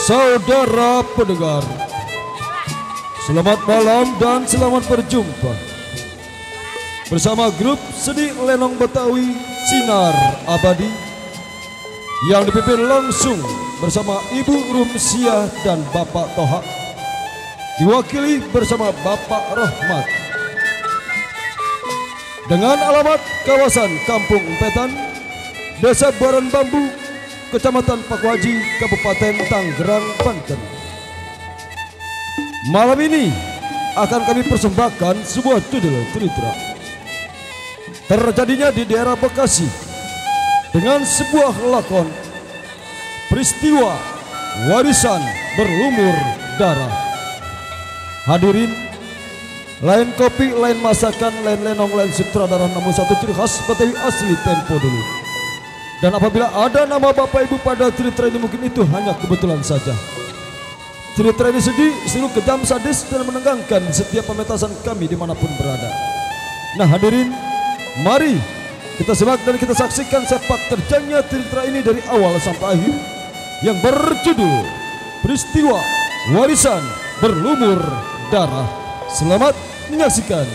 Saudara pendengar, selamat malam dan selamat berjumpa bersama grup seni lenong Betawi Sinar Abadi yang dipimpin langsung bersama Ibu Rumsiah dan Bapak Toha, diwakili bersama Bapak Rahmat, dengan alamat kawasan Kampung Empetan, Desa Baran Bambu, Kecamatan Pakwaji, Kabupaten Tangerang, Banten. Malam ini akan kami persembahkan sebuah judul cerita terjadinya di daerah Bekasi dengan sebuah lakon peristiwa warisan berlumur darah. Hadirin, lain kopi, lain masakan, lain lenong, lain sutradara, namun satu ciri khas Betawi asli tempo dulu. Dan apabila ada nama Bapak Ibu pada cerita ini, mungkin itu hanya kebetulan saja. Cerita ini sedih, seluruh kejam, sadis, dan menegangkan setiap pementasan kami dimanapun berada. Nah hadirin, mari kita simak dan kita saksikan sepak terjangnya cerita ini dari awal sampai akhir, yang berjudul Peristiwa Warisan Berlumur Darah. Selamat menyaksikan.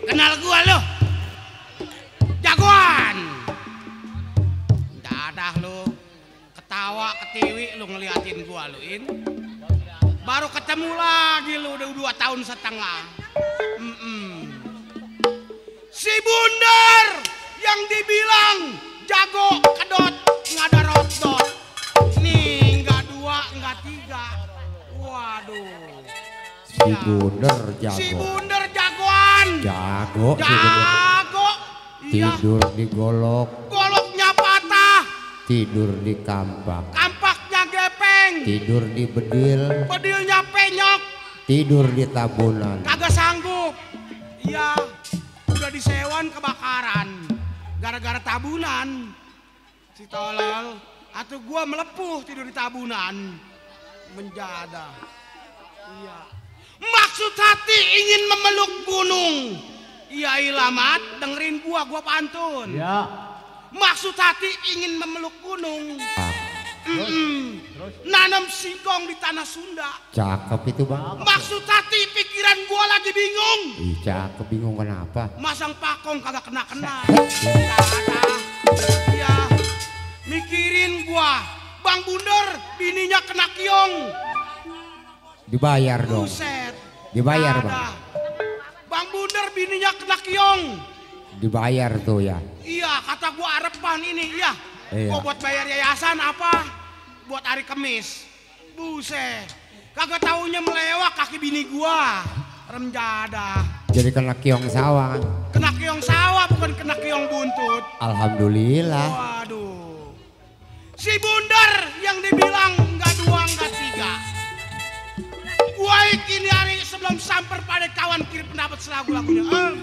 Kenal gua lo, jagoan. Dadah lo, ketawa ketiwi lo ngeliatin gua lo, In. Baru ketemu lagi lo udah 2 tahun setengah. Si Bundar yang dibilang jago kedot nggak ada rotot. Nih nggak 2 nggak 3. Waduh. Si Bundar jago. Si Bundar jagoan. Jago. Jago. Tidur di golok. Goloknya patah. Tidur di kampak. Kampaknya gepeng. Tidur di bedil. Bedilnya penyok. Tidur di tabunan. Kagak sanggup. Iya. Udah disewan kebakaran. Gara-gara tabunan. Si tolol. Atau gua melepuh tidur di tabunan. Menjadah. Iya. Maksud hati ingin memeluk gunung. Iya Ilamat, dengerin gua pantun. Ya. Maksud hati ingin memeluk gunung. Nanam singkong di tanah Sunda. Cakep itu bang. Maksud hati pikiran gua lagi bingung. Ih, cakep, bingung kenapa? Masang pakong kagak kena-kena. Iya. Mikirin gua Bang Bunder, bininya kena kiong. Dibayar dong. Buset. Dibayar Ada. bang. Bang Bunder, bininya kena kiong. Dibayar tuh ya. Iya, kata gua arepan ini, iya. Iya. Gua buat bayar yayasan apa? Buat hari Kemis. Buset. Kagak taunya melewak kaki bini gua. Rem jadah. Jadi kena kiong sawah kan. Kena kiong sawah bukan kena kiong buntut. Alhamdulillah. Waduh. Si Bunder yang dibilang nggak dua nggak tiga. Gua kini hari sebelum samper pada kawan kirim pendapat selagu-lagunya.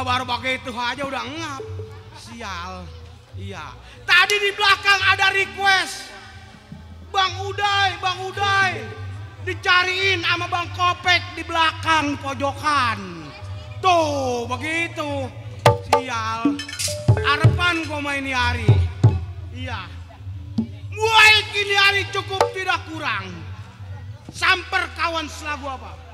Baru pakai itu aja udah ngap. Sial. Iya. Tadi di belakang ada request. Bang Uday. Dicariin sama Bang Kopek di belakang pojokan. Tuh, begitu. Sial. Arepan gua main hari. Iya. Gua kini hari cukup tidak kurang. Samper kawan selagu apa?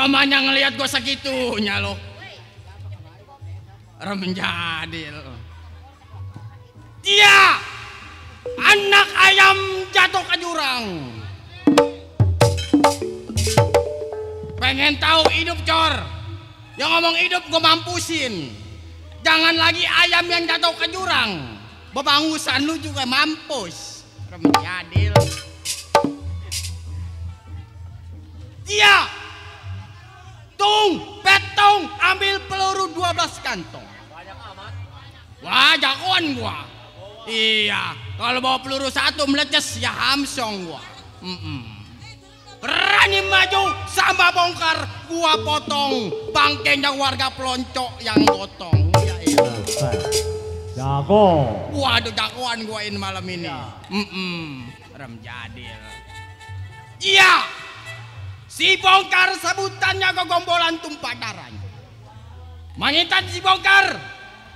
Romanya ngelihat gue segitunya lo. Menjadil. Dia anak ayam jatuh ke jurang. Pengen tahu hidup cor? Yang ngomong hidup gue mampusin. Jangan lagi ayam yang jatuh ke jurang. Bebangusan lu juga mampus. Menjadil. Dia petong ambil peluru 12 kantong. Banyak amat. Wah, jagoan gua. Iya, kalau bawa peluru satu meleces ya hamsong gua. Berani maju sama bongkar gua potong bangkainya warga peloncok yang gotong. Ya iya. Jago. Waduh, jagoan gua ini malam ini. Rem jadil. Iya. Si bongkar sebutannya kegombolan tumpah darahnya. Mangitan si bongkar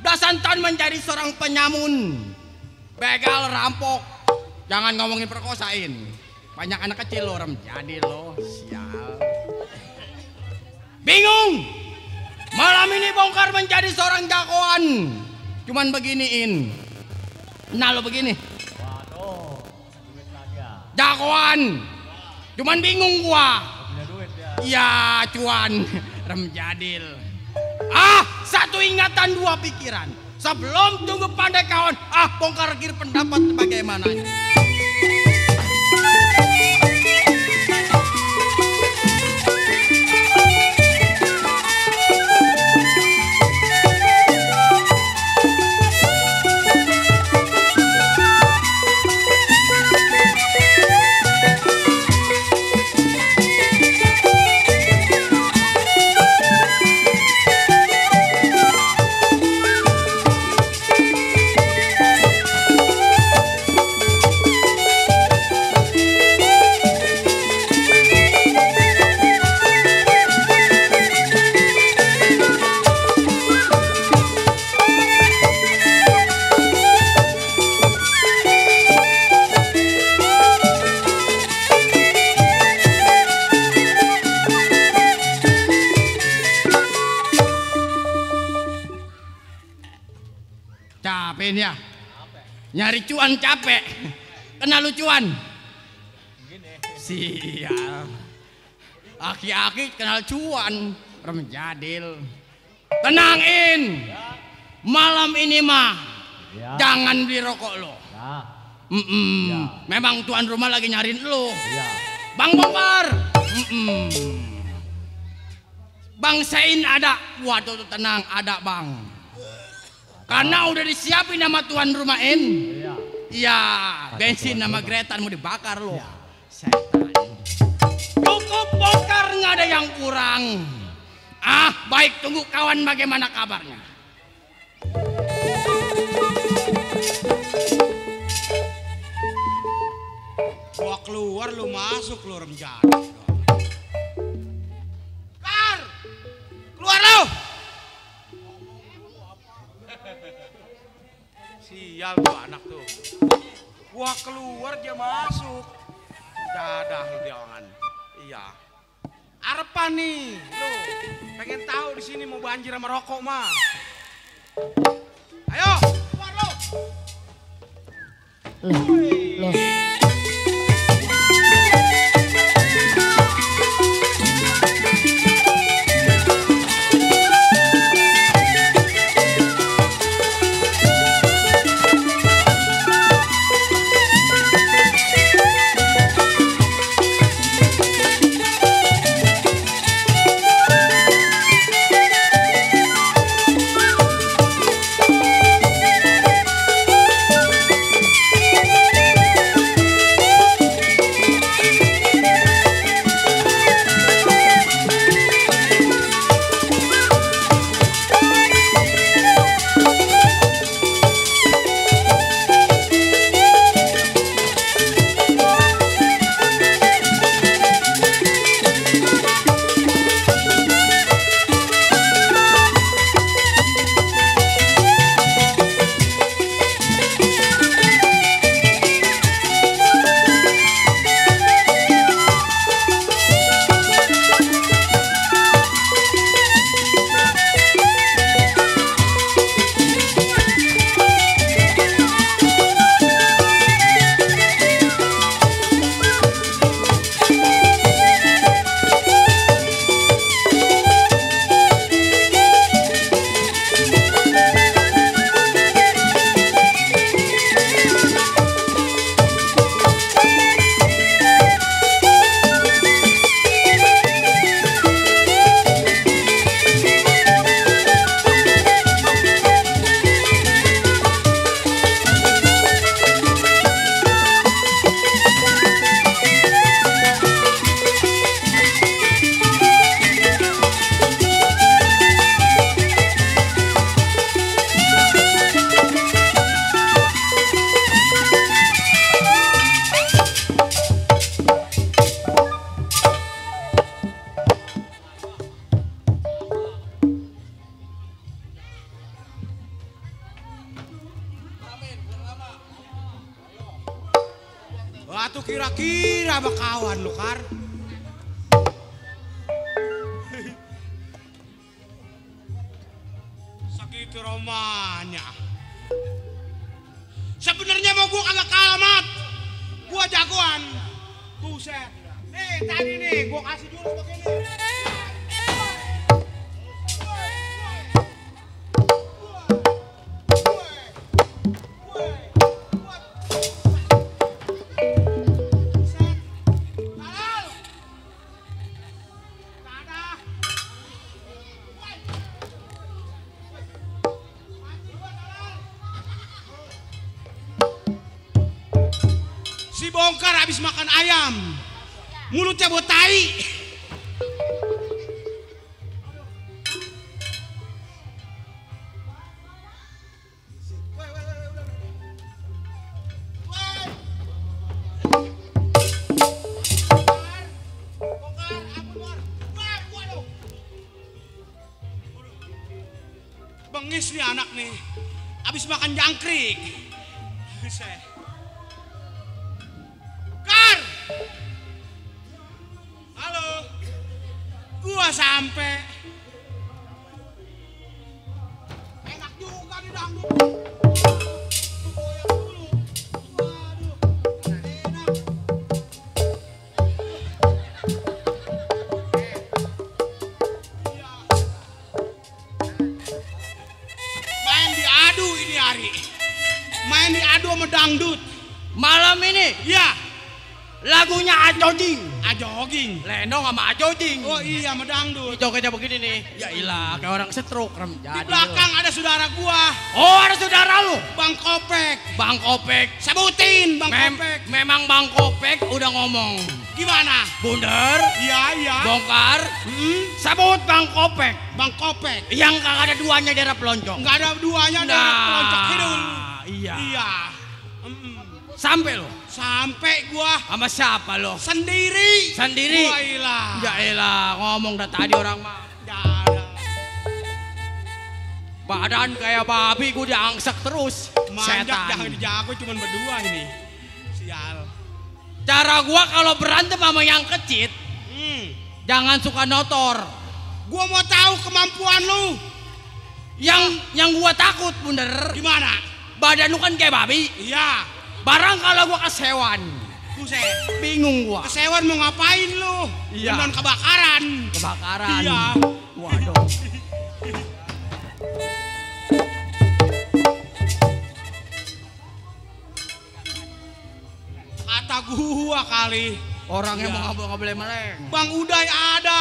belasan tahun menjadi seorang penyamun, begal, rampok. Jangan ngomongin perkosain. Banyak anak kecil lo rem jadi lo sial. Bingung. Malam ini bongkar menjadi seorang jagoan. Cuman beginiin. Nah lo begini. Waduh, duit saja. Jagoan. Cuman bingung gua. Ya cuan rem jadil. Satu ingatan dua pikiran. Sebelum tunggu pandai kawan, bongkar kir pendapat bagaimana. kenalin ya. Nyari cuan capek. Kenal lu cuan? Sial. Aki-aki kenal cuan. Remjadil. Tenangin. Malam ini mah Ya. jangan beli rokok lo. Ya. Ya. Memang tuan rumah lagi nyariin lo. Ya. Bang Bongkar. Bang Sein ada. Waduh tenang ada bang. Karena udah disiapin nama tuan rumahin. Ya. Iya, bensin nama Gretan mau dibakar lo. Setan. Cukup bongkar nggak ada yang kurang. Ah, baik tunggu kawan bagaimana kabarnya. Gua keluar lu masuk lu remjad. Kar, keluar lu. Sial tuh anak tuh. Gua keluar dia masuk. Dadah lu jangan. Iya. Arepan nih, lu. Pengen tahu di sini mau banjir sama rokok mah. Ayo, keluar lu. Loh. Batu kira-kira bakawan lu Kar. Segitu romanya. Sebenarnya mau gua kagak kalah mat. Gua jagoan. Buset. Nih tadi nih gua kasih jurus begini. Si Bongkar habis makan ayam, mulutnya buat tai. Bengis nih anak nih, habis makan jangkrik. Kar, halo, gua sampai. Enak juga nih dangdut. dangdut. Malam ini Ya, lagunya Ajoding. ajoging. Lenong sama Ajoding. Oh iya, sama dangdut. Jogetnya begini nih. Ya ilah, kayak orang stroke rem. Di Jadi belakang ada saudara gua, Oh, ada saudara lu. Bang Kopek. Bang Kopek. Sebutin Bang Kopek. Memang Bang Kopek udah ngomong. Gimana? Bundar, Iya, iya. bongkar, sebut Bang Kopek. Bang Kopek. Yang kagak ada duanya daerah pelonco. Enggak ada duanya dari pelonco hidung. Iya. Iya. Sampai lo. Sampai gua Sama siapa lo? sendiri. Sendiri? Gua ilah. Ya elah, ngomong dah tadi orang mah. Nggak ada. Badan kayak babi, gue diangsek terus. Manjak Setan. jangan dijago, cuman berdua ini. Sial. Cara gua kalau berantem sama yang kecit, jangan suka notor. Gua mau tahu kemampuan lu. Yang gua takut bener, Gimana? badan lu kan kayak babi. Iya. Barang kalau gua kesewan, Buset. bingung gua. Kesewan mau ngapain lu? Iya. Beneran kebakaran. Kebakaran. Iya. Waduh. Kata gua kali. Orangnya Iya. mau nggak boleh meleng. Bang Uday ada.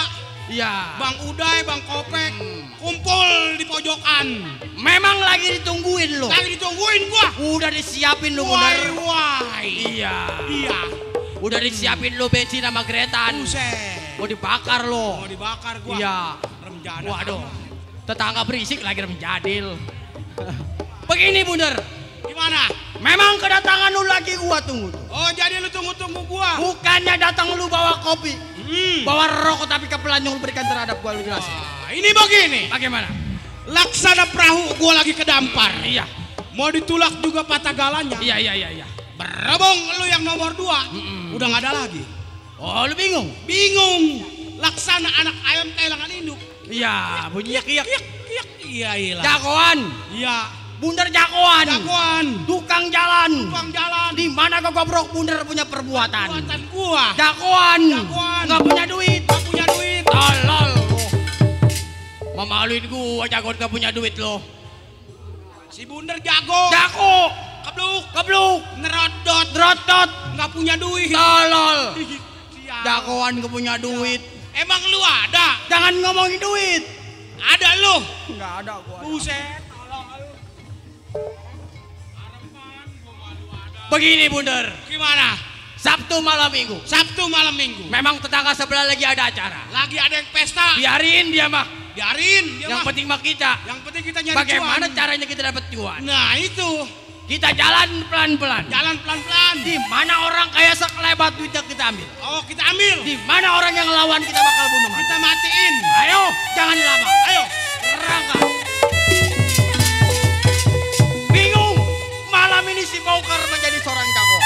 Iya. Bang Uday, Bang Kopek kumpul di pojokan. Memang lagi ditungguin lo. Lagi ditungguin gua. Udah disiapin lu Wai, bener. wai. Iya. Iya. Udah disiapin lu bensin sama gretan. Buset. Mau dibakar lo. Mau dibakar gua. Iya. Remjada. Waduh. Tetangga berisik lagi menjadil. Begini Bundar. Gimana? Memang kedatangan lu lagi gua tunggu tuh. Oh, jadi lu tunggu-tunggu gua. Bukannya datang lu bawa kopi, bawa rokok tapi kepelan yang lu berikan terhadap gua, lu jelasin. Wah, ini begini. Bagaimana? Laksana perahu gua lagi kedampar. Iya. Mau ditulak juga patah galanya. Iya. Berebong lu yang nomor 2. Udah nggak ada lagi. Oh, lu bingung? Bingung. Laksana anak ayam kehilangan induk. Iya, bunyinya kiyak. Iya, iya. Jagoan. Iya. Bundar jagoan. Jagoan. Tukang jalan. Tukang jalan. Di mana gua gobrok Bundar punya perbuatan. Buatan gua. Jagoan. Jagoan. Nggak punya duit. Gak punya duit. Tolol lo. Memaluin gua jagoan gak punya duit lo. Si Bundar jago. Jago. Kebluk. Nerodot. Nggak punya duit. Tolol. Sial. Jagoan gak punya duit. Emang lu ada? Jangan ngomongin duit. Ada lu? Nggak ada gua. Buset. Begini Bundar. Gimana? Sabtu malam minggu. Sabtu malam minggu. Memang tetangga sebelah lagi ada acara. Lagi ada yang pesta. Biarin dia mah. Biarin. Dia Yang mah. penting mah kita. Yang penting kita nyari Bagaimana cuan. caranya kita dapat cuan? Nah itu. Kita jalan pelan-pelan. Jalan pelan-pelan. Di mana orang kaya sekelebat duitnya kita ambil. Oh kita ambil. Di mana orang yang lawan kita bakal bunuh mati. Kita matiin. Ayo, jangan lama. Ayo. Rangka. Bingung. Malam ini si Baukar menjadi seorang jagoan.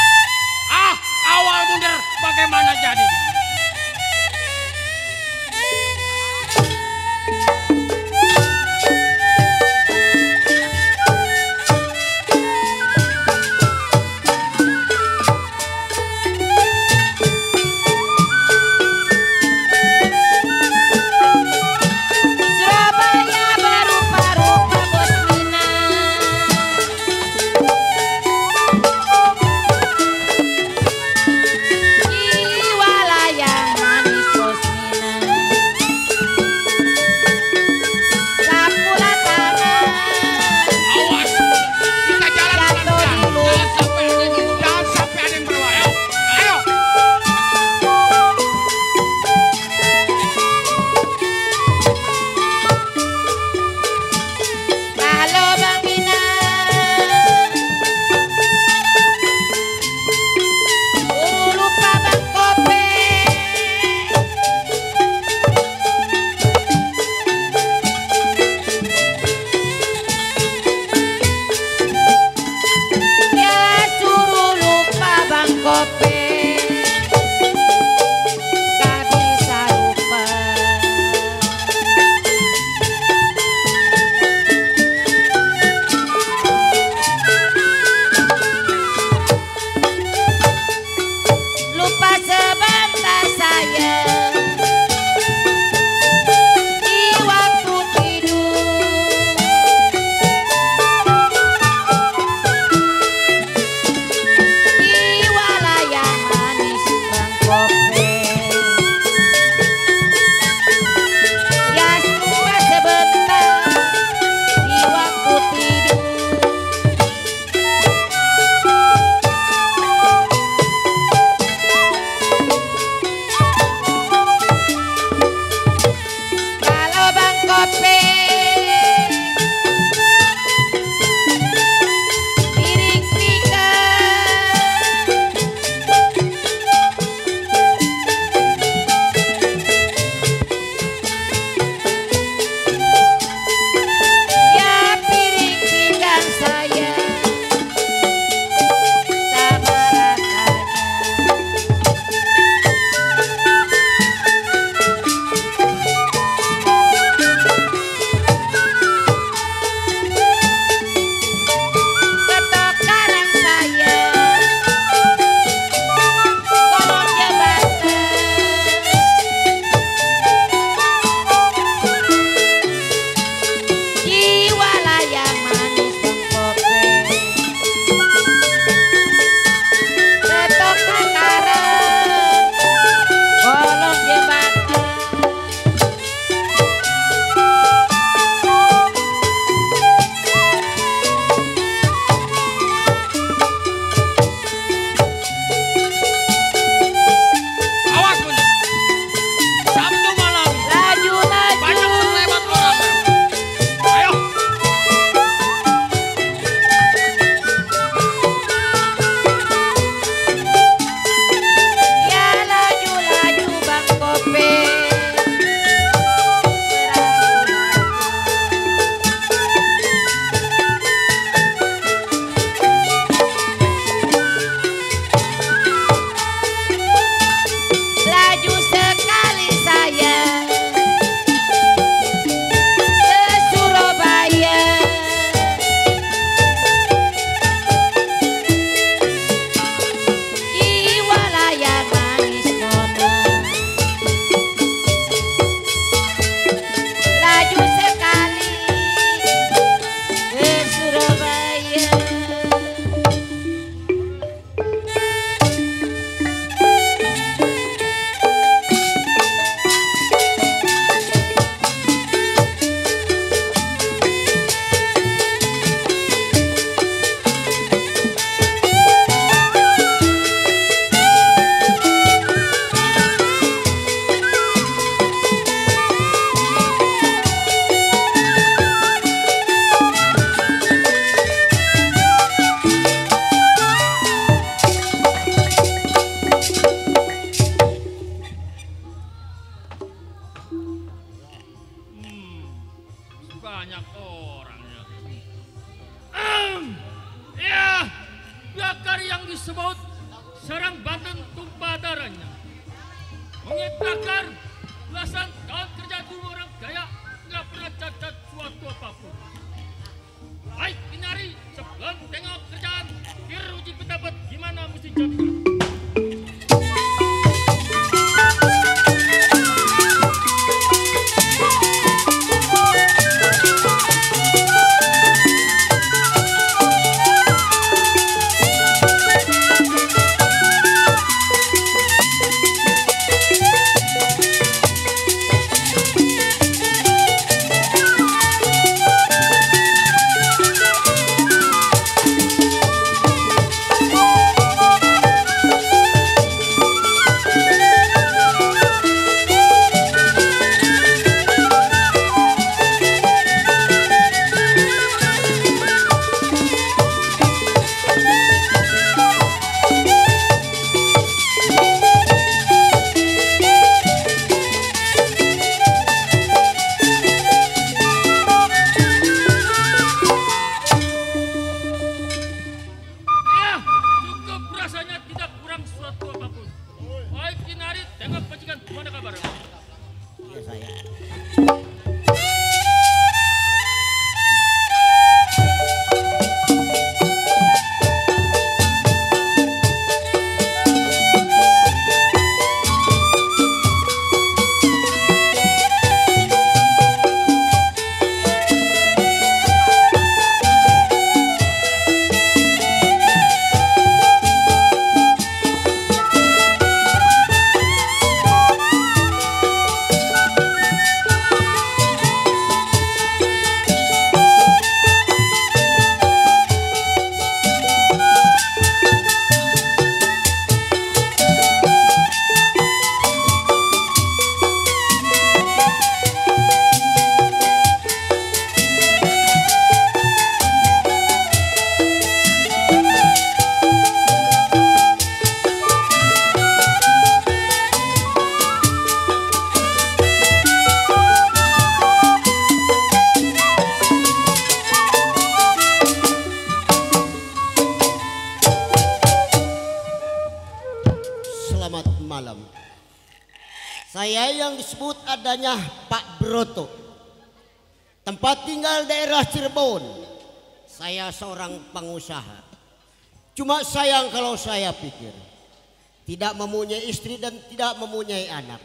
Awal Bundar bagaimana jadinya? Surabaya berupa-rupa bos minang. Jiwa layu banyak orangnya. Ya, Bakar yang disebut Serang Banten tumpah darahnya. Monyet Bakar belasan tahun kerja dulu orang kaya nggak pernah cacat suatu apapun. Baik Kinari sebelum tengok kerjaan, kira uji pendapat gimana mesti jadinya. Saya yang disebut adanya Pak Broto. Tempat tinggal daerah Cirebon. Saya seorang pengusaha. Cuma sayang kalau saya pikir tidak mempunyai istri dan tidak mempunyai anak.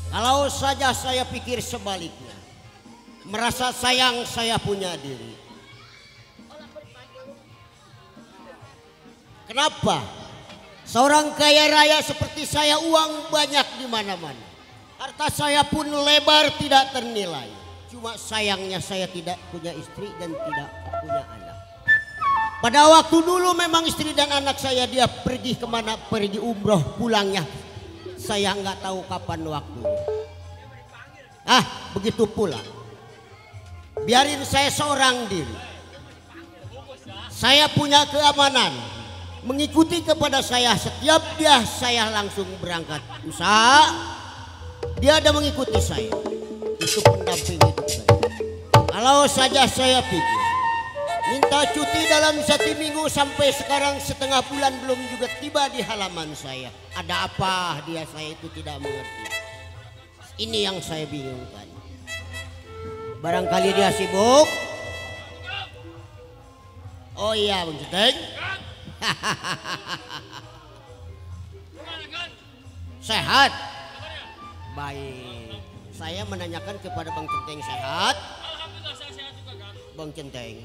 Kalau saja saya pikir sebaliknya, merasa sayang saya punya diri. Kenapa? Seorang kaya raya seperti saya, uang banyak di mana-mana. Harta saya pun lebar tidak ternilai. Cuma sayangnya saya tidak punya istri dan tidak punya anak. Pada waktu dulu memang istri dan anak saya dia pergi kemana, pergi umroh, pulangnya saya nggak tahu kapan waktunya. Begitu pulang. Biarin saya seorang diri. Saya punya keamanan. Mengikuti kepada saya setiap dia saya langsung berangkat usaha, dia ada mengikuti saya. Itu pendamping hidup saya. Kalau saja saya pikir minta cuti dalam 1 minggu sampai sekarang setengah bulan belum juga tiba di halaman saya. Ada apa dia, saya itu tidak mengerti. Ini yang saya bingungkan. Barangkali dia sibuk. Oh iya Bang Centeng. Sehat. Baik. Saya menanyakan kepada Bang Centeng sehat. Alhamdulillah saya sehat juga kan. Bang Centeng.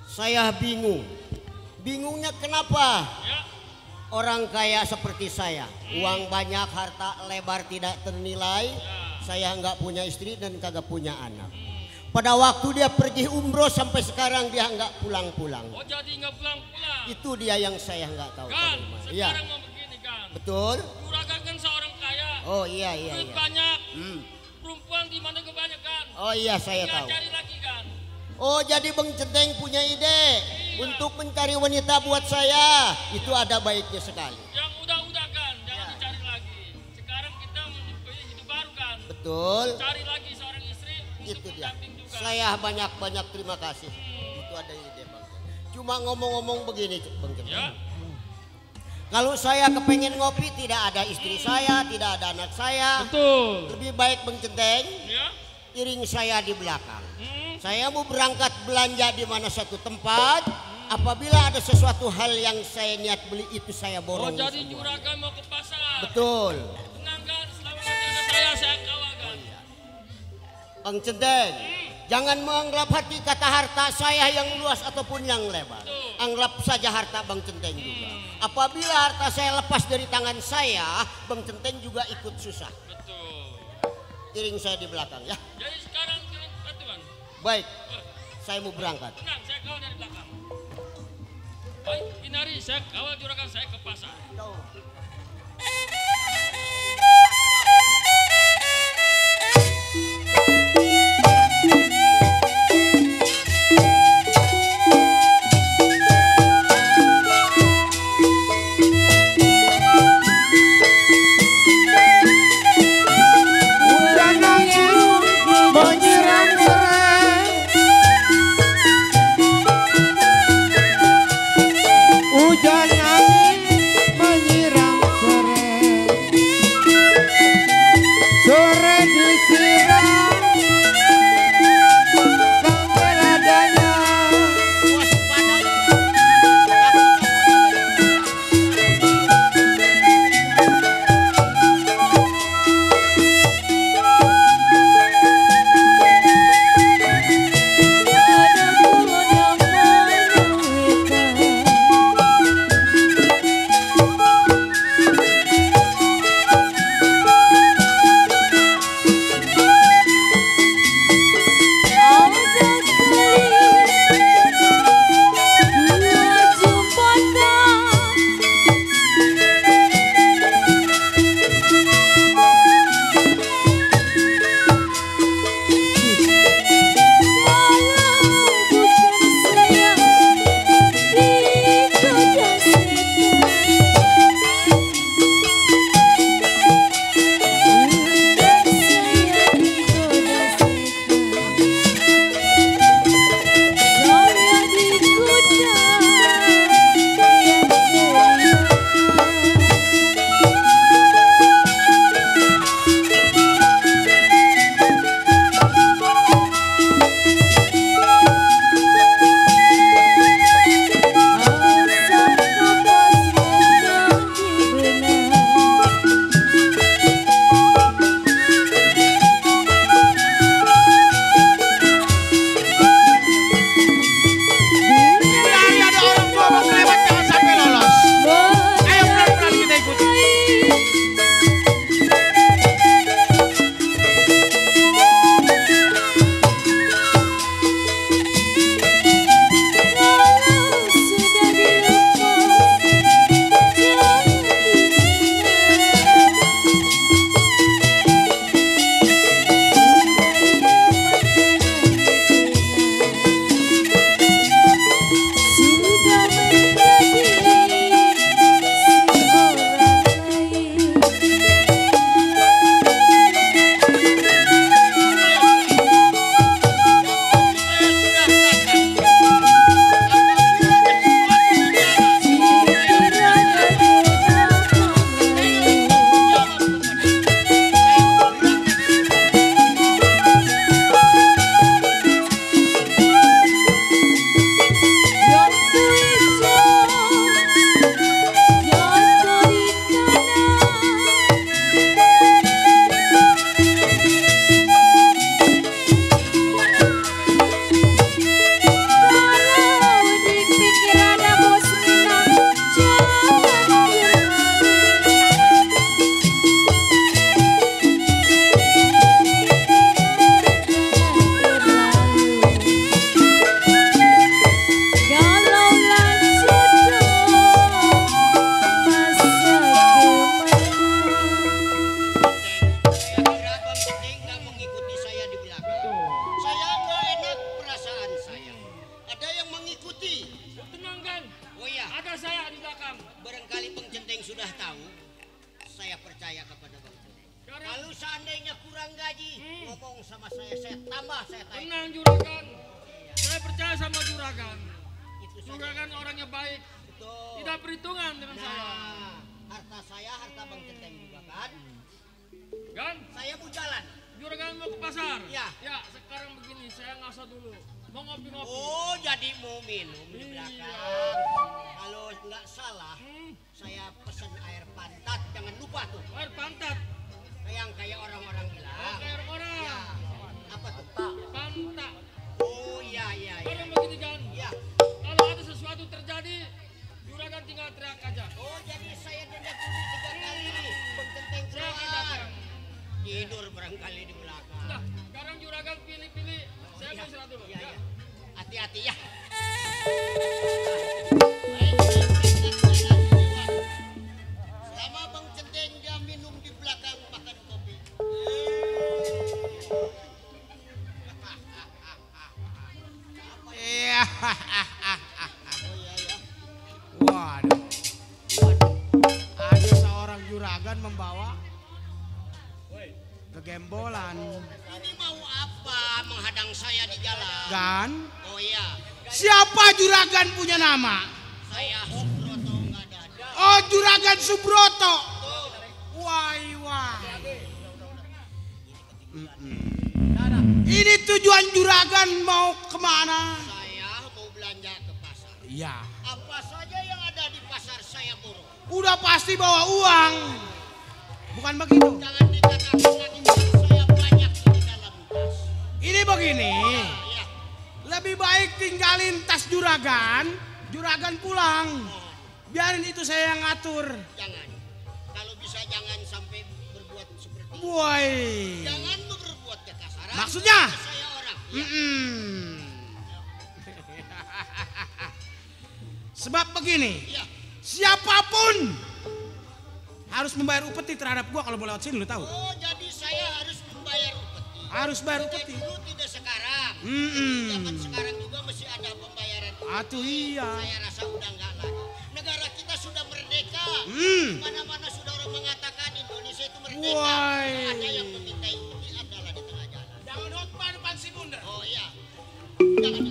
Saya bingung. Bingungnya kenapa? Ya. Orang kaya seperti saya, uang banyak, harta lebar tidak ternilai. Saya nggak punya istri dan kagak punya anak. Pada waktu dia pergi umroh sampai sekarang dia nggak pulang-pulang. Oh jadi nggak pulang-pulang? Itu dia yang saya nggak tahu. Kan Iya. sekarang mau begini kan. Betul. Juragan kan seorang kaya. Oh iya. Duit banyak. Perempuan di mana kebanyakan. Oh iya saya tahu. Cari lagi kan. Oh jadi Bang Centeng punya ide untuk mencari wanita buat saya. Itu ada baiknya sekali. Yang udah kan. Betul. Cari lagi seorang istri untuk Itu dia. pendamping juga. Saya banyak-banyak terima kasih. Itu ada ide Bang. Cuma ngomong-ngomong begini Bang Centeng. Ya. Kalau saya kepengen ngopi tidak ada istri saya, tidak ada anak saya. Betul. Lebih baik Bang Centeng, Ya. iring saya di belakang. Hmm. Saya mau berangkat belanja di mana satu tempat. Apabila ada sesuatu hal yang saya niat beli itu saya Oh, borong. jadi semua. juragan mau ke pasar. Betul. Tenang kan, selama masih ada saya kawalkan. Bang Centeng, jangan menganggap hati kata harta saya yang luas ataupun yang lebar. Anggap saja harta Bang Centeng juga. Apabila harta saya lepas dari tangan saya, Bang Centeng juga ikut susah. Betul. Iring saya di belakang ya. Jadi sekarang kalian bantuan. Baik, saya mau berangkat. Tenang, saya kawal dari belakang. Baik, Inari, saya kawal juragan saya ke pasar. Hujan angin menyiram sore disiram sampai ladanya. Dari ada orang tua mau kelewat jangan sampai lolos. Ayo pelan-pelan kita ikuti. Saya kira Bang Centeng nggak mengikuti saya di belakang. Saya nggak enak perasaan saya. Ada yang mengikuti. Tenang kan, Oh ya, ada saya di belakang. barangkali Bang Centeng sudah tahu. Saya percaya kepada Bang Centeng. Kalau seandainya kurang gaji, ngomong sama saya tambah, saya tanya. Tenang Juragan. Saya percaya sama Juragan. Itu saja. Juragan orangnya baik. Betul. Tidak perhitungan dengan saya. Nah, harta saya harta Bang Centeng juga kan. Kan? Saya mau jalan. Juragan mau ke pasar? Ya. Ya, sekarang begini, saya ngasah dulu. Mau ngopi-ngopi. Oh, jadi mau minum di Iya. belakang. Kalau nggak salah, saya pesen air pantat. Jangan lupa tuh. Air pantat. Yang kayak orang-orang bilang. Kayak orang. Ya. Apa tuh? Pantat. Oh, iya. Orang begini kan? Ya. Kalau ada sesuatu terjadi, Juragan tinggal teriak aja. Oh, jadi saya denda kunci 3 kali. Bang Centeng Saya akan keluar. datang. Tidur barangkali di belakang. Nah, sekarang Juragan pilih-pilih. Saya mau istirahat dulu. Iya. Ya. Hati-hati ya. Selama Bang Centeng dia minum di belakang makan kopi. Iya. Oh iya ya. Waduh. Ada seorang juragan membawa kegembolan. Ini mau apa menghadang saya di jalan? Gan. Oh iya. Siapa juragan punya nama? Saya Subroto nggak ada. Oh, Juragan Subroto. Tuh. Wah. Ini tujuan juragan mau kemana? Saya mau belanja ke pasar. Iya. Apa saja yang ada di pasar saya borong. Udah pasti bawa uang. Bukan begitu. Jangan dikatakan lagi uang saya banyak di dalam tas. Ini begini. Ya. Lebih baik tinggalin tas juragan pulang. Biarin itu saya yang ngatur. Jangan. Kalau bisa jangan sampai berbuat seperti itu. Woi. Jangan berbuat kekasaran. Maksudnya? Saya orang. Ya. Sebab begini, Ya. siapapun harus membayar upeti terhadap gua kalau mau lewat sini, lu tahu? Oh, jadi saya harus membayar upeti. Harus bayar Tidak upeti. dulu tidak sekarang. Zaman sekarang juga masih ada pembayaran. Atuh iya. Saya rasa udah enggak lagi. Negara kita sudah merdeka. Mana-mana sudah orang mengatakan Indonesia itu merdeka. Woi. Ada yang meminta upeti adalah di tengah jalan. Jangan hotman depan si bunda. Oh iya. Jangan.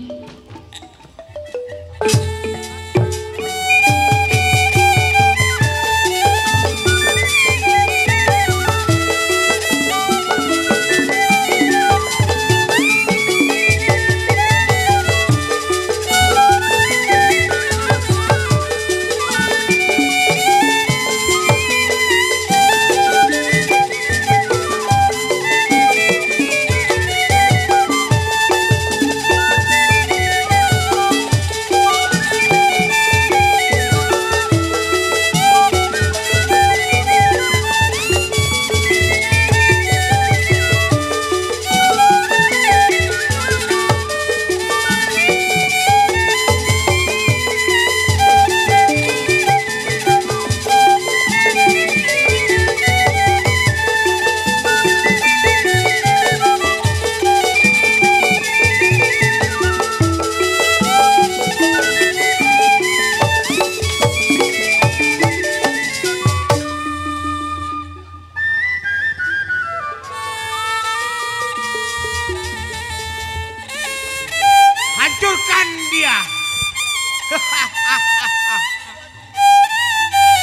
Hancurkan dia.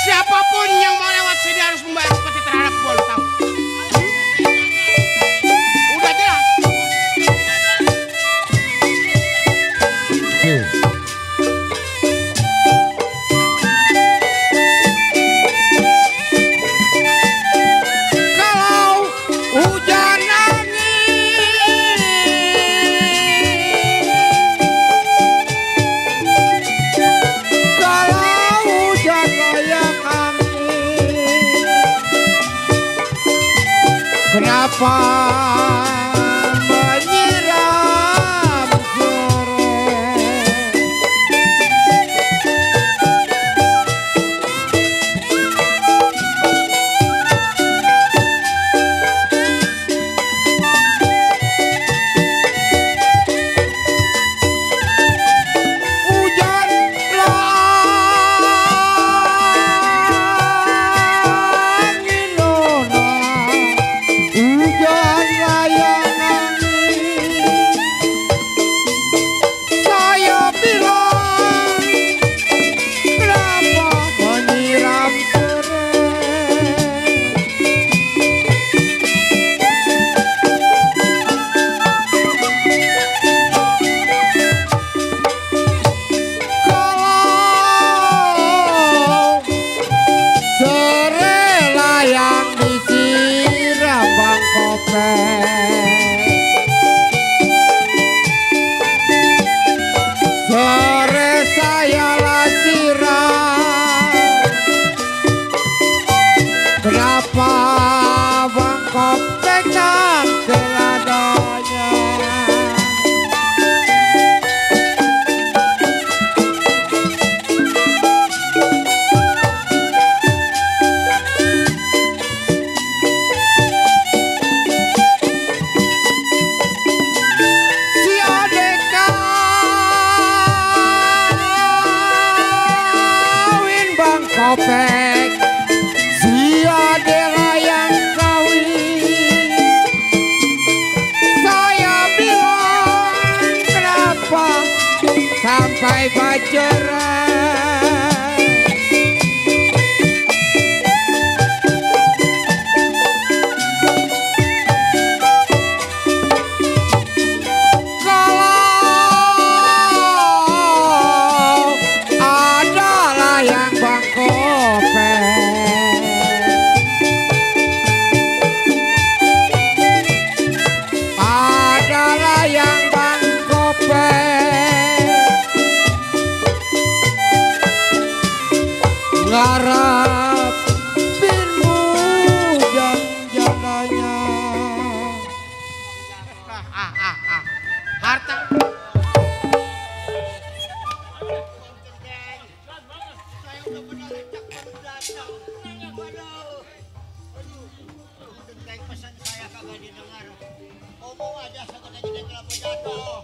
Siapapun yang mau lewat sini harus membayar upeti terhadap gua, lu tahu? Udah jelas. Kalau hujan goyang angin, kenapa menyiram sore? Hujan langit nona kopek sia layang kawin. Saya bilang kenapa sampai pacaran. Ngarapinmu dan jalannya. Harta. Saya udah pernah ngecek baru datang. Waduh. Kayak pesan saya kagak didengar. Omong aja sekali aja kelapa jatuh.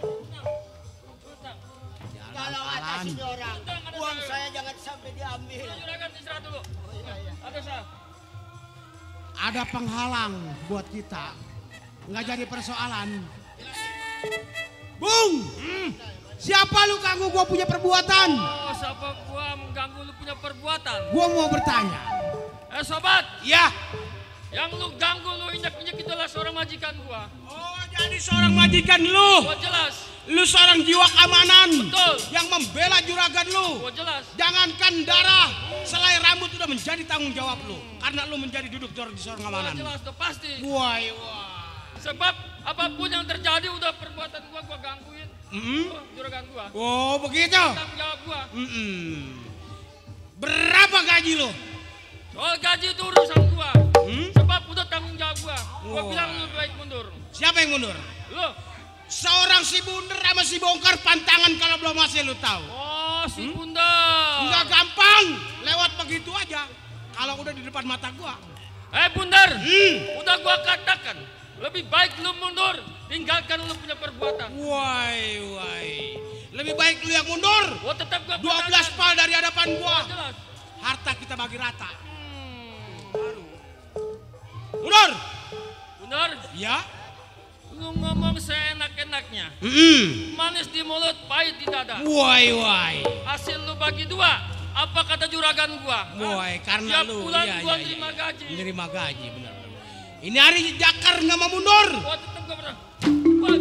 Kalau ada sini orang, uang saya jangan sampai diambil. Juragan istirahat dulu. Ada sah. Ada penghalang buat kita. Nggak jadi persoalan. Bung! Siapa lu ganggu gua punya perbuatan? Oh, siapa gua mengganggu lu punya perbuatan? Gua mau bertanya. Sobat, Ya. yang lu ganggu, lu injak-injak itulah seorang majikan gua. Oh, jadi seorang majikan lu. Gua jelas. Lu seorang jiwa keamanan. Betul. Yang membela juragan lu. Gua jelas. Jangankan darah, selai rambut udah menjadi tanggung jawab lu. Karena lu menjadi duduk di seorang Gua keamanan. jelas, udah pasti. Wah. Sebab apapun yang terjadi udah perbuatan gua gangguin. Juragan gua. Oh, begitu. Tanggung jawab gua. Berapa gaji lu? Soal gaji itu urusan gua. Sebab udah tanggung jawab gua. Gua bilang lu baik mundur. Siapa yang mundur? Lu. Seorang si bunder sama si bongkar pantangan kalau belum masih lu tahu. Oh, si Bunda. Enggak gampang, lewat begitu aja. Kalau udah di depan mata gua. Bundar, udah gua katakan, lebih baik lu mundur, tinggalkan lu punya perbuatan. Wai. Lebih baik lu yang mundur. Gua tetap gua 12 pal dari hadapan gua. jelas. Harta kita bagi rata. Mundur. Bundar, Ya. lu ngomong seenak-enaknya. Manis di mulut, pahit di dada. Wai. Hasil lu bagi dua. Apa kata juragan gua? Woi, karena Tiap lu bulan iya, gua iya, terima iya. gaji. Nerima gaji, benar. Ini hari Jakar nggak mau mundur. Gua tetap gua pernah. Gua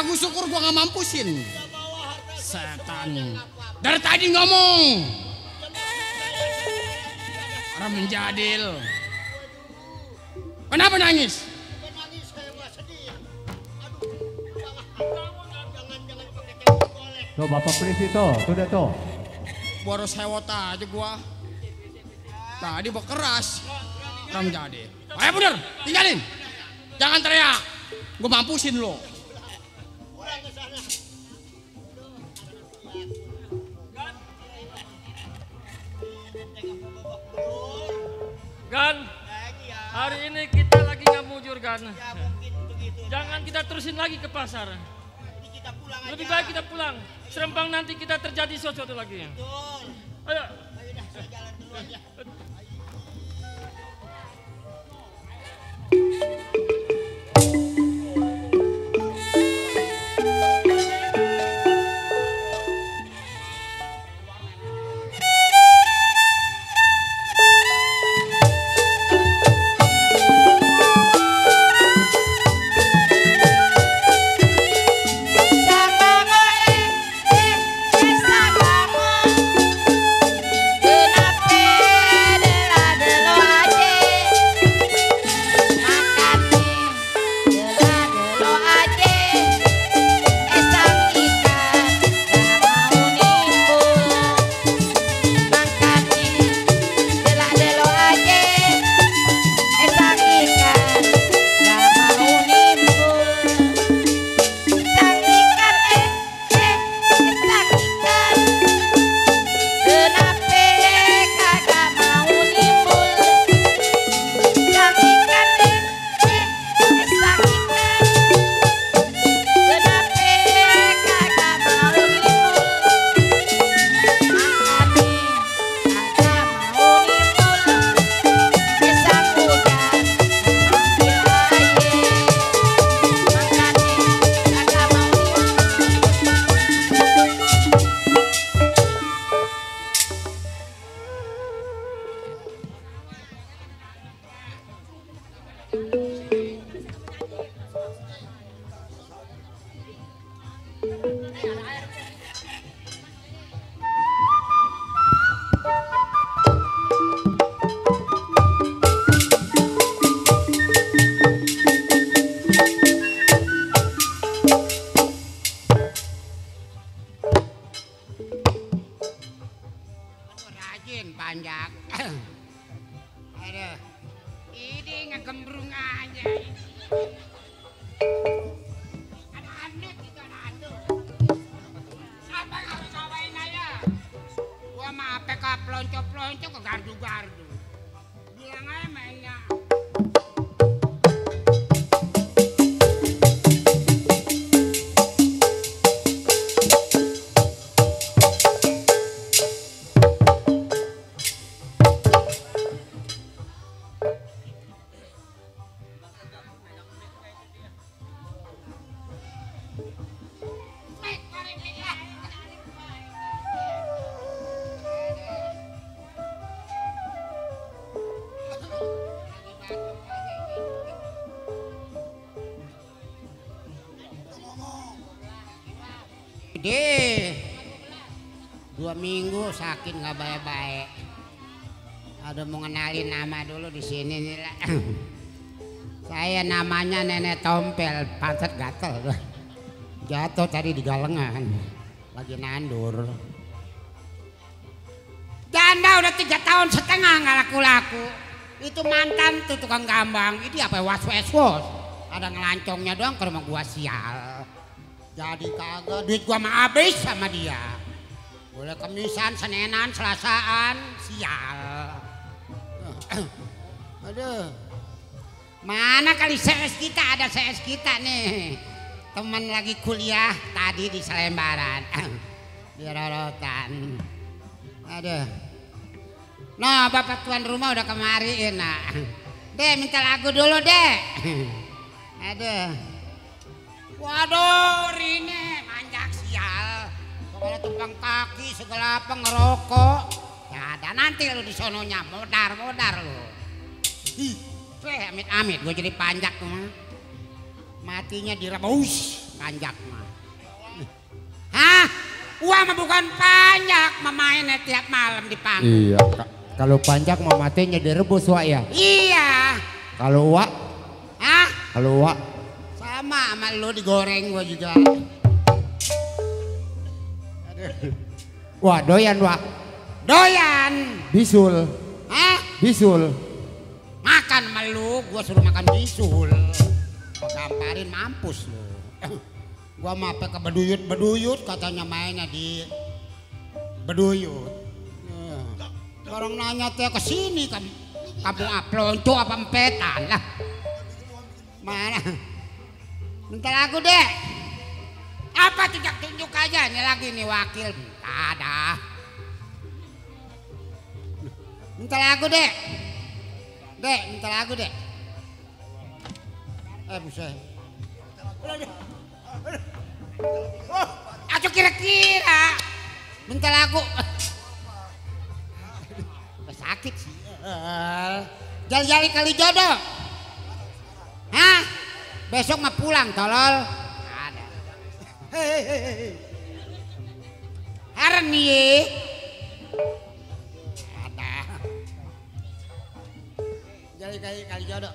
Aku syukur gua nggak mampusin. Setan. Dari tadi ngomong. Orang menjadil. Kenapa nangis? Nangis kayak nggak sedih. Tuh Bapak polisi tuh deh tuh. Baru sewot aja gua. Tadi berkeras. Orang menjadil. Ayo bener, tinggalin. Jangan teriak. Gua mampusin lo. Gan, hari ini kita lagi nggak mujur Gan. Jangan kita terusin lagi ke pasar. Lebih baik kita pulang. Serempang nanti kita terjadi sesuatu lagi. Ayo. Panjang. Aduh, ini ngegembrung aja. Ada anduk itu, ada anduk. Siapa yang harus cobain aja? Gua mah PK pelonco-pelonco ke gardu-gardu. Bilang aja mainnya. Deh, 2 minggu sakit nggak baik-baik. Ada mau ngenalin nama dulu di sini nih lah. Saya namanya Nenek Tompel, pantat gatel. Jatuh tadi di galengan, lagi nandur. Janda udah 3 tahun setengah nggak laku-laku. Itu mantan tuh tukang gambang. Ini apa was-was? Ada ngelancongnya doang ke rumah gua sial. Jadi kagak, duit gua mah habis sama dia. Boleh kemisan, senenan, selasaan, sial. Aduh. Mana kali CS kita, ada CS kita nih. Teman lagi kuliah tadi di Selembaran. Di Rorotan. Aduh. Nah, bapak tuan rumah udah kemariin, nah. Deh, minta lagu dulu, deh. Aduh. Waduh, Rine manjak sial. Segala tumpang kaki, segala apa ngerokok. Ya ada nanti lu di sononya, modar lu. Amit-amit gue jadi panjak tuh. Matinya direbus. panjak mah. Hah? Uang mah bukan panjak, memainnya tiap malam di panggung. Iya, kalau panjak mah matenya direbus Wak ya. Iya. Kalau Wak? Hah? Kalau Wak? Sama sama lu digoreng gua juga. Wak doyan Wak. Doyan. Bisul. Hah? Bisul. Makan sama lu, gua suruh makan bisul. Gamparin mampus lu. Gua mah ke beduyut katanya mainnya di beduyut. Orang nanya teh ke sini kampung Aplonco apa Empetan lah. Mana? Minta lagu deh. Apa tunjuk aja nih lagi nih wakil. Ada. Minta lagu deh. Dek, minta lagu deh. Buset. Aduh kira-kira minta lagu. Sakit sih. Jali-jali kali jodoh. Hah? Besok mah pulang tolol. Ada. Harni. Ada. Jali-jali kali jodoh.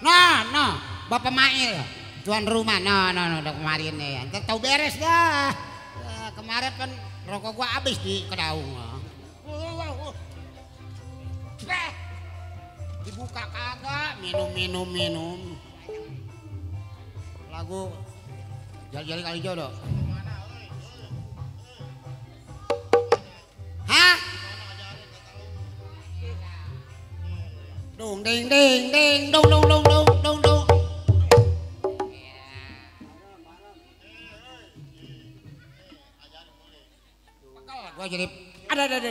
No, Bapak Mail. Tuan rumah, no, udah kemarin ya. Ntar tahu beres dah. Ya, kemarin kan rokok gua habis di Kedaung. Dibuka kagak, minum. Lagu jali-jali kali jodoh. Hah? Dong ding dong. Gua jadi ada.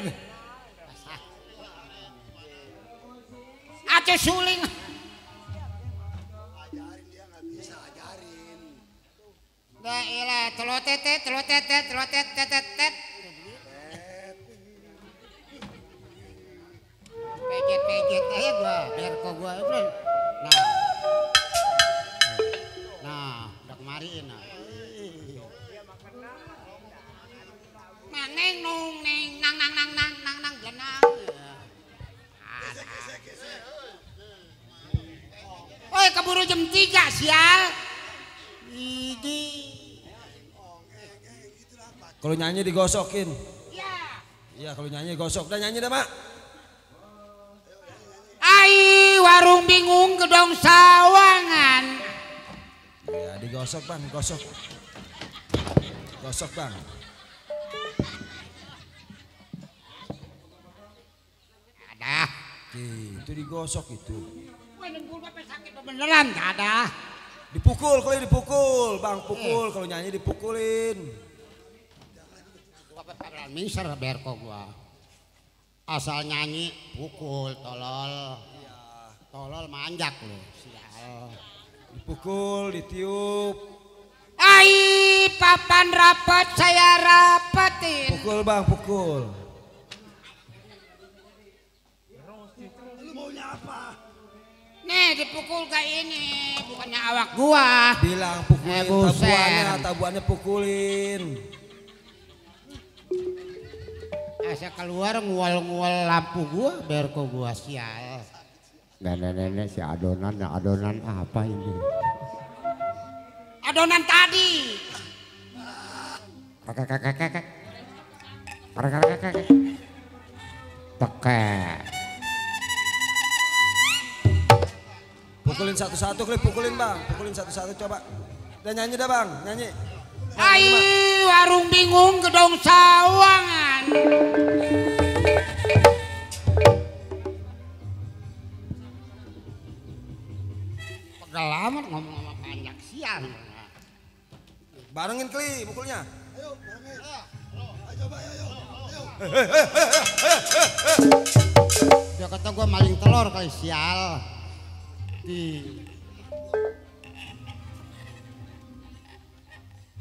Aceh suling. Ajarin dia nggak bisa ajarin. Dah ilah telotet. Pejet aja gua, biar kok gua bro. Nah, udah kemarin nah. Neng nang genang. Oi keburu jam 3 sial. Idi. Kalau nyanyi digosokin. Iya. Iya kalau nyanyi gosok. Dah nyanyi dah Mak. Ai warung bingung gedong sawangan. Ya digosok Bang, gosok. Gosok Bang. Ada. Itu digosok itu. Wah nunggu bapak sakit beneran gak ada. Dipukul kalau dipukul, Bang pukul kalau nyanyi dipukulin. Bapak beneran mingser berko gua. Asal nyanyi pukul tolol. Tolol manjak lu sial. Dipukul, ditiup. Ai papan rapat saya rapatin. Pukul Bang, pukul. Lu maunya apa? Nih dipukul kayak ini, bukannya awak gua. Bilang pukulin buset. tabuannya pukulin. Asa keluar ngual-ngual lampu gua, berko gua sial. Nenek-nenek si adonan apa ini? Adonan tadi. Kakek. Tekek. Pukulin satu-satu kali, pukulin Bang, pukulin satu-satu coba. Dan nyanyi dah Bang, nyanyi. Ai warung bingung gedong sawangan. Pegel amat ngomong sama panjang sial. Barengin kali pukulnya. Ayo, barengin. Coba ayo. Dia kata gua maling telur kali sial.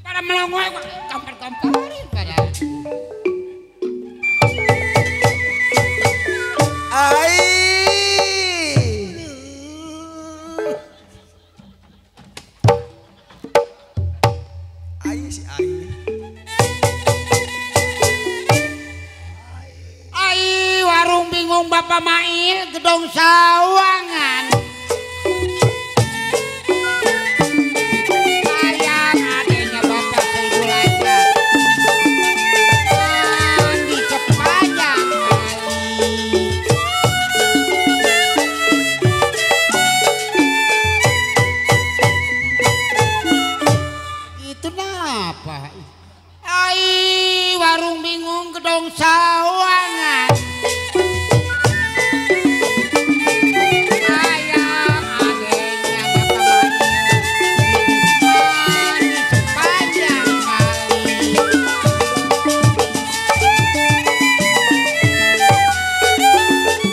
Pada melongo gua kampar-kamparin pada. Ai. bingung Bapak Mail gedong sawangan. Sayang adanya Bapak Saiful aja. Di sepanjang kali. Itu kenapa? Ai warung bingung gedong sawangan. Sayang adanya Bapak Mail di sepanjang kali.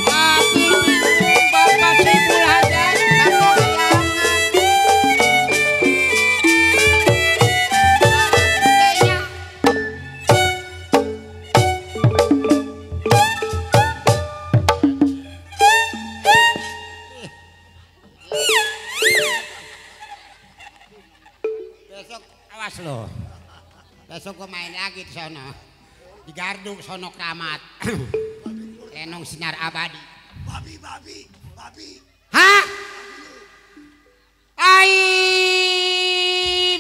Tapi bingung Bapak Saiful aja kata layangan. Adanya besok awas lo. Besok gua main lagi di sono. Di Gardu sono Kramat. Lenong sinar abadi. Babi. Hah? Ai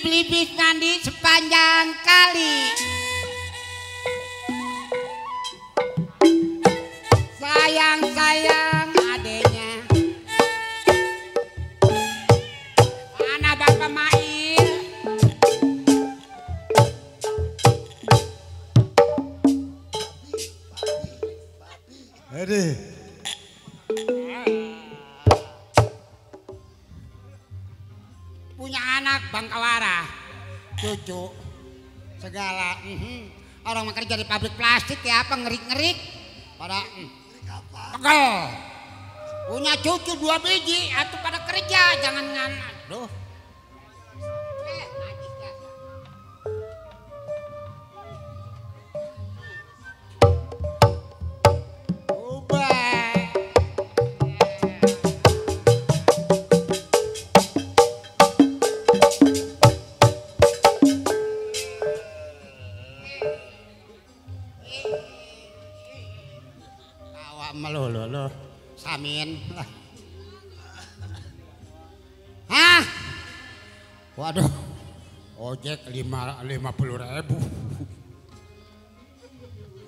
beli bis mandi sepanjang kali. Sayang adenya. Mana Bapak Mail? Aduh. Punya anak Bangkawara, cucu, segala. Orang mah kerja di pabrik plastik ya apa ngerik-ngerik pada pegel. Punya cucu 2 biji atau pada kerja jangan nganak. Duh. Najis dah. Ubah. Tawa melulu samin lah. Hah? Waduh, ojek 50.000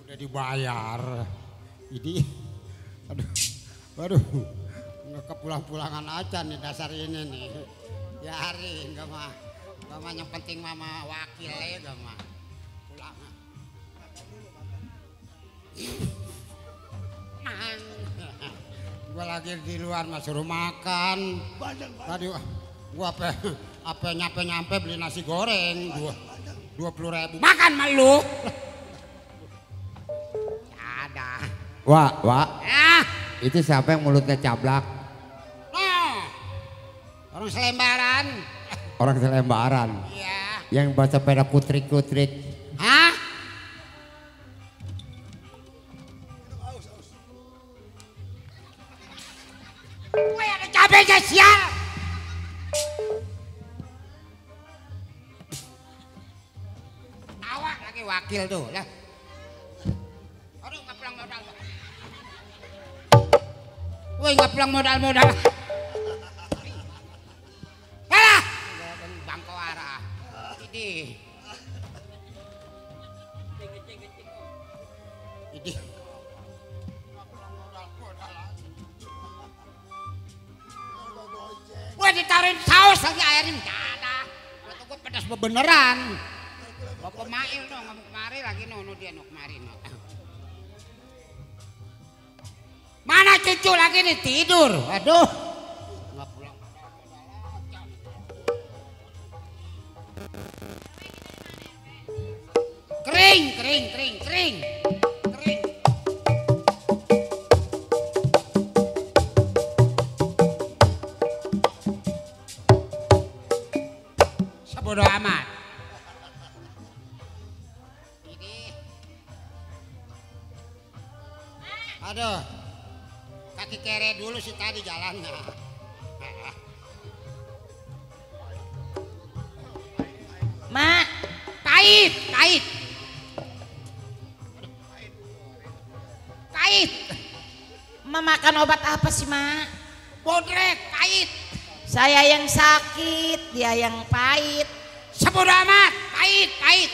udah dibayar. Ini, waduh, nggak kepulang-pulangan aja nih dasar ini nih. Biarin, gak mah yang penting mama wakilnya gak mah pulang. Gua lagi di luar mah suruh makan. Tadi gua apa nyampe beli nasi goreng 20.000. Makan malu. Ada. Wak. Ah, Itu siapa yang mulutnya cablak? no. Orang Selembaran. Orang Selembaran. Iya. Yang baca sepeda kutrik-kutrik. Hah? Gue ada cabenya sial. Tawa lagi wakil tuh lah. Aduh nggak pulang modal. Woi nggak pulang modal. Alah, Bangkawara. Ini. Gue ditaruhin saus lagi airnya nggak ada. Gue pedas beneran. Bapak Mail dong nggak mau kemari lagi dia mau kemari Mana cucu lagi nih tidur. Aduh. Nggak pulang. Kering. Bodoh amat. Ini. Aduh. Kaki kere dulu sih tadi jalannya. Mak, Pahit. Ma makan obat apa sih, Ma? Bodrek, pahit. Saya yang sakit, dia yang pahit. Sebodoh amat, pahit, pahit.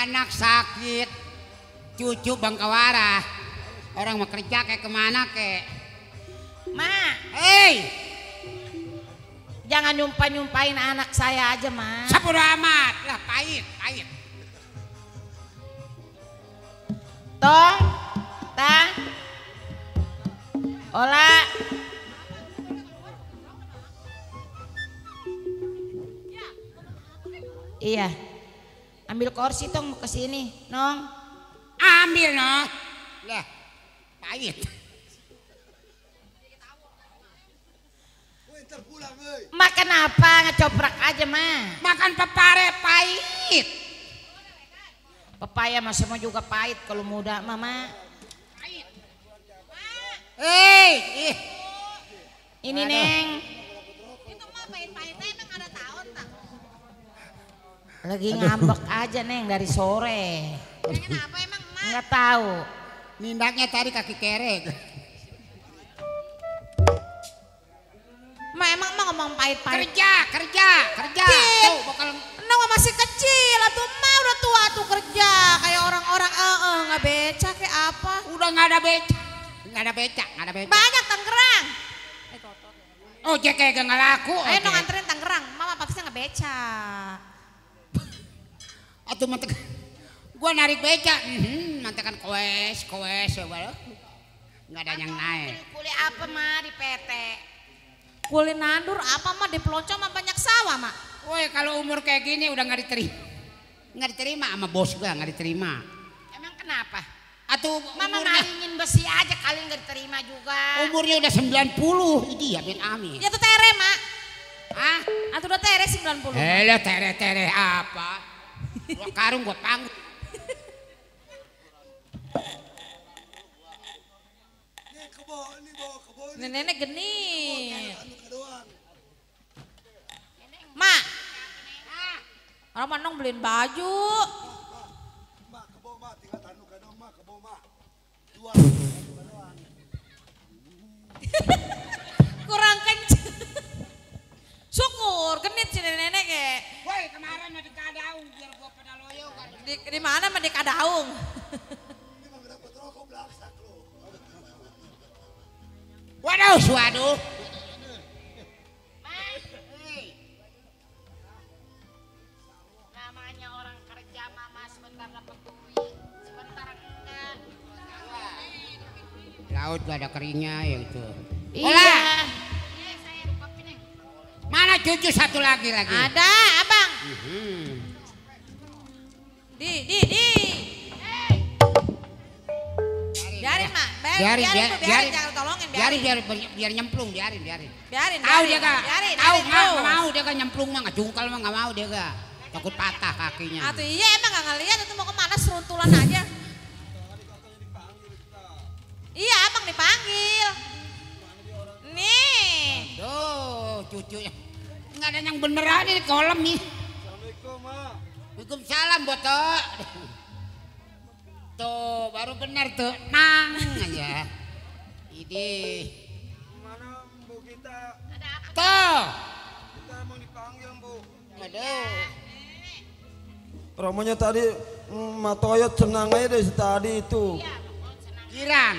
Anak sakit, cucu Bangkawara. Orang mau kerja kayak kemana kek? Ma, Hei, jangan nyumpahin anak saya aja, Ma. sebodoh amat. Lah pahit, pahit. Tong, tang, ola. Iya, ambil kursi tong ke sini, Nong. Ambil no. Lah, pahit. Makan apa? Ngecoprak aja, Ma. Makan pepare pahit. Pepaya mah semua juga pahit kalau muda, Mama. Hei, ih. Ini, Neng. Itu mah pahit-pahitnya emang ada tahun tak? Lagi ngambek aja, Neng, dari sore. Pengen apa emang emak? Nggak tahu. Nindaknya tadi kaki kerek. Ma emang mah ngomong pahit-pahit. Kerja. Cip. Tuh, bakal Nong masih kecil, atuh mah udah tua tuh kerja kayak orang-orang nggak beca kayak apa? udah nggak ada beca. Nggak ada beca. Banyak Tangerang. Oh, Jack kayak nggak laku. Ayo Nong anterin Tangerang, Mama pasti nggak beca. Atau mantek. Gua narik beca. Mantekan koes ya, baru. Nggak ada yang naik. Kulit apa mah di PT? Kulit nandur apa mah di pelonco mah banyak sawah mah. Woi, kalau umur kayak gini udah nggak diterima. Nggak diterima sama bos gua, nggak diterima. Emang kenapa? Atau Mama umurnya, malingin besi aja kali nggak diterima juga. umurnya udah 90. Ini ya bin Amin. Ya tuh tere mak. Hah? Atau udah tere 90. Hele tere apa? Dua karung gua panggung. Nenek geni. Mak. Orang manong beliin baju. Kurang kenceng. Syukur genit si nenek kayak. Woi, kemarin mau dikadaung biar gua pada loyo kan. Di mana mah di Kadaung? Waduh. Namanya orang kerja Mama sebentar dapat duit, sebentar enggak. Laut gak ada keringnya ya itu. Iya. Mana cucu satu lagi? Ada, Abang. Di. Biarin, Mak. Biarin, jangan tolongin, biar nyemplung, biarin. Biarin, Tahu dia gak? biarin, Tahu biarin, nggak mau dia gak nyemplung mah, nggak jungkal mah nggak mau dia gak. Takut patah kakinya. Atuh iya emang gak ngeliat itu mau kemana seruntulan aja. Iya Abang dipanggil. Nih. Tuh cucunya. Nggak ada yang beneran ini kolam nih. Assalamualaikum, Mak. Waalaikumsalam, Boto. Tuh baru bener tuh, nang aja. Ini. Mana Bu kita? Tuh. Kita mau dipanggil, Bu. Aduh. Romonya tadi Matoyot senang aja dari tadi itu. Girang.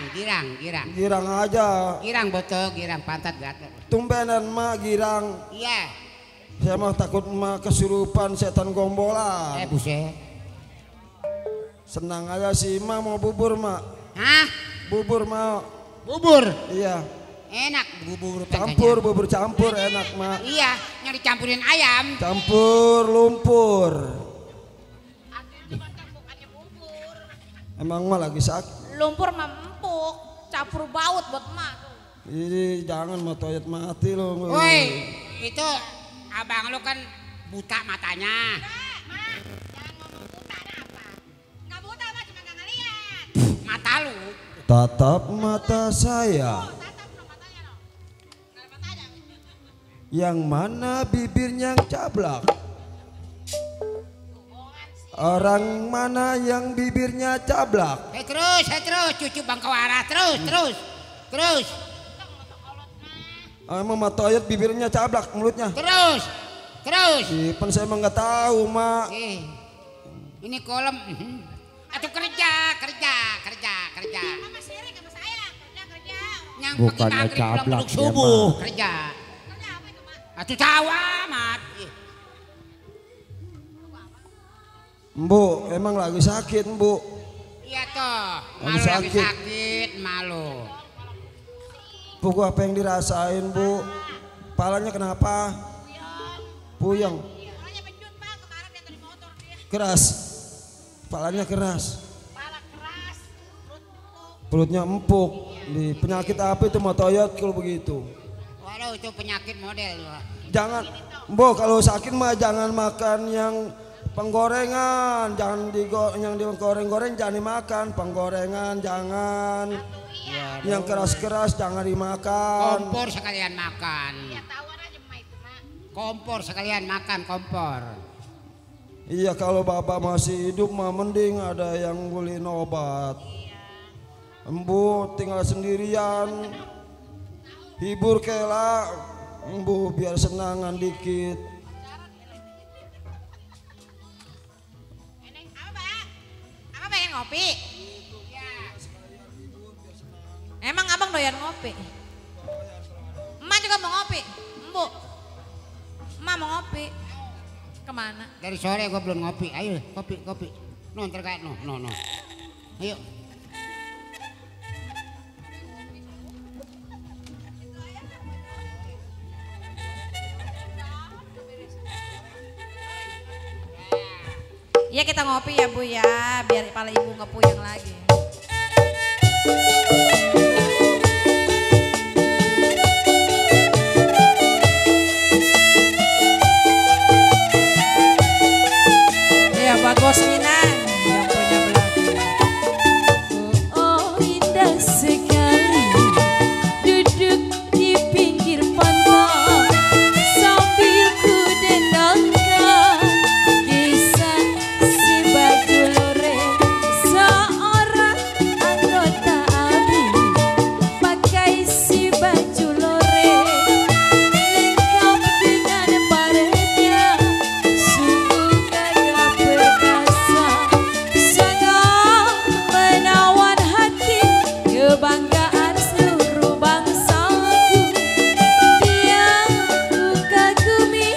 Girang aja. Girang, Boto, girang pantat gatel. Tumbenan mak girang. Iya. Saya mah takut mak kesurupan setan gombolan. Buset. Senang aja sih mak mau bubur mak. Hah? Bubur mau. Bubur. Iya. Enak bubur Bubur campur enak mak. Iya, yang dicampurin ayam. Campur lumpur. Emang mah lagi sakit. Lumpur mah empuk, campur baut buat emak. Ini jangan Matoyot mati loh. Woi, itu abang lu kan buta matanya. Mata lu. Tatap mata saya. Yang mana bibirnya yang cablak? Orang mana yang bibirnya cablak? Terus cucu Bang Kawara terus. Emang Matoyot bibirnya cablak mulutnya? Terus. Pan saya emang nggak tahu mak. Ini kolom. Atau kerja. Mama sirik sama saya. Kerja. Yang Bukannya pagi maghrib cablak, pulang subuh ya, kerja. Kerja apa itu, Mak? Atuh tahu amat. Mbu, emang lagi sakit Mbu. Iya toh, Lagi malu lagi sakit. sakit, malu. Bu, apa yang dirasain Bu? Palanya kenapa? Puyeng. Orangnya penjut, Bang. Kemarin dia dari motor dia. Keras. Palanya keras. Kepala keras. Perut empuk. Perutnya empuk. Di penyakit apa itu Matoyot kalau begitu? Waduh, itu penyakit model. Jangan, Mbo kalau sakit mah jangan makan yang penggorengan, jangan yang digoreng-goreng jangan dimakan, penggorengan jangan, yang keras-keras jangan dimakan. Kompor sekalian makan. Ya tawar aja Mak itu, Mak. Kompor sekalian makan kompor. Iya kalau bapak masih hidup mah mending ada yang beliin obat. Embu tinggal sendirian, hibur kela, Embu biar senangan dikit. Apa pengen ngopi? Emang abang doyan ngopi? Emak juga mau ngopi? Embu? Emak mau ngopi? Kemana? Dari sore gua belum ngopi. Ayo kopi. No terkait no. Ayo. Iya kita ngopi ya Bu ya, biar kepala ibu nggak puyeng lagi. Iya buat Bos Minang yang punya belakang. Oh indah sekali duduk di pinggir pantai sambil ku dendangkan kisah si baju loreng seorang anggota ABRI pakai si baju loreng lengkap dengan baretnya sungguh gagah perkasa sangat menawan hati kebanggaan seluruh bangsaku dia ku kagumi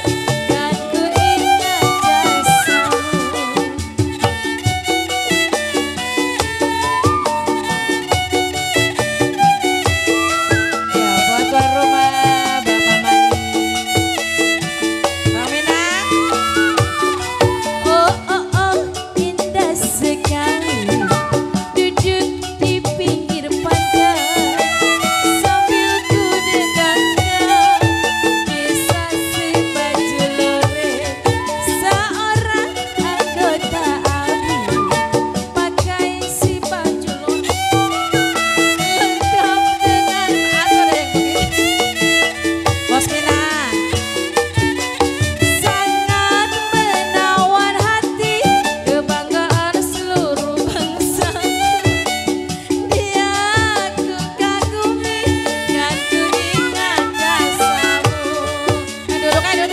dan ku ingat jasamu. Ya buat tuan rumah Bapak Manis Bang Minang. Oh indah sekali duduk di pinggir pantai sambil ku dengarkan kisah si baju loreng seorang anggota ABRI pakai si baju loreng lengkap dengan Bos Minang sangat menawan hati kebanggaan seluruh bangsa dia ku kagumi dan ku ingat jasamu. Duduk dah.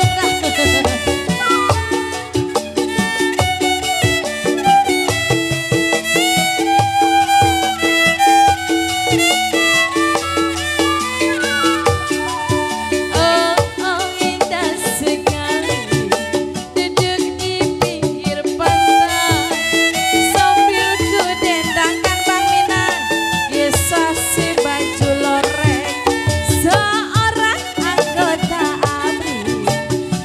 Oh indah sekali duduk di pinggir pantai sambil ku dendangkan Bang Minang kisah si baju loreng seorang anggota ABRI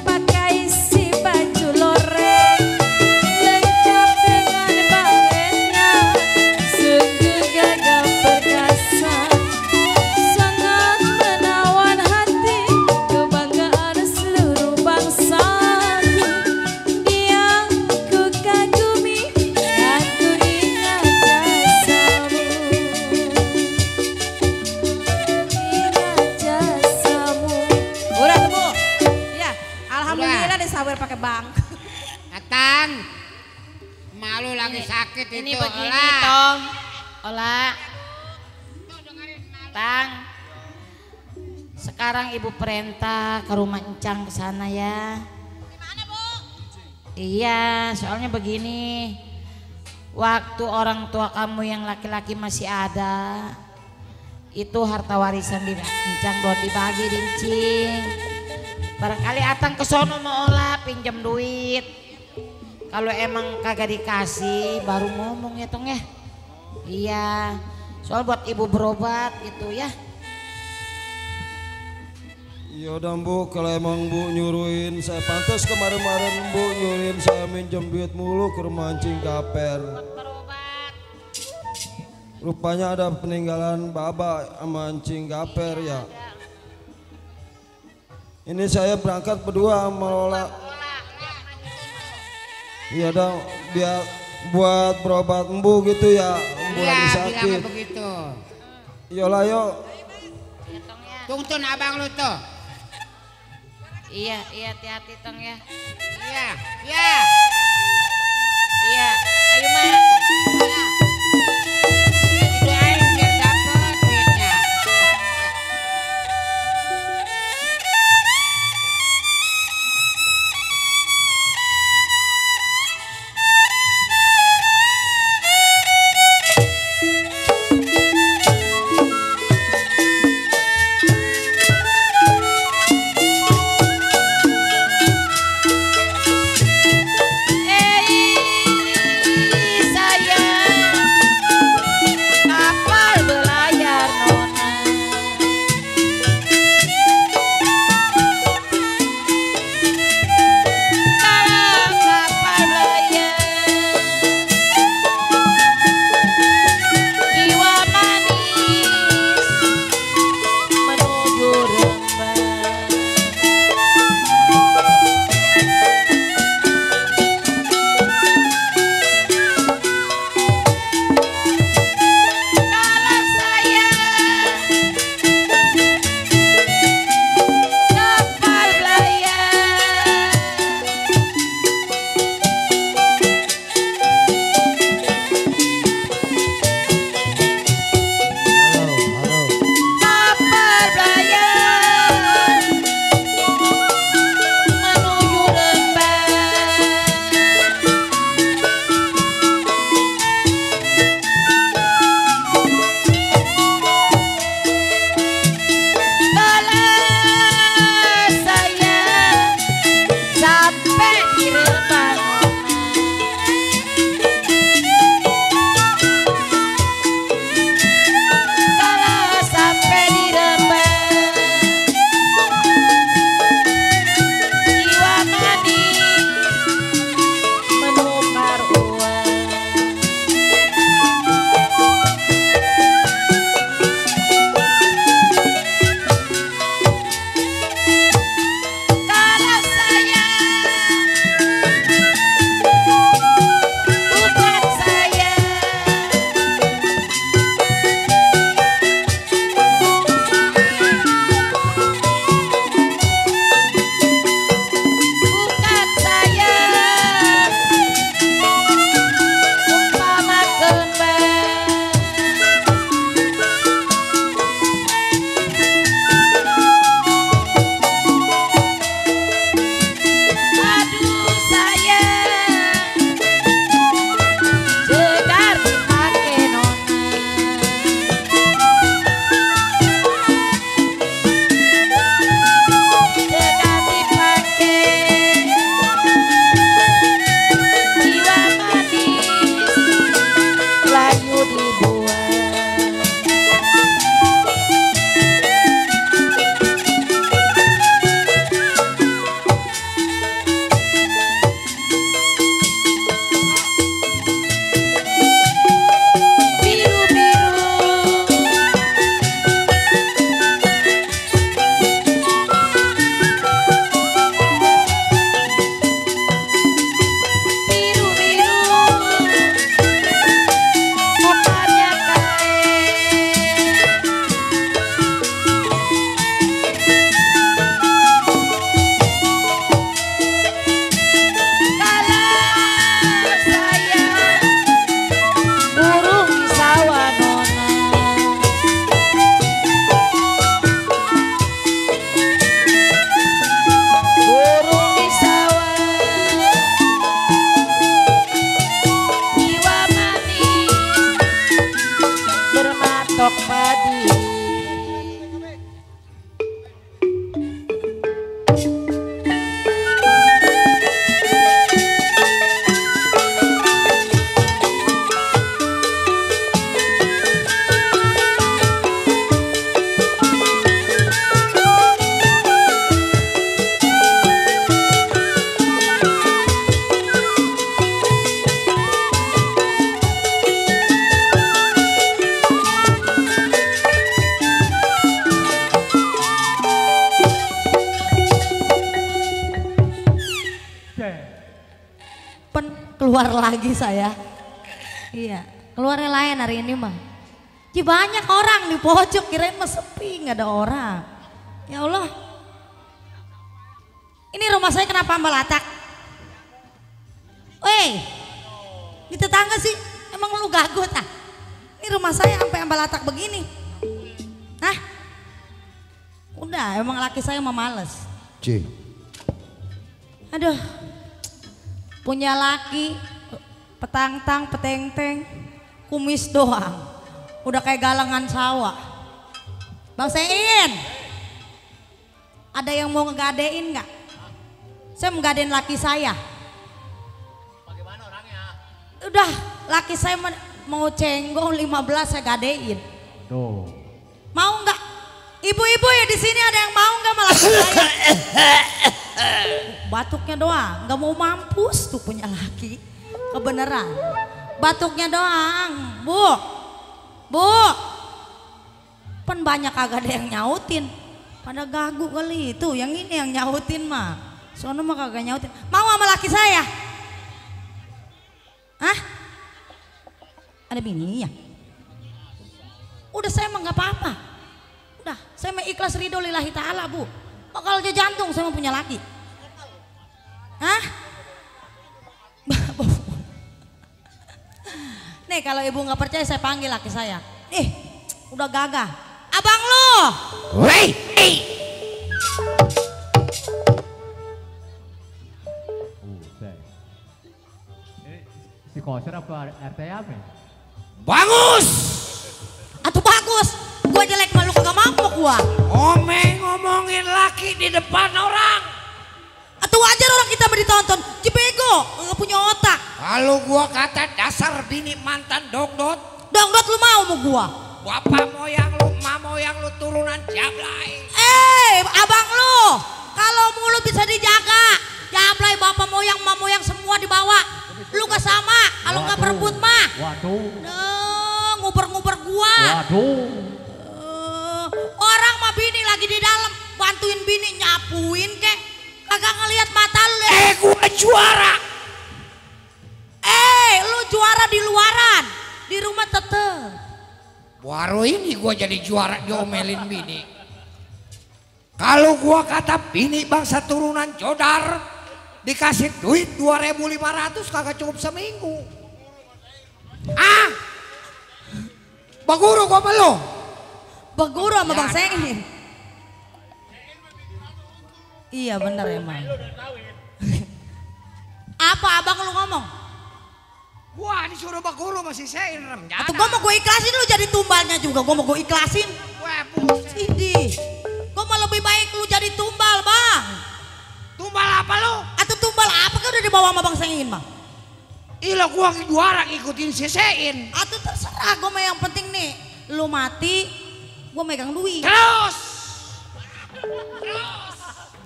pakai si baju loreng lengkap dengan baretnya sungguh gagah perkasa sangat menawan hati kebanggaan seluruh bangsaku dia ku kagumi dan ku ingat jasamu udah Bu ya alhamdulillah disawer pakai bang Datang. Malu lagi sakit Ini itu. begini Ola. Tong. Ola. Tang. Sekarang ibu perintah ke rumah Encang ke sana ya. Gimana, Bu? Iya, soalnya begini. Waktu orang tua kamu yang laki-laki masih ada, itu harta warisan di Encang buat dibagi di Encing. Barangkali Atang ke sono mau olah pinjam duit. Kalau emang kagak dikasih baru ngomong ya Tong ya. Iya, soal buat ibu berobat gitu ya. Iya udah Bu, kalau emang Bu nyuruhin saya pantas kemarin-kemarin Bu nyuruhin saya minjem duit mulu ke rumah Encing Kaper. Rupanya ada peninggalan Baba sama Encing Kaper ya. Ini saya berangkat berdua sama Lola. Iya dong, biar buat berobat embu gitu ya, embu lagi Iya, sakit. bilangnya begitu. Yolah yuk. Tungtun abang lu tuh. Iya, hati-hati Tong ya. Iya, iya. Iya, ayo Ma. Didoain biar dapet duitnya. Keluar lagi saya. Iya, keluarnya lain hari ini mah. Ji banyak orang di pojok, kirain mah sepi, nggak ada orang. Ya Allah. Ini rumah saya kenapa mbalatak? Weh, di tetangga sih, emang lu gagot ah? Ini rumah saya sampai mbalatak begini. Hah? Udah, emang laki saya mah males. C. Aduh, punya laki petang-tang, peteng-teng, kumis doang. Udah kayak galangan sawah. Bang Sein, ada yang mau ngegadein nggak? Saya menggadein laki saya. Bagaimana orangnya? Udah, laki saya mau cenggong 15 saya gadein. Tuh. Mau nggak? Ibu-ibu ya di sini ada yang mau nggak sama laki saya? Batuknya doang, nggak mau mampus tuh punya laki. Kebeneran, batuknya doang, Bu. Bu, pen banyak kagak ada yang nyautin. Pada gagu kali itu, yang ini yang nyautin mah. Sono mah kagak nyautin. Mau sama laki saya? Hah? Ada bini ya? Udah saya mah nggak apa-apa. Udah, saya mah ikhlas ridho lillahi ta'ala Bu. Bakal aja jantung saya mah punya laki. Hah? Nih kalau ibu nggak percaya saya panggil laki saya. Nih, udah gagah. Abang lo. Woi. Si koser apa RT apa? Bagus. Atuh bagus. Gua jelek malu kagak mampu gua. Omeng ngomongin laki di depan orang. Atuh wajar orang kita ditonton. Cibego, nggak punya otak. Kalau gua kata dasar bini mantan dongdot. Dongdot lu mau sama gua? Bapak moyang lu, emak moyang lu turunan jablay. Abang lu, kalau mulut bisa dijaga. Jablay bapak moyang, emak moyang semua dibawa. Lu gak sama, kalau nggak berebut mah. Waduh. Nah, nguber-nguber gua. Waduh. Orang mah bini lagi di dalam, bantuin bini nyapuin kek. Kagak ngelihat mata lu. Gua juara. Lu juara di luaran, di rumah tetep. Baru ini gua jadi juara diomelin bini. Kalau gua kata bini bangsa turunan jodar, dikasih duit 2.500 kagak cukup seminggu. Ah, baguru gua belum. Baguru sama Bang Sein. Iya bener emang. Apa abang lu ngomong? Gua disuruh baguru masih sein remnya. Atau gua mau gue ikhlasin lu jadi tumbalnya juga. Gua mau gue ikhlasin. Sidi, gua mau lebih baik lu jadi tumbal bang. Tumbal apa lu? Atau tumbal apa kan udah dibawa sama Bang Sein mah? Ila gua juara ngikutin si Sein. Atau terserah gua mah yang penting nih. Lu mati, gua megang duit. Terus.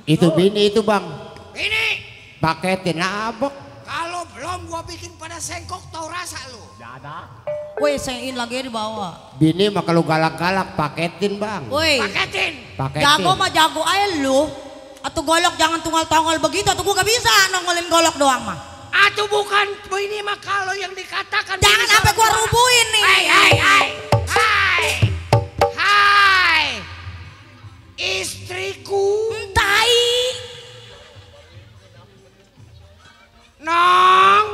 Itu bini itu bang. Ini. Paketin abok. Kalau belum gua bikin pada sengkok tau rasa lu. Woi Sein lagi dibawa. Bini mah kalau galak-galak paketin bang. Woi. Paketin. Paketin. Jago mah jago aja lu. Atau golok jangan tunggal-tunggal begitu. Atau gua gak bisa nongolin golok doang mah. Atau bukan ini mah kalau yang dikatakan. Jangan sampai gua rubuhin nih. Hai. Istriku. Tai. Nong.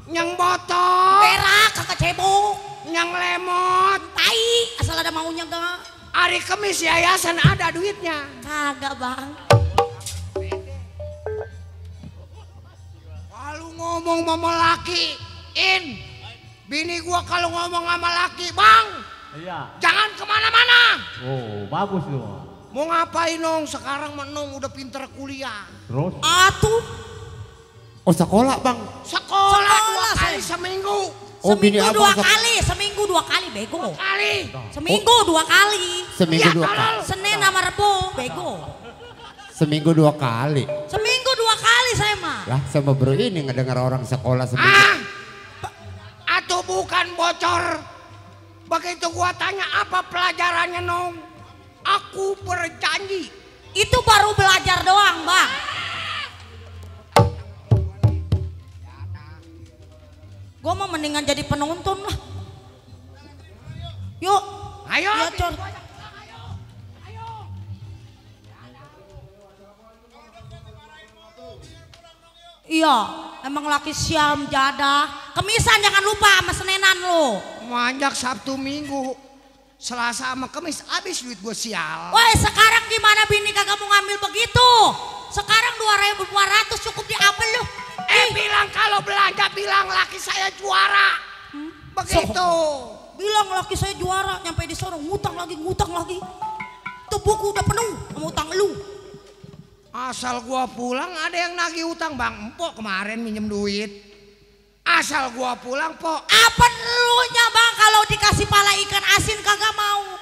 Nyang botol. Berak kakak cebok. Nyang lemot. Tai. Asal ada maunya gak. Hari Kemis yayasan ada duitnya. Kagak bang. Kalau ngomong sama laki, bini gua kalau ngomong sama laki, bang, Iya. jangan kemana-mana. Oh, bagus tuh. Mau ngapain Nong? Sekarang menong udah pinter kuliah. Terus? Atuh. Oh sekolah bang. Sekolah 2 kali saya. seminggu. Oh bini Seminggu abang 2 kali. Seminggu 2 kali bego. Kali. Seminggu 2 kali. seminggu Ya, 2 tolol. kali. Senin sama Rebo bego. Seminggu 2 kali. Seminggu 2 kali saya mah. Lah sama bro ini ngedengar orang sekolah seminggu. Ah, atau bukan bocor. Begitu gua tanya apa pelajarannya Nong, aku berjanji. Itu baru belajar doang bang. Gue mau mendingan jadi penonton lah. Yuk. Ayo. Ya, Cor. Iya, emang laki siam jadah. Kemisan jangan lupa sama Senenan lo. Manjak Sabtu Minggu, Selasa sama Kemis habis duit gue sial. Woi, sekarang gimana bini kagak mau ngambil begitu? Sekarang 2.200 cukup diambil lu. Bilang kalau belanja bilang laki saya juara. Begitu. Bilang laki saya juara, nyampe di sana ngutang lagi. Tuh buku udah penuh sama utang lu. Asal gua pulang ada yang nagih utang, Bang. Empok kemarin minjem duit. Asal gua pulang, Pok. Apa elunya, Bang, kalau dikasih pala ikan asin kagak mau?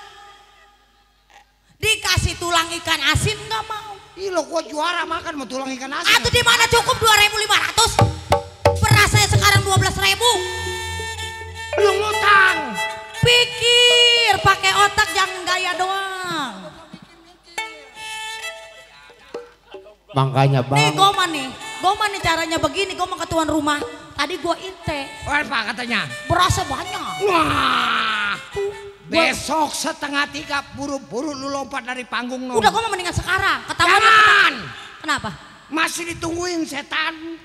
Dikasih tulang ikan asin nggak mau? Ih, lo gua juara makan mau tulang ikan asin. Atau di mana cukup 2.500? Beras saya sekarang 12.000. Lu ngutang. Pikir, pakai otak jangan gaya doang. Makanya Bang. Nih goma nih caranya begini, goma ke tuan rumah. Tadi gua inte. Apa katanya? Berasa banyak. Wah. Besok 2:30 buru-buru lu lompat dari panggung Udah gua mendingan sekarang. Ketahuan. Jangan. Kenapa? Masih ditungguin setan.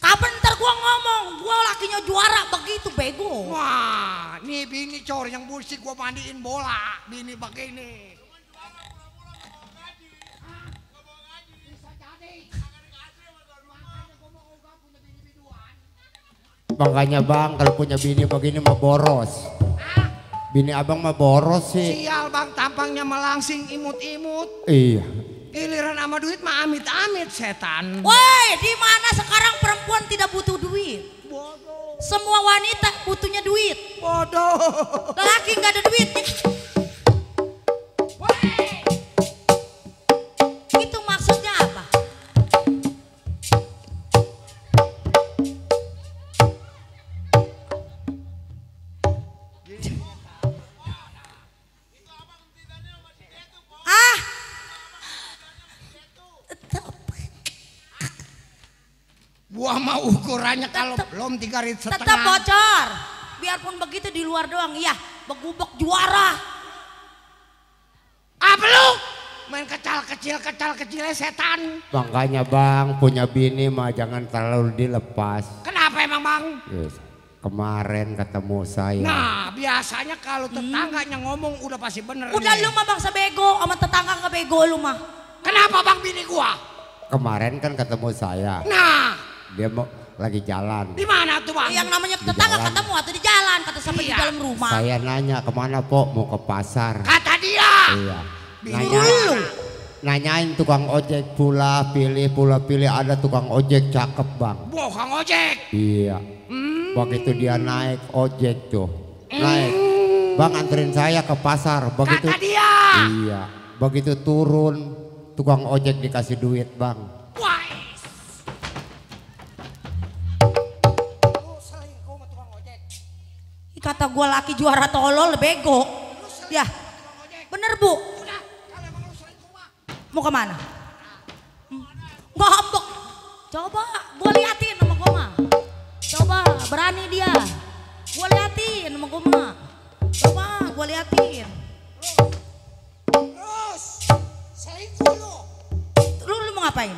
Kapan ntar gua ngomong, gua lakinya juara begitu bego. Wah, nih bini cor yang musik gua mandiin bola, bini begini. Makanya Bang kalau punya bini begini mah boros. Bini abang mah boros sih. Sial Bang, tampangnya melangsing imut-imut. Iya. Giliran sama duit mah amit-amit setan. Woi, di mana sekarang perempuan tidak butuh duit? Bodoh. Semua wanita butuhnya duit. Bodoh. Laki nggak ada duit. Itu maksudnya apa? Gua mau ukurannya kalau belum 3,5 Tetap bocor. Biarpun begitu di luar doang. Iya, begubek juara. Apa lu? Main kecil-kecilnya setan. Makanya Bang punya bini mah jangan terlalu dilepas. Kenapa emang Bang? Yes. Kemarin ketemu saya. Nah, biasanya kalau tetangganya ngomong udah pasti bener. Udah nih. lu mah bangsa bego, sama tetangga ke bego lu mah. Kenapa Bang bini gua? Kemarin kan ketemu saya. Nah, Dia mau lagi jalan. di mana tuh Bang? Yang namanya tetangga jalan. ketemu atau di jalan, kata sampai di Iya. dalam rumah. Saya nanya kemana Pok? Mau ke pasar. Kata dia. Iya. Bini Nanyain tukang ojek pula pilih ada tukang ojek cakep Bang. Kang ojek. Iya. Begitu dia naik ojek tuh. Naik. Bang anterin saya ke pasar. Begitu. Kata dia. Iya. Begitu turun tukang ojek dikasih duit Bang. Wah. Kata gua laki juara tolol bego. Ya. Bener Bu. Mau kemana? Ngambek. Coba gua liatin sama gua mah. Coba berani dia. Gua liatin sama gua mah. Coba gua liatin. Terus selingkuh lu. Lu mau ngapain?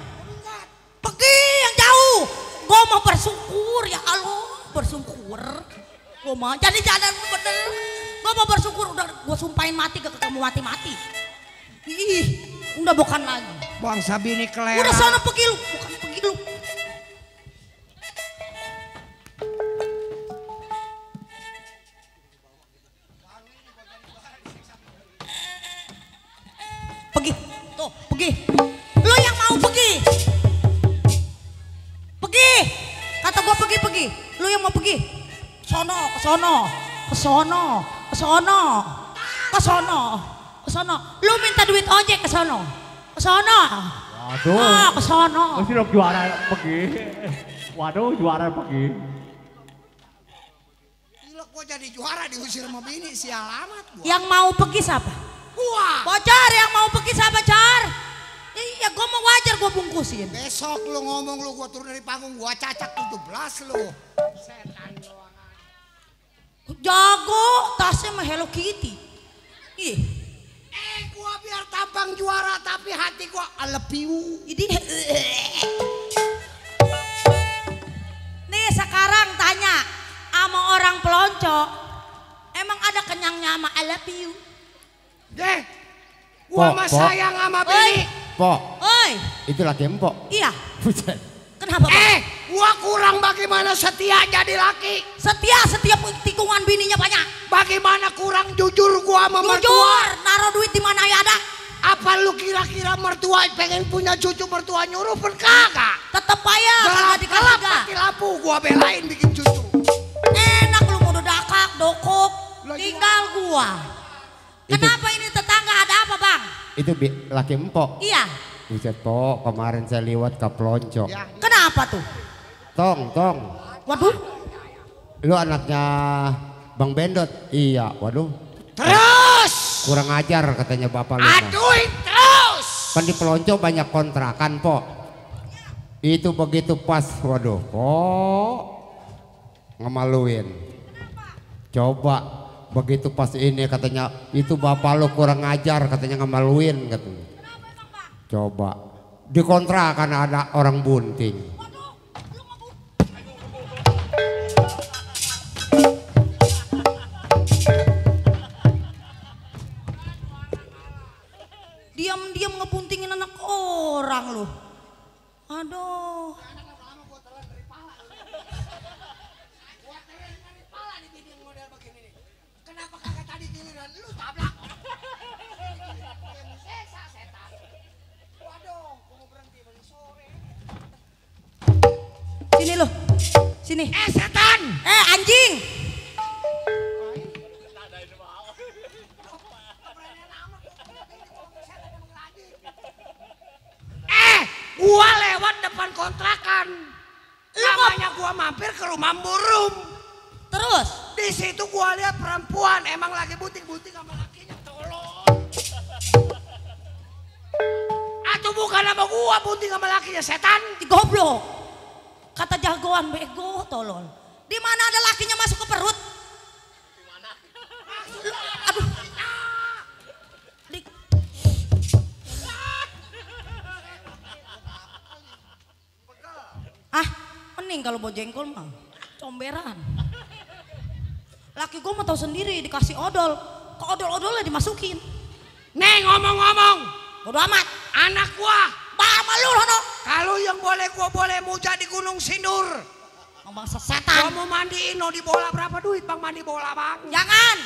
Pergi yang jauh. Gua mau bersyukur ya Allah, bersyukur. Gua mah jadi jalan bener. Gua mau bersyukur udah gua sumpahin mati ke kamu mati-mati. Ih, udah bukan lagi. Bangsa bini kelera. Udah sana pergi lu, bukan pergi lu. Pergi, tuh pergi. Lu yang mau pergi. Pergi. Kata gua pergi. Lu yang mau pergi. Ke sono. Lu minta duit ojek ke sono. Waduh. Ke sono. Mesti dong juara pergi. Waduh, juara pergi. Gila gua jadi juara diusir sama bini sial amat gua. Yang mau pergi siapa? Gua. Bocor yang mau pergi siapa, Cor? Iya, gue mau wajar gue bungkusin. Besok lu ngomong lu gua turun dari panggung gua cacak 17 lu. Setan doang. Jago, tasnya mah Hello Kitty. Ih. Gua biar tampang juara tapi hati gua I love you. Ini. Nih sekarang tanya sama orang pelonco, emang ada kenyangnya sama I love you? Deh, gua mah sayang sama Bini. Pok, Oi, itu laki empok. iya. Buset. Kenapa? Bang? Gua kurang bagaimana setia jadi laki. Setiap tikungan bininya banyak. Bagaimana kurang jujur gua sama mertua. Jujur, naruh duit di mana ya ada. Apa lu kira-kira mertua pengen punya cucu mertua nyuruh pun kagak? Tetep aja kagak dikasih Gelap gak. mati lampu gua belain bikin cucu. Enak lu mau dakak, dokok, tinggal gua. Kenapa ini tetangga ada apa bang? Itu laki empok. Iya. Buset pok, kemarin saya lewat ke pelonco. Ya. Kenapa tuh? Tong. Waduh. Lu anaknya Bang Bendot? Iya, waduh. Terus. Kurang ajar katanya bapak lu. Aduin terus. Kan di pelonco banyak kontrakan pok. Itu begitu pas, waduh pok. Ngemaluin. Coba begitu pas ini katanya itu bapak lu kurang ajar katanya ngemaluin katanya. Coba dikontrakan ada orang bunting. Diam-diam ngebuntingin anak orang lu. Aduh. Kenapa kagak tadi giliran lu tablak? Waduh, gua mau berhenti balik sore. Sini lu. Sini. Setan. Anjing. Gua lewat depan kontrakan. Namanya gua mampir ke rumah burung. Terus? Di situ gua lihat perempuan emang lagi buting-buting sama lakinya, tolong. Atau bukan sama gua buting sama lakinya, setan? Goblok. Kata jagoan bego tolol. Di mana ada lakinya masuk ke perut? Di mana? Aduh. Mending kalau bawa jengkol mah comberan. Laki gue mah tahu sendiri dikasih odol, ke odol-odolnya dimasukin. Nih ngomong-ngomong, bodo amat. Anak gua, sama lu lono. Kalau yang boleh gua boleh muja di Gunung Sindur. Bang setan. Gua mau mandiin, no di bola berapa duit bang mandi bola bang? Jangan.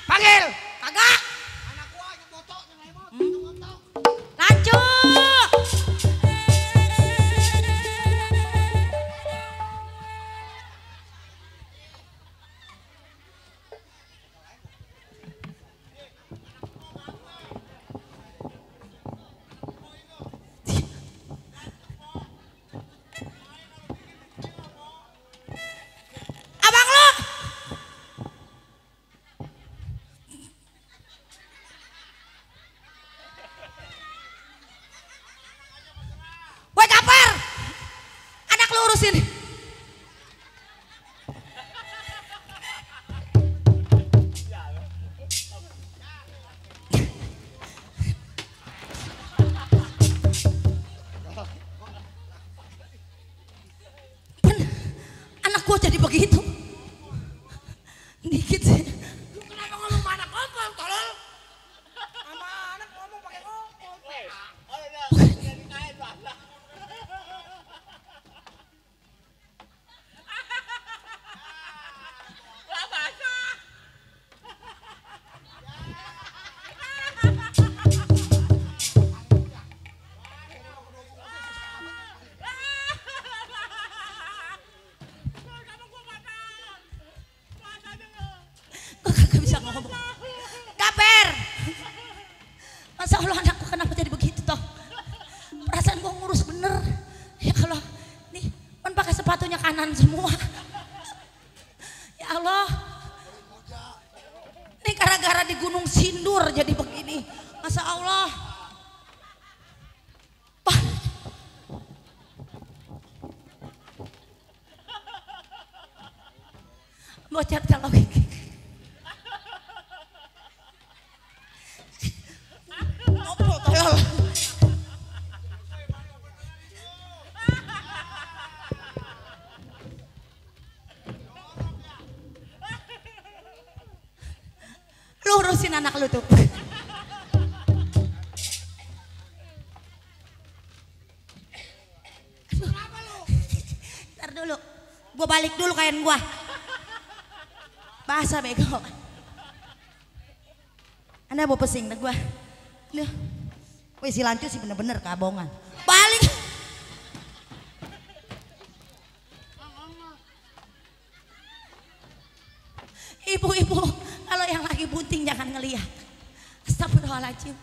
Panggil. Kagak. Anak gua aja foto, lanjut. Jadi begitu. Dikit sih. Lu kenapa ngomong mana kompol, tolol? Sama anak ngomong pakai kompol. Masa Allah anakku kenapa jadi begitu toh? Perasaan gua ngurus bener. Ya Allah, nih kan pakai sepatunya kanan semua. Ya Allah. Ini gara-gara di Gunung Sindur jadi begini. Masa Allah. Bocor lagi. Ngobrol tolol. Lu urusin anak lu tuh. Ntar dulu, gua balik dulu kain gua. Bahasa bego. Anda mau pesing dah gua. Nih, wih si Lancu sih bener-bener kabongan. Balik. Ibu-ibu, kalau yang lagi bunting jangan ngelihat. Astagfirullahaladzim.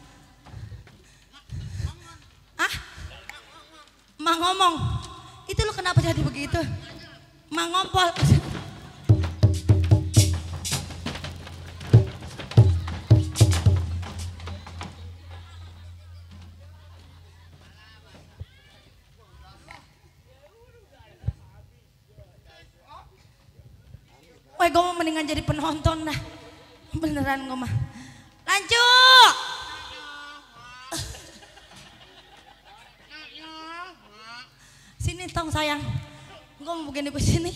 Ah? Ma ngomong. Itu lu kenapa jadi begitu? Ma ngompol. Wah, gue mau mendingan jadi penonton dah. Beneran gue mah. Lanjut. Sini tong sayang. Gue mau begini sini.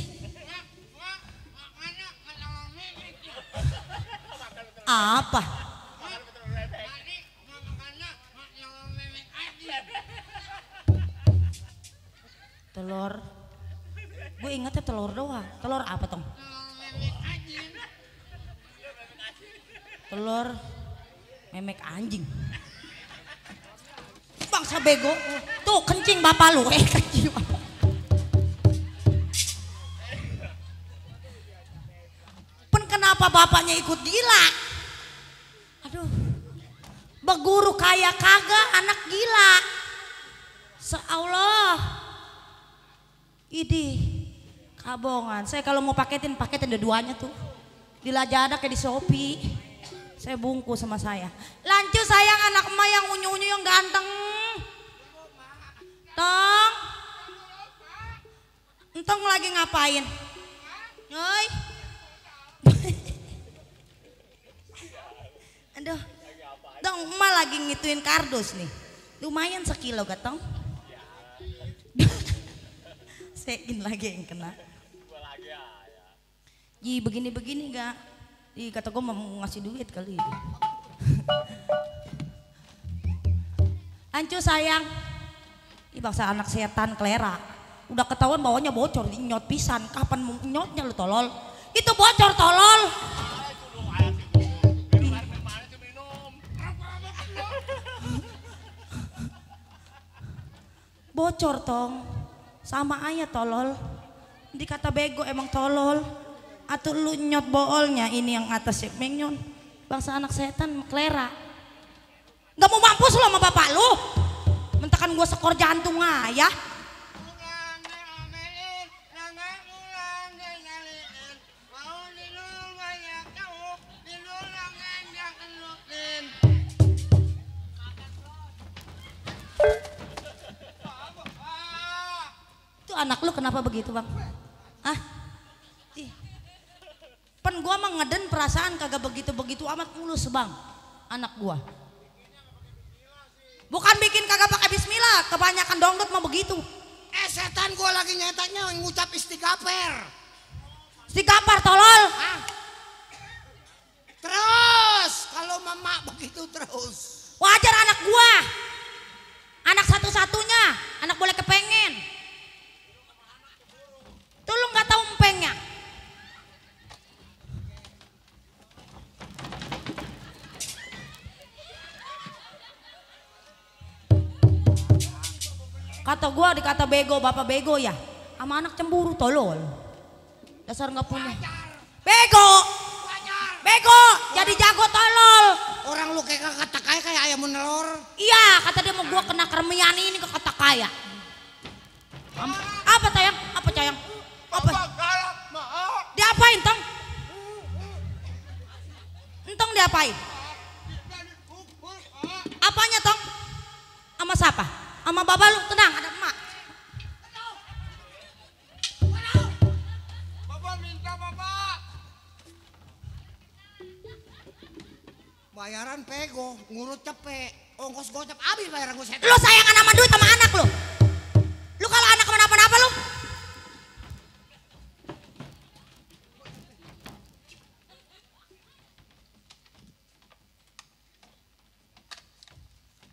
Apa? Telur. Gue ingetnya telur doang. Telur apa tong? Telur memek anjing. Bangsa bego. Tuh kencing bapak lu. Kencing bapak. Pen kenapa bapaknya ikut gila? Aduh. Beguru kaya kagak anak gila. Seallah. Idih. Kabongan. Saya kalau mau paketin dua-duanya tuh. Di Lazada kayak di Shopee. Saya bungkus sama saya. Lancu sayang anak emak yang unyu-unyu yang ganteng. Tong. Entong lagi ngapain? Oi. Aduh. Dong emak lagi ngituin kardus nih. Lumayan sekilo gak tong? Sekin lagi yang kena. Ji begini-begini gak? Ih kata gue mau ngasih duit kali. Lancu sayang. Ih bangsa anak setan kelera. Udah ketahuan bawahnya bocor, nyot pisan. Kapan mau nyotnya lu tolol? Itu bocor tolol. Bocor tong. Sama aja tolol. Dikata bego emang tolol. Atau lu nyot boolnya ini yang atas menyon. Bangsa anak setan kelera. Gak mau mampus lu sama bapak lu. Mentakan gua skor jantung ya. Itu anak lu kenapa begitu bang? Hah? Pen gua mah ngeden perasaan kagak begitu-begitu amat mulus bang. Anak gua. Bukan bikin kagak pakai bismillah, kebanyakan dongdut mah begitu. Setan gua lagi nyetaknya ngucap istighfar. Istighfar tolol. Hah? Terus kalau mama begitu terus. Wajar anak gua. Anak satu-satunya, anak boleh kepengen. Tuh lu nggak tahu empengnya. Kata gua dikata bego, bapak bego ya. Sama anak cemburu tolol. Dasar nggak punya. Bego. Bego, jadi jago tolol. Orang lu kayak kata kaya kayak ayam menelor. Iya, kata dia mau gua kena kermian ini ke kata kaya. Apa tayang? Apa cayang? Apa? Diapain tong? Entong diapain? Apanya tong? Sama siapa? Sama bapak lu, tenang, ada emak. Bapak minta bapak. Bayaran pego, ngurut cepet, ongkos gocap habis bayaran gue setan. Lu sayangan sama duit sama anak lu. Lu kalau anak kenapa-napa lu.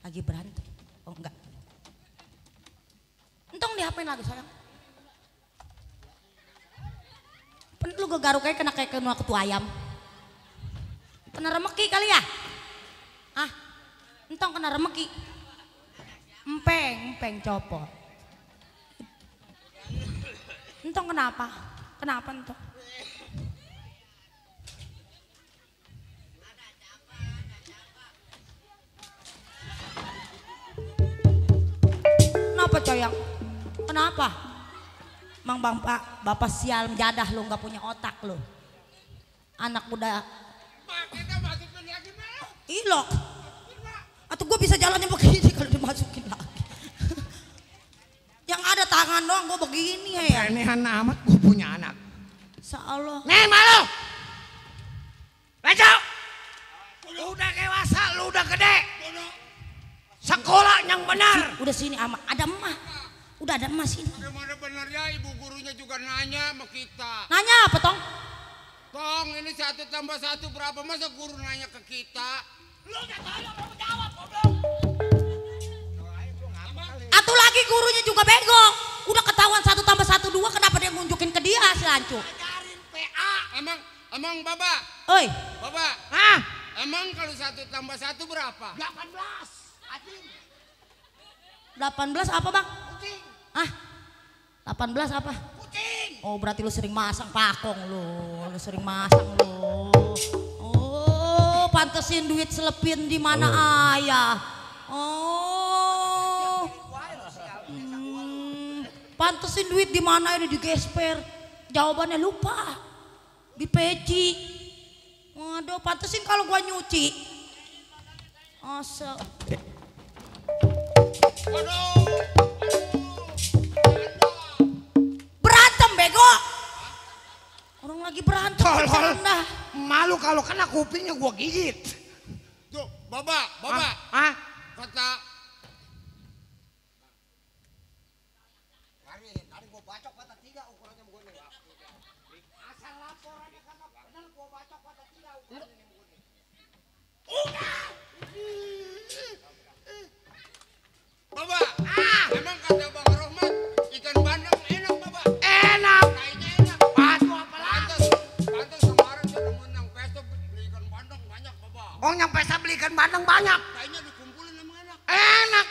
Lagi berantem. Oh enggak. Entong diapain lagi sayang? Lu gegaruk kayak kena ketua ayam. Kena remeki kali ya? Ah, entong kena remeki. Empeng copot. Entong kenapa? Kenapa entong? Kenapa coyang? Kenapa? Mang bapak sial menjadah lu nggak punya otak lu. Anak muda. Ilok. Atau gue bisa jalannya begini kalau dimasukin lagi. Yang ada tangan doang gue begini ya. Anehan amat gue punya anak. Insyaallah. Nih malu. Leco. Udah dewasa, lu udah gede. Sekolah yang benar. Udah sini ada emak. Udah ada emas ini. Gimana benernya ibu gurunya juga nanya sama kita. Nanya apa tong? Tong ini 1 tambah 1 berapa, masa guru nanya ke kita? Lu udah tahu mau jawab goblok. Atau lagi gurunya juga bego. Udah ketahuan 1 tambah 1 2, kenapa dia ngunjukin ke dia si Lancu? Ajarin PA. Emang Baba? Oi. Baba. Hah? Emang kalau 1 tambah 1 berapa? 18. Anjing. 18 apa bang? Kucing. Ah 18 apa? Kucing. Oh berarti lu sering masang pakong lu sering masang lu. Oh pantesin duit selepin di mana ayah. Oh pantesin duit di mana ini digesper. Jawabannya lupa di peci. Waduh pantesin kalau gua nyuci. Asal. Berantem bego. Orang lagi berantem. Tolol. Malu kalau kena kupingnya gua gigit. Tuh, Baba. Hah? Kata Tadi gua bacok patah 3 ukurannya begini. Asal laporannya kagak benar gua bacok patah 3 ukurannya begini. Baba, emang kata Bang Rohmat ikan bandeng enak Baba? Enak. Kayaknya enak. Batu apa lagi? Pantas kemarin sudah menang pesta beli ikan bandeng banyak Baba. Oh yang pesta beli ikan bandeng banyak. Kayaknya dikumpulin emang enak. Enak.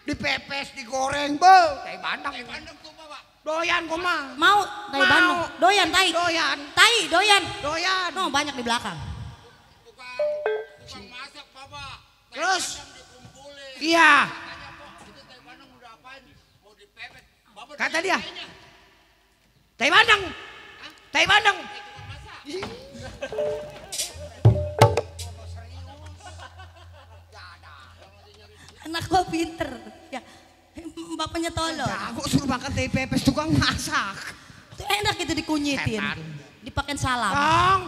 Dipepes, digoreng, bo. Tai bandeng. Tai bandeng tuh Baba. Doyan gua mah. Mau tai bandeng. Doyan tai. Doyan. Tai doyan. Doyan. No banyak di belakang. Tukang masak Baba. Tai Terus? bandeng dikumpulin. Iya. Tanya kok itu tai bandeng udah apain? Mau dipepet. Baba Kata tanya dia. kayaknya. Tai bandeng. Tai bandeng. Tukang masak. Anak gua pinter. Ya. Bapaknya tolong. Aku suruh makan tai pepes tukang masak. Itu enak itu dikunyitin. Setan. Dipakein salam. Tong.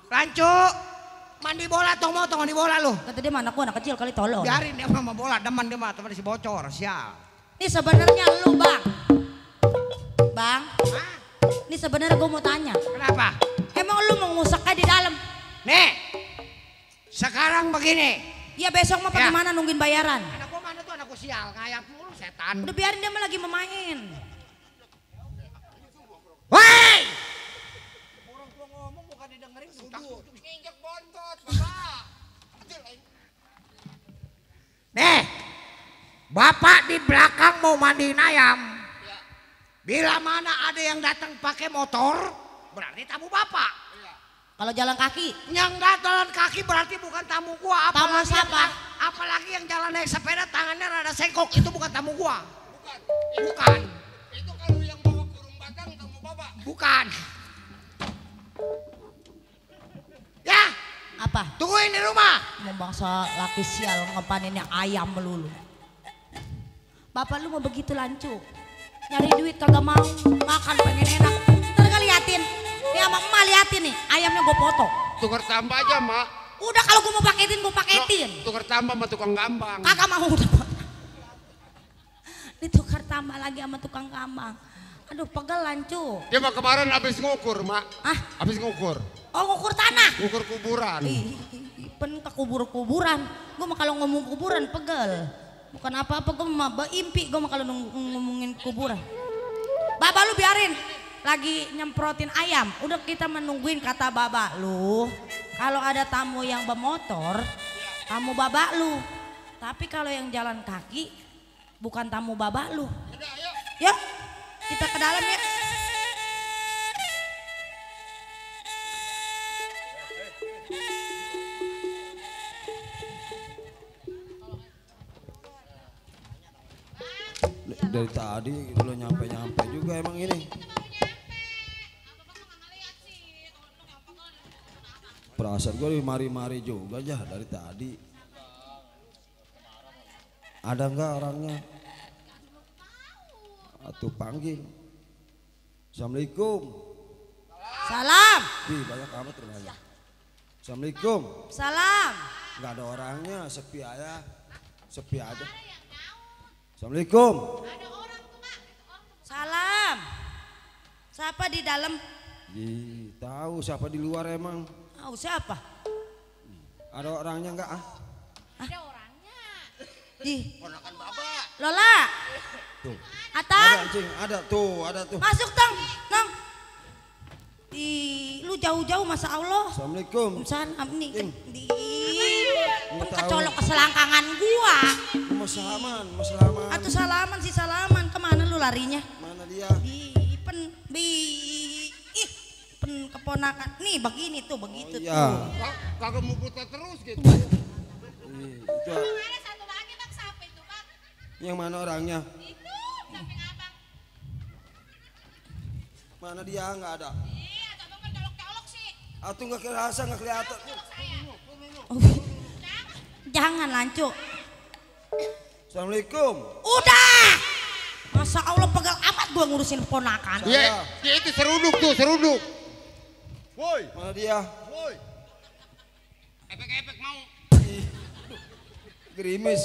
Rancu. Mandi bola tong mau tong mandi bola lu. Kata dia mah anak gua anak kecil kali tolong. Biarin dia sama bola, demen dia mah teman si bocor, sial. Ini sebenarnya lu bang. Bang. Ini sebenarnya gua mau tanya. Kenapa? Emang lu mau ngusaknya di dalam? Nih. Sekarang begini. Ya besok mah Ya. bagaimana nungguin bayaran? Anak gua mana tuh anak gua sial, ngayap mulu setan. Udah biarin dia mah lagi memain. Woi! Orang tua ngomong bukan didengerin, Nginjek bontot Baba. Nih, bapak di belakang mau mandiin ayam. Bila mana ada yang datang pakai motor, berarti tamu bapak. Kalau jalan kaki, Yang datang kaki berarti bukan tamu gua. Tamu siapa? Apalagi yang jalan naik sepeda tangannya rada sengkok, itu bukan tamu gua. Bukan. Bukan, Itu kalau yang bawa kurung batang tamu Baba. bukan. Ya, apa? tungguin di rumah. Mau bangsa laki sial ngepaninnya ayam melulu. Bapak lu mau begitu lancu. Nyari duit kagak mau, makan pengen enak. Ntar kan liatin. Ya sama emak liatin nih, ayamnya gue foto. Tukar tambah aja, Mak. Udah kalau gue mau paketin, gue paketin. Tukar tambah sama tukang gambang. Kagak mau udah. Ditukar tambah lagi sama tukang gambang. Aduh pegel lancu. Dia mah kemarin habis ngukur, Mak. Ah? Habis ngukur. Oh ngukur tanah? Ngukur kuburan. Pen ke kuburan. Gue mah kalau ngomong kuburan pegel. Bukan apa-apa, gue mah impi. Gue mah kalau ngomongin kuburan. Baba lu biarin. Lagi nyemprotin ayam. Udah kita menungguin kata baba lu. Kalau ada tamu yang bermotor, tamu baba lu. Tapi kalau yang jalan kaki, bukan tamu baba lu. Yuk, kita ke dalam ya. Dari tadi lo nyampe juga emang ini. Perasaan gue mari-mari juga aja dari tadi. Ada enggak orangnya? Atuh panggil. Assalamualaikum. Salam. Ih, banyak amat ternyata. Assalamualaikum. Salam. Enggak ada orangnya, sepi aja. Sepi aja. Assalamualaikum. Salam. Siapa di dalam? Ih, tahu siapa di luar emang? Tahu siapa? Ada orangnya enggak ah? Ada orangnya. Ih. Ponakan Baba. Lola. Tuh. Atang. Ada cing, ada tuh. Masuk Tang. Nang. Lu jauh-jauh masa Allah. Assalamualaikum. Salam nih. Di. Nggak tahu. Kecolok keselangkangan gua. Mau salaman. Atuh salaman sih salaman. Kemana lu larinya? Mana dia? Pen keponakan. Nih begini tuh, begitu Oh, iya. tuh. Kagak mau putar terus gitu. Itu. Ada satu lagi bang, siapa itu bang? Yang mana orangnya? Itu, samping abang. Mana dia nggak ada? Iya, abang bercolok-colok sih. Atuh nggak kerasa nggak kelihatan. Jangan lancu. Assalamualaikum. Udah. Masa Allah pegal amat gua ngurusin ponakan. Iya, itu seruduk tuh, seruduk. Woi, mana dia? Woi. Efek-efek mau. Gerimis.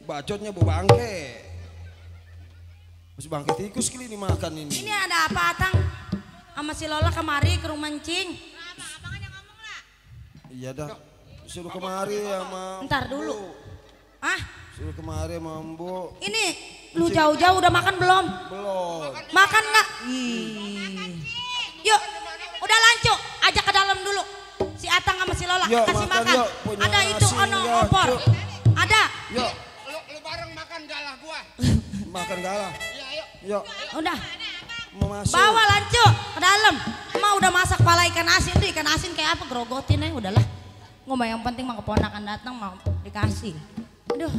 Bacotnya bau bangke. Masih bangke tikus kali dimakan ini. Ini ada apa Atang? Sama si Lola kemari ke rumah Encing. Abang aja ngomong lah. Iya dah. Suruh kemari sama. Ntar dulu. Ah, Suruh kemari sama Mbok. ini lu jauh-jauh udah makan belum? Belum. Makan nggak? Yuk, udah lancu. Ajak ke dalam dulu. Si Atang sama si Lola Yuk, kasih makan, makan. yuk. Punya Ada itu nasi ono nggak, opor. yuk. Ada. Yuk, Lu bareng makan galah gua. makan galah. Iya, ayo. Yuk, Udah. mau masuk. Bawa lancu ke dalam. Emak udah masak pala ikan asin tuh. Ikan asin kayak apa? Grogotin aja udahlah. Ngomong yang penting mah keponakan datang mau dikasih. Aduh.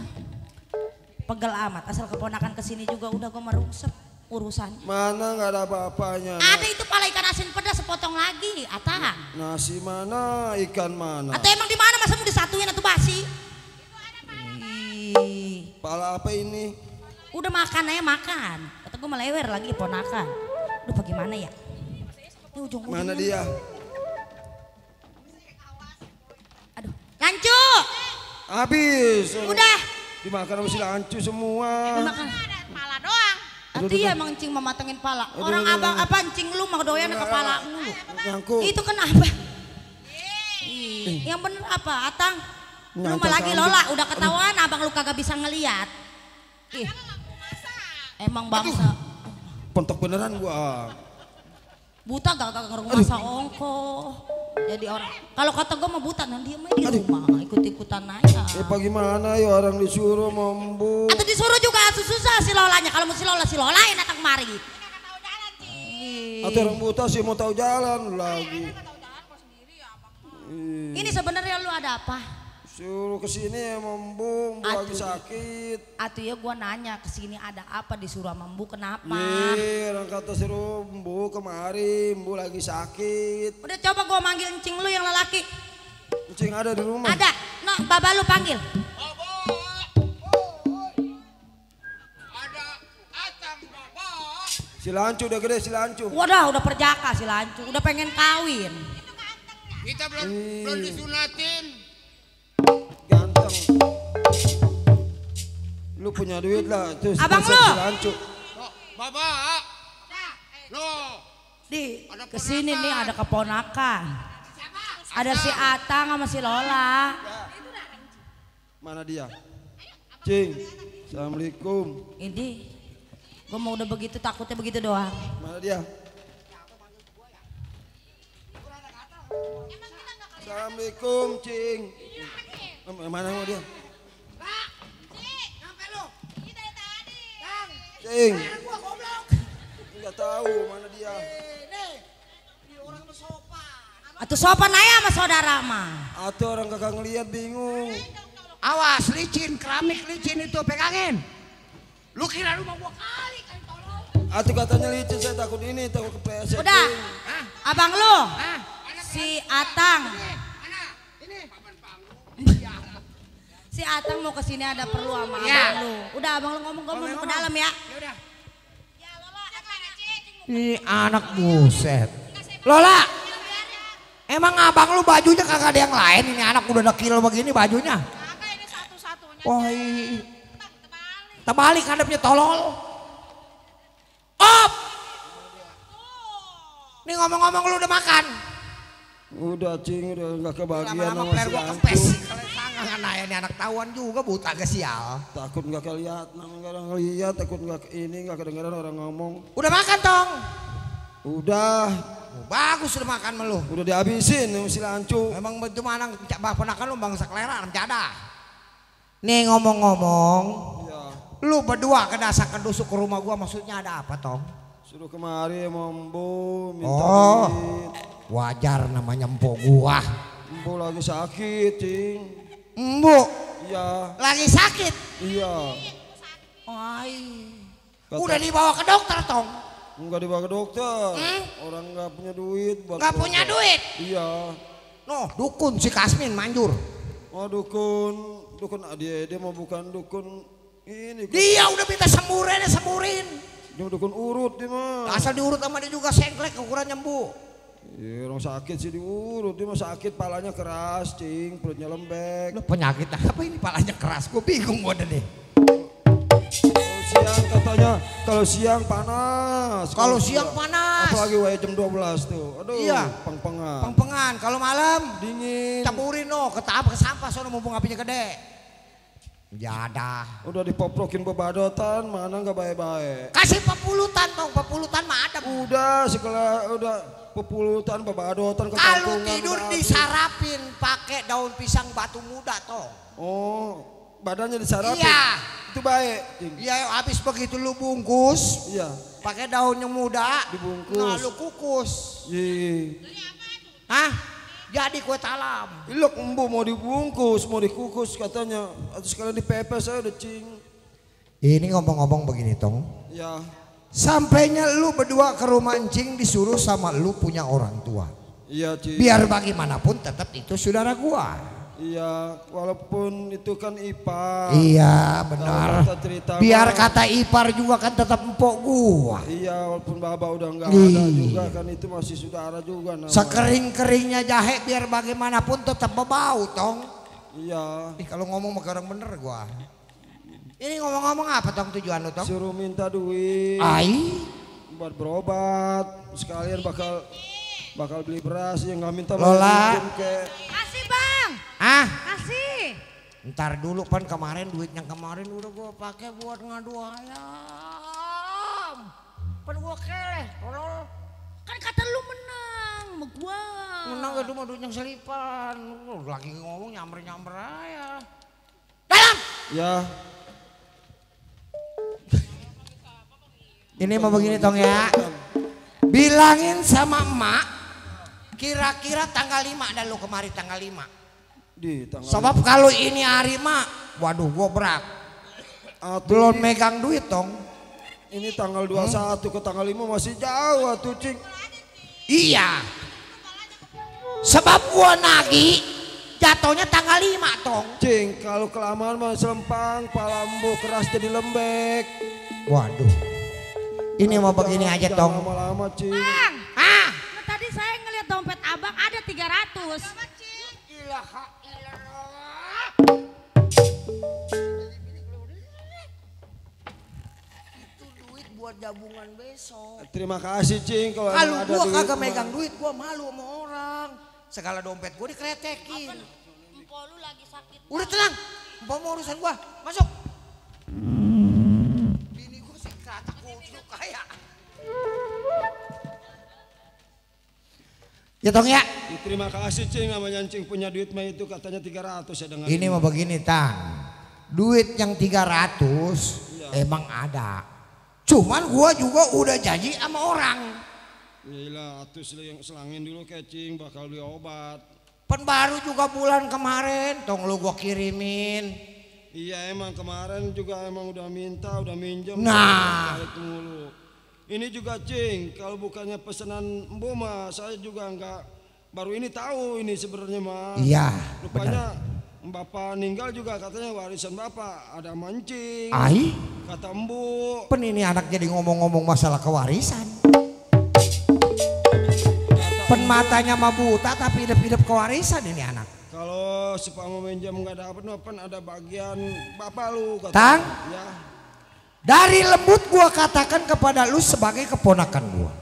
Pegel amat. Asal keponakan kesini juga udah gue merungsep urusannya. Mana nggak ada apa-apanya. Ada itu pala ikan asin pedas sepotong lagi, Atang. Nasi mana, ikan mana? Atau emang di mana masa mau disatuin atau basi? Ih, Pala apa ini? udah makan aja makan. Kata gue melewer lagi ponakan. Aduh bagaimana ya? Ini ujung-ujungnya. Mana dia? Aduh, lancu. Habis. Udah. Dimakan sama si lancu semua. Dimakan. Ada kepala doang. Atau iya emang Encing mau matengin pala. Orang abang apa Encing lu mau doyan kepala mulu. Nyangkut. Itu kenapa? Yang bener apa Atang? Lu mah Nyangkut lagi kambing. Lola udah ketahuan abang lu kagak bisa ngeliat. Ih, emang bangsa. Pentok beneran gua. Buta gak ngerumasa ongko. Jadi orang. Kalau kata gua mah buta nanti dia main di rumah ikut-ikutan aja. Bagaimana ya orang disuruh membu. Atau disuruh juga susah si Lolanya. Kalau mau si Lola yang datang kemari. Atau orang buta sih mau tahu jalan lagi. Ini sebenarnya lu ada apa? Suruh kesini membu, lagi sakit. Atuh ya gua nanya kesini ada apa disuruh sama Mbu kenapa? Iya, orang kata suruh membu kemari, membu lagi sakit. Udah coba gua manggil Encing lu yang lelaki. Encing ada di rumah. Ada. No, baba lu panggil. Ada Atang Baba. Si lancu udah gede si lancu. Wadah, udah perjaka si lancu, udah pengen kawin. Kita belum disunatin. Lu punya duit lah. Tuh, Abang sponsor lu. si Lancu. Bapak. Loh. Di kesini nih ada keponakan. Ada si Atang sama si Lola. Mana dia? Cing. Assalamualaikum. Ini gue mau udah begitu takutnya begitu doang. Mana dia? Assalamualaikum, Cing. Mana mau dia? Cing. Enggak tahu mana dia. Atau sopan aja sama saudara mah. Atau orang kagak ngeliat bingung. Awas licin, keramik licin itu pegangin. Lu kira rumah gua kali tolong. Atau katanya licin, saya takut ini, takut kepleset. Udah, abang lu, si Atang. Si Atang mau kesini ada perlu sama abang lu. Udah abang lu ngomong-ngomong ke dalam ya. Ini anak buset. Lola, emang abang lu bajunya kagak ada yang lain? Ini anak udah dekil begini bajunya. Ini satu-satunya. Wah, terbalik hadapnya tolol. Op! Nih ngomong-ngomong lu udah makan? Udah, Cing, udah nggak kebagian Lama-lama sama player si gua Lancu. kempes. Kalau sangat naya nih anak tawan juga buta gak sial. Takut nggak keliat, nggak ngeliat, takut nggak ini, nggak kedengeran orang ngomong. Udah makan tong? Udah, Oh, bagus udah makan melu. udah dihabisin sama si Lancu. Emang betul mana ponakan lu bangsa kelera cadah. Nih ngomong-ngomong, Ya, lu berdua kedasak kedusuk ke rumah gua maksudnya ada apa tong? suruh kemari sama Embo minta Oh. duit. Wajar namanya empok gua. Embo lagi sakit, Cing. Embo Iya, lagi sakit. iya. Udah dibawa ke dokter tong? Enggak dibawa ke dokter. Orang nggak punya duit. buat Nggak punya dokter. duit? Iya. Noh dukun si Kasmin manjur. Oh dukun dia mau bukan dukun ini. Dia udah minta semburin. Dia dukun urut dia mah. Asal diurut sama dia juga sengklek ukuran nyembuh. Iya, orang sakit sih diurut, dia mah sakit palanya keras, Cing, perutnya lembek. Lu penyakit apa ini palanya keras? Gue bingung gua deh. Kalau siang katanya, kalau siang panas. Kalau siang panas. Apalagi wae jam 12 tuh. Aduh, Iya. peng-pengan. Peng-pengan. Kalau malam Dingin. campurin no ke sampah sono mumpung apinya gede. Jadah. Udah dipoprokin bebadotan, mana nggak baik-baik. Kasih pepulutan tong, pepulutan mah ada. Udah sekolah udah pepulutan bebadotan ke Kalau kampungan, tidur udah habis. disarapin pakai daun pisang batu muda tong. Oh, badannya disarapin. Iya. Itu baik, Cing. Iya, habis begitu lu bungkus, Iya. pakai daun yang muda, Dibungkus. nah lu kukus. Iya. Hah? Jadi kue talam. Ilok embu mau dibungkus, mau dikukus katanya. Atau sekalian dipepes saya udah, Cing. Ini ngomong-ngomong begini tong. Ya, Sampainya lu berdua ke rumah encing disuruh sama lu punya orang tua. iya, Cing. Biar bagaimanapun tetap itu saudara gua. Iya, walaupun itu kan ipar. Iya benar. Kalau kata cerita Biar mah- kata ipar juga kan tetap empok gua. Iya, walaupun baba udah nggak Iya. ada juga kan itu masih saudara juga namanya. Sekering-keringnya jahe biar bagaimanapun tetap berbau tong. Iya. Ih kalau ngomong pakai orang bener gua. Ini ngomong-ngomong apa tong tujuan lu tong? Suruh minta duit Ai. buat berobat, sekalian bakal beli beras yang nggak minta Lola. minjem ke. Kasih bang, Ah, kasih. ntar dulu pan kemarin duit yang kemarin udah gua pakai buat ngadu ayam. Pan gua keleh, tolol. Kan kata lu menang sama gua. Menang gak cuma duit yang selipan. Lu lagi ngomong nyamber-nyamber aja. Dalam. Ya, Ini mau begini tong ya. Bilangin sama emak kira-kira tanggal 5 ada lu kemari tanggal 5. di tanggal. Sebab kalau ini hari mak, waduh gua berat. Belum megang duit tong. Ini tanggal 21 ke tanggal 5 masih jauh tuh, Cing. Iya. Sebab gua nagih jatuhnya tanggal 5 tong. Cing, kalau kelamaan mah selempang, palambu keras jadi lembek. Waduh. Ini mau begini aja Jangan tong. lama-lama, Cing. Bang, Ah. tadi saya ngeliat dompet abang ada 300. buat jabungan besok. Terima kasih Cing kalau Kalau emang ada gua duit kagak mah. megang duit, gua malu sama orang. Segala dompet gua dikretekin. Empok lu lagi sakit. Udah tenang, mau urusan gua, masuk. Bini gua sih kata kucuk kaya. Ya Tong ya. Terima kasih Cing sama Cing punya duit mah itu katanya 300 ya dengar. Ini mah begini Tang. Duit yang 300 emang ada. Cuman gua juga udah janji sama orang. Iyalah atuh yang selangin dulu ke Cing bakal beli obat. Pen baru juga bulan kemarin, tong lu gua kirimin. Iya emang kemarin juga emang udah minta, udah minjem. Nah. Mulu. Ini juga Cing, kalau bukannya pesanan Mbo mah saya juga enggak baru ini tahu ini sebenarnya mah. Iya. Rupanya Bapak meninggal juga katanya warisan Bapak ada mancing. Ai? Kata Mbo. Pen ini anak jadi ngomong-ngomong masalah kewarisan. Pen matanya mah buta tapi hidup-hidup kewarisan ini anak. Kalau si Pak mau minjam nggak dapat pen ada bagian Bapak lu kata. Tang? Ya. Dari lembut gua katakan kepada lu sebagai keponakan gua.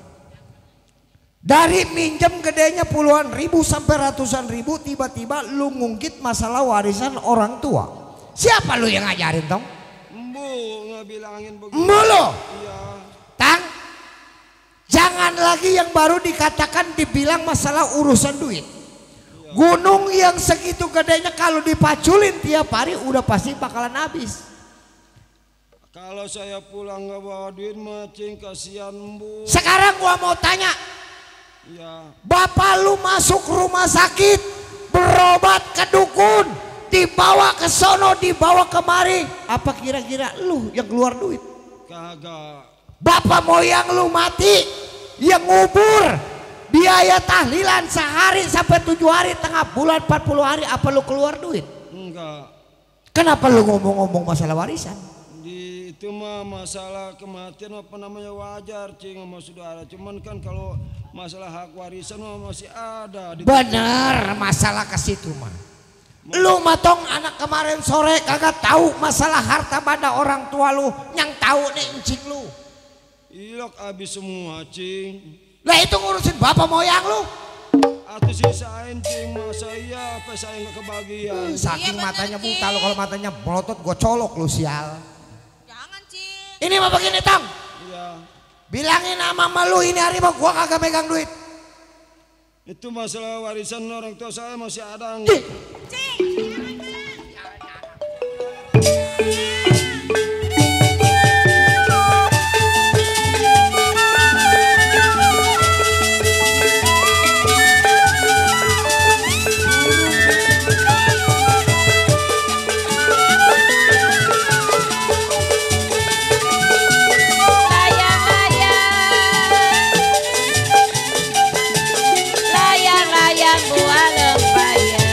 Dari minjem gedenya puluhan ribu sampai ratusan ribu tiba-tiba lu ngungkit masalah warisan orang tua. Siapa lu yang ngajarin Tong? Mbo ngebilangin begitu. Mbo lo? Iya. Tang? Jangan lagi yang baru dikatakan dibilang masalah urusan duit. Gunung yang segitu gedenya kalau dipaculin tiap hari udah pasti bakalan habis. Kalau saya pulang nggak bawa duit mah Cing kasihan Mbo. Sekarang gua mau tanya. Iya. Bapak lu masuk rumah sakit berobat ke dukun, dibawa ke sono, dibawa kemari. Apa kira-kira lu yang keluar duit? Kagak. Bapak moyang lu mati, yang ngubur, biaya tahlilan sehari sampai 7 hari, tengah bulan 40 hari, apa lu keluar duit? Enggak. Kenapa lu ngomong-ngomong masalah warisan? Itu mah masalah kematian apa namanya wajar Cing sama saudara. Cuman kan kalau masalah hak warisan mah masih ada. Bener, masalah ke situ mah. Lu matong anak kemarin sore kagak tahu masalah harta benda orang tua lu, yang tahu nih encing lu. Ilok abis semua Cing. Lah itu ngurusin bapak moyang lu. Atau sisain Cing masa iya apa saya nggak kebagian. Saking matanya buta lu, kalau matanya melotot gua colok lu sial. Jangan Cing. Ini mah begini Tang. Iya. Bilangin sama lu ini hari mah gua kagak megang duit. Itu masalah warisan orang tua saya masih ada. Layang-layang buah lempayang.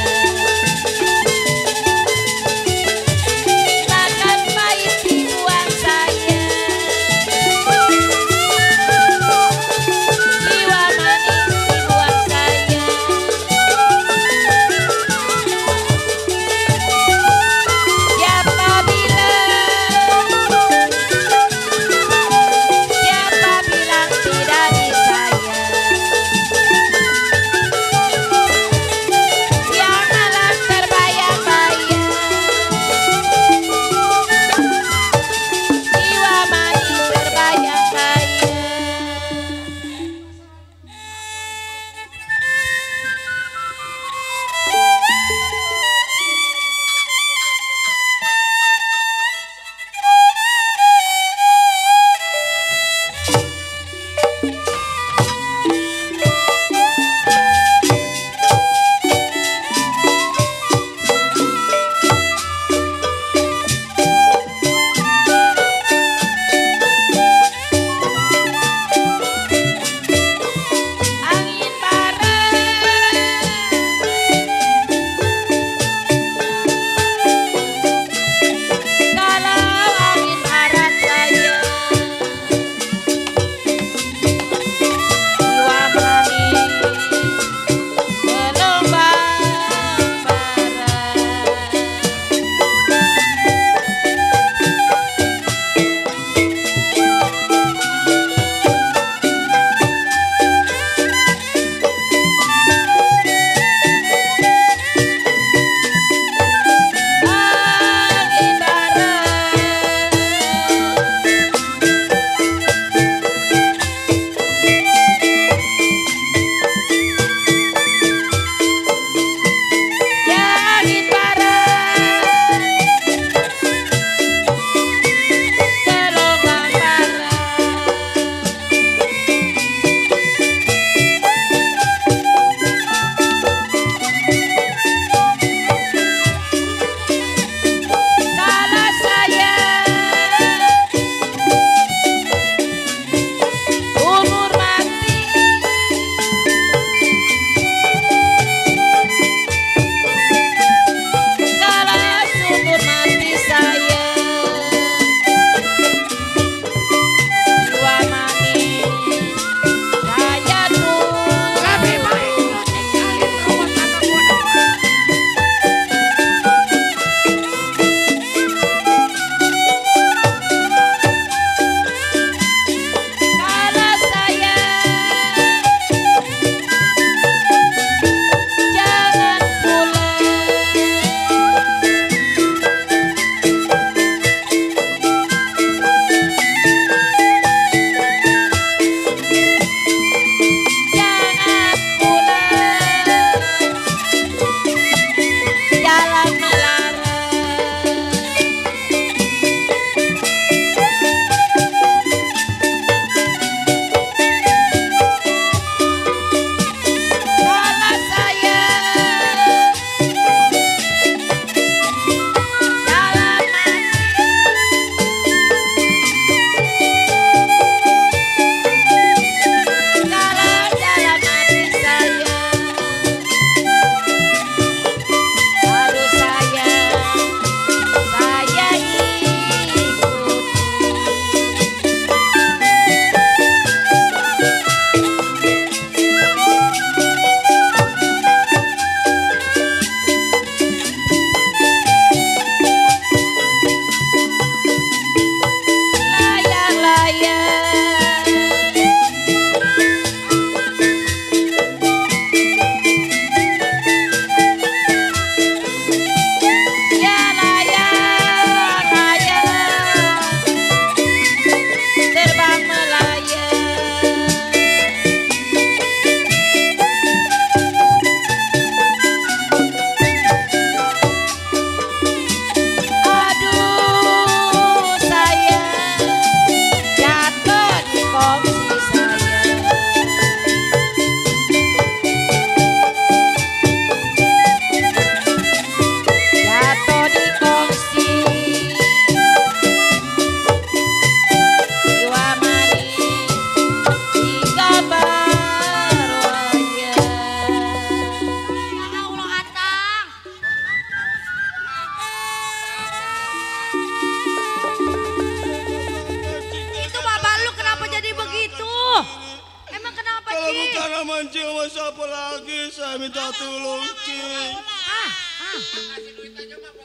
Aku karena mancing sama siapa lagi? Saya minta tolong, Cing.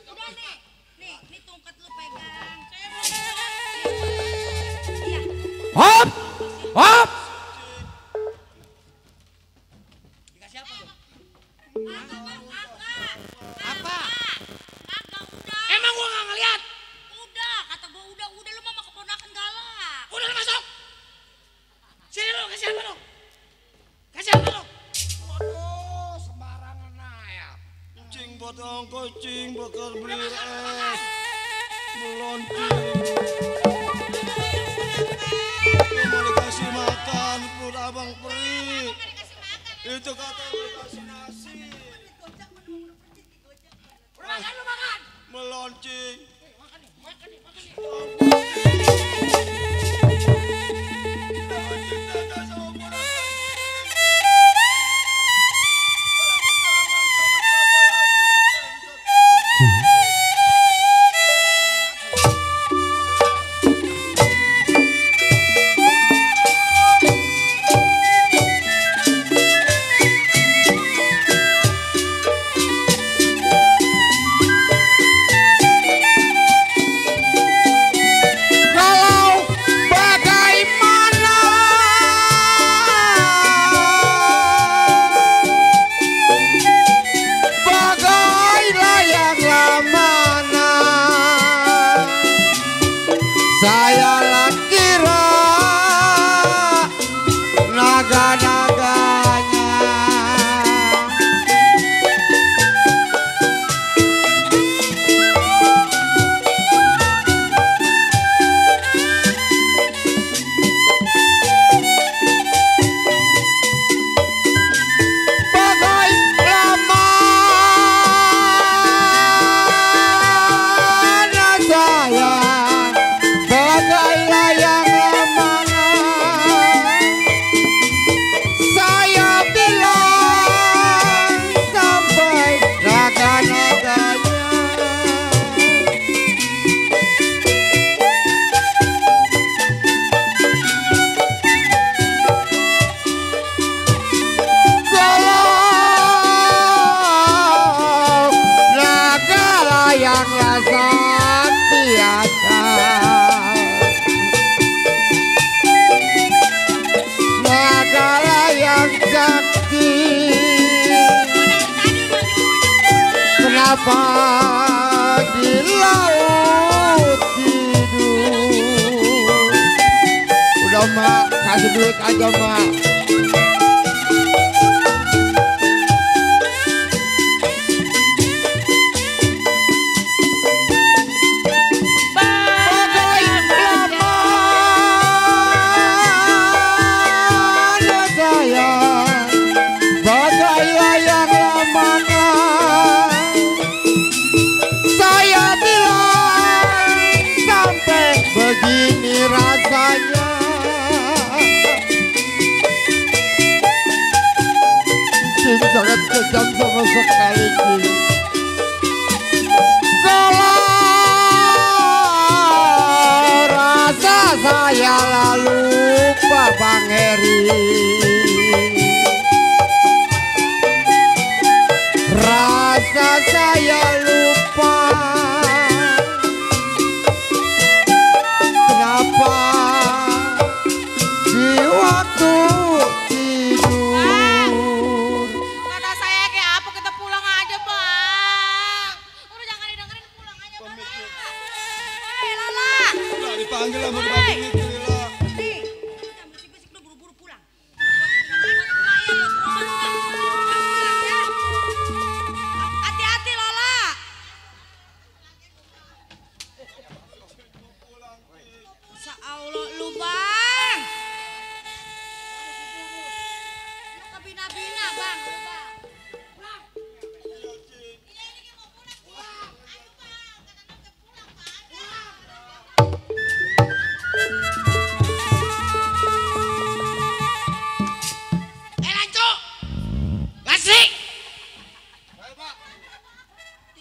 Udah nih tongkat lu pegang. Hop! Hop! Dikasih apa tuh? Apa? Kagak udah. Emang gua nggak ngeliat? Udah, kata gua udah lu mama keponakan galak. Udah lu masuk. Sini lu, kasih apa lu? Kasih apa lu? Waduh, sembarangan ya. Cing buat ongkos, Cing bakal beli es. Melonceng. Mau dikasih makan, perut abang perih. Itu kata dikasih nasi. Udah makan lu makan. Melonceng. Kenapa di laut tidur? Udah mak, kasih duit aja mak. Sangat kejam sama sekali Cing. Kalau rasa saya lalu Pak Bang Heri, rasa saya lupa kenapa di waktu dipanggil sama dibanting itu Lila. Nih, jangan berisik-berisik lu buru-buru pulang. Hati-hati Lola. Masya Allah lu bang. Lu kebina-bina bang. Pulang.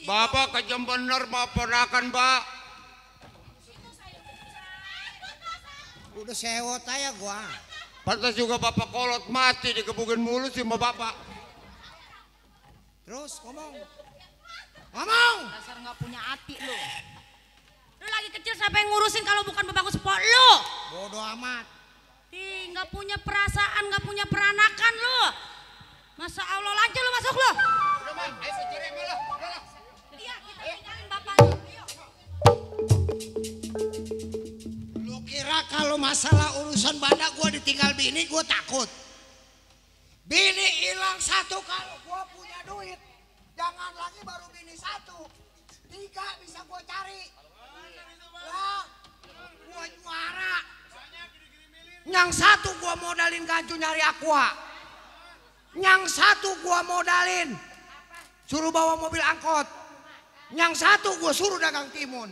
Bapak kejam bener mau ponakan Pak. Udah sewot aja gua. Pantas juga bapak kolot mati dikebukin mulu sih sama bapak. Terus ngomong. Ngomong. Dasar nggak punya hati lu. Lu lagi kecil siapa yang ngurusin kalau bukan bapak sepok lu? Bodoh amat. Ih, nggak punya perasaan, nggak punya peranakan lu. Masa Allah, lanjut lu masuk lu. Udah man, ayo bercerai malah. Iya, kita tinggalin bapak lu. Lu kira kalau masalah urusan banda gua ditinggal bini gua takut? Bini hilang satu kalau gua punya duit. Jangan lagi baru bini satu. 3 bisa gua cari. Lah, gua juara. Yang satu gua modalin gancu nyari aqua. Yang satu gua modalin suruh bawa mobil angkot. Yang satu gua suruh dagang timun.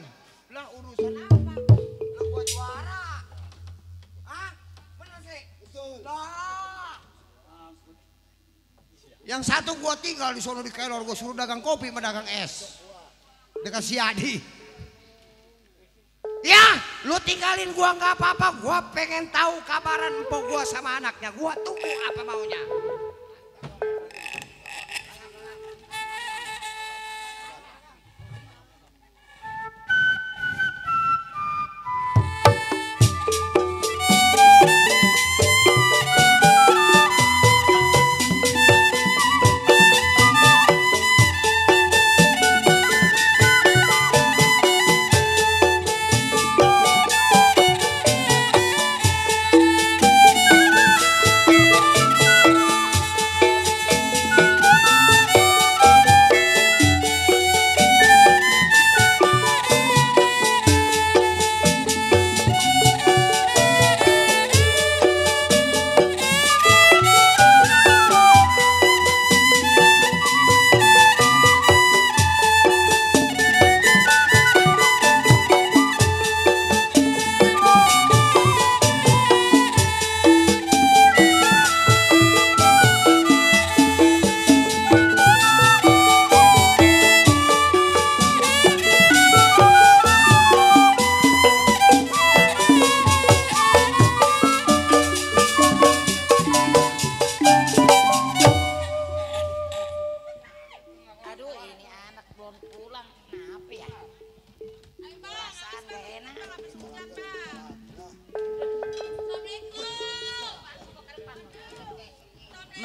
Lah urusan apa? Lah gua juara. Hah? Bener sih? Betul. Lah. Yang satu gua tinggal di sono di Kelor, gua suruh dagang kopi sama dagang es. Dekat si Adi. Ya, lu tinggalin gua nggak apa-apa. Gua pengen tahu kabaran empok gua sama anaknya. Gua tunggu apa maunya.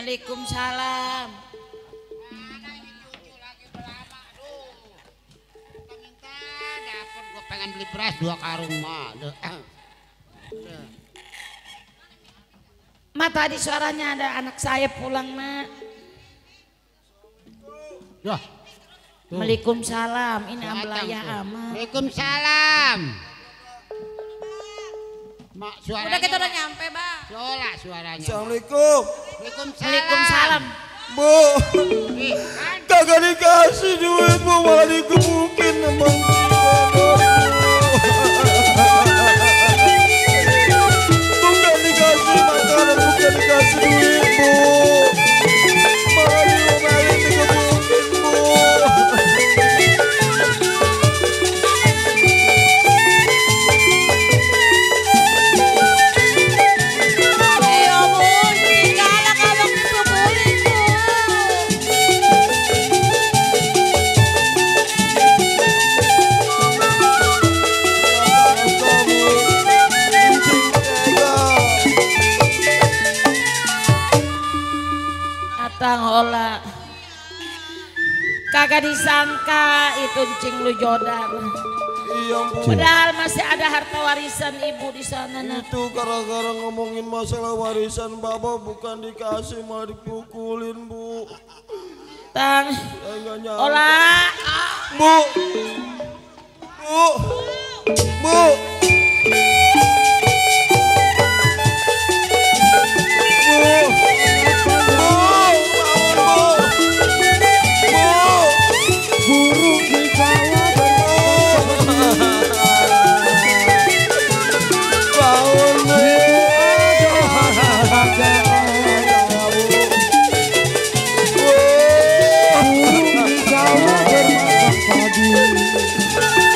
Waalaikumsalam. Dapat gue pengen beli beras 2 karung mah. Ma, tadi suaranya ada anak saya pulang, Ma. Ya. Waalaikumsalam. Ini Ambelayah Ama. Waalaikumsalam. Mak, suaranya. Udah kita udah nyampe, Bang. Lola suaranya. Assalamualaikum. Waalaikumsalam. Bu, kagak dikasih duit, Bu, malah dikebukin emang. Bukan dikasih makanan, bukan dikasih duit, Bu. Malah diomelin, dikebukin, Bu. Iya, Bu. Galak abang dikebukin, Bu. Atang olah. Kagak disangka itu cing lu jodar. Iya, Bu. Padahal masih ada harta warisan ibu di sana. Nak. Itu gara-gara ngomongin masalah warisan Bapak bukan dikasih malah dipukulin, Bu. Tang. Saya nggak nyangka. Olah. Bu. Bu. Bu.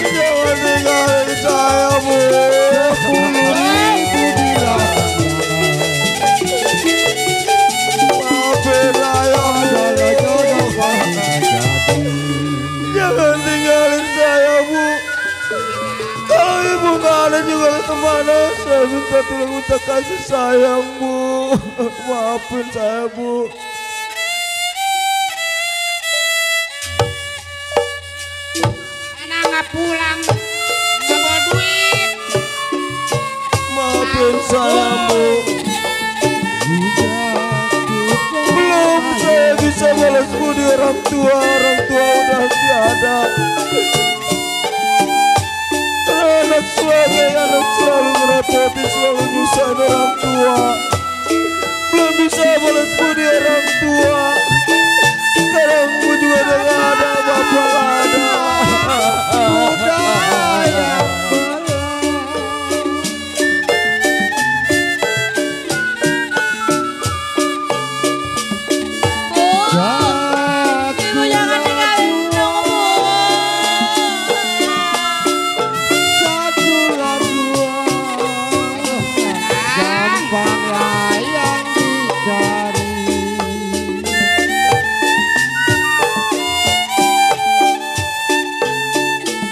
Jangan tinggalin saya, Bu. kemana saya minta tolong minta kasih sayang Bu. Maafin saya Bu. Anak nggak pulang, nggak bawa duit. Maafin saya Bu. Belum saya bisa balas budi orang tua udah tiada. Anak selalu merepoti, selalu nyusahin orang tua. Belum bisa balas budi orang tua. Sekarang gue juga udah gak ada, bapak gak ada. Ibu jangan tinggalin dong Bu. Gampanglah yang dicari.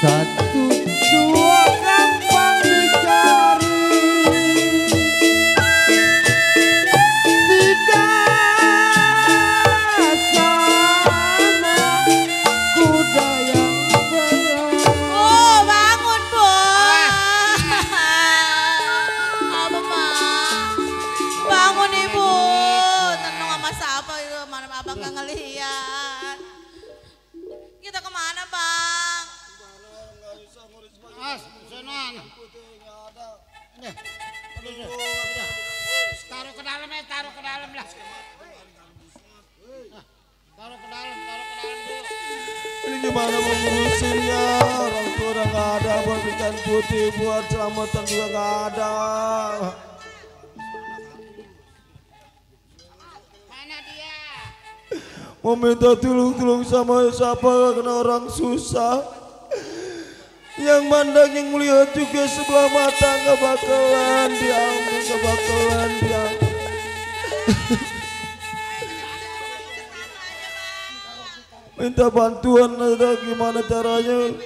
Satu dua gampang dicari. Tidak sama kuda yang berat. Bu, bangun Bu. Abang mah. Bangun Ibu. Tenang sama siapa itu, mana abang gak ngeliat. Kita kemana Bang? Mas, senang. Taruh ke dalam ya, taruh ke dalam lah. Taruh ke dalam dulu. Ini gimana mau ngurusinnya? Orang tua udah gak ada, buat ikan putih, buat selamatan juga gak ada. Mana dia? Mau minta tolong sama siapa kena orang susah. Yang mandang yang melihat juga sebelah mata gak bakalan diambil, gak bakalan diambil. Minta bantuan ada gimana caranya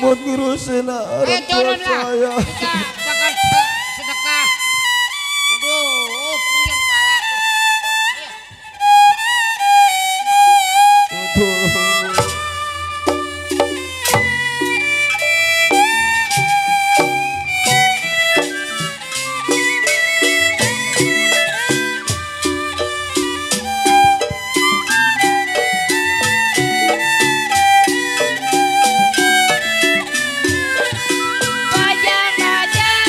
buat ngurusin orang tua Turun lah. saya. Kita bakal sedekah. Aduh, puyeng pala tuh. Ayo. Wajah-wajah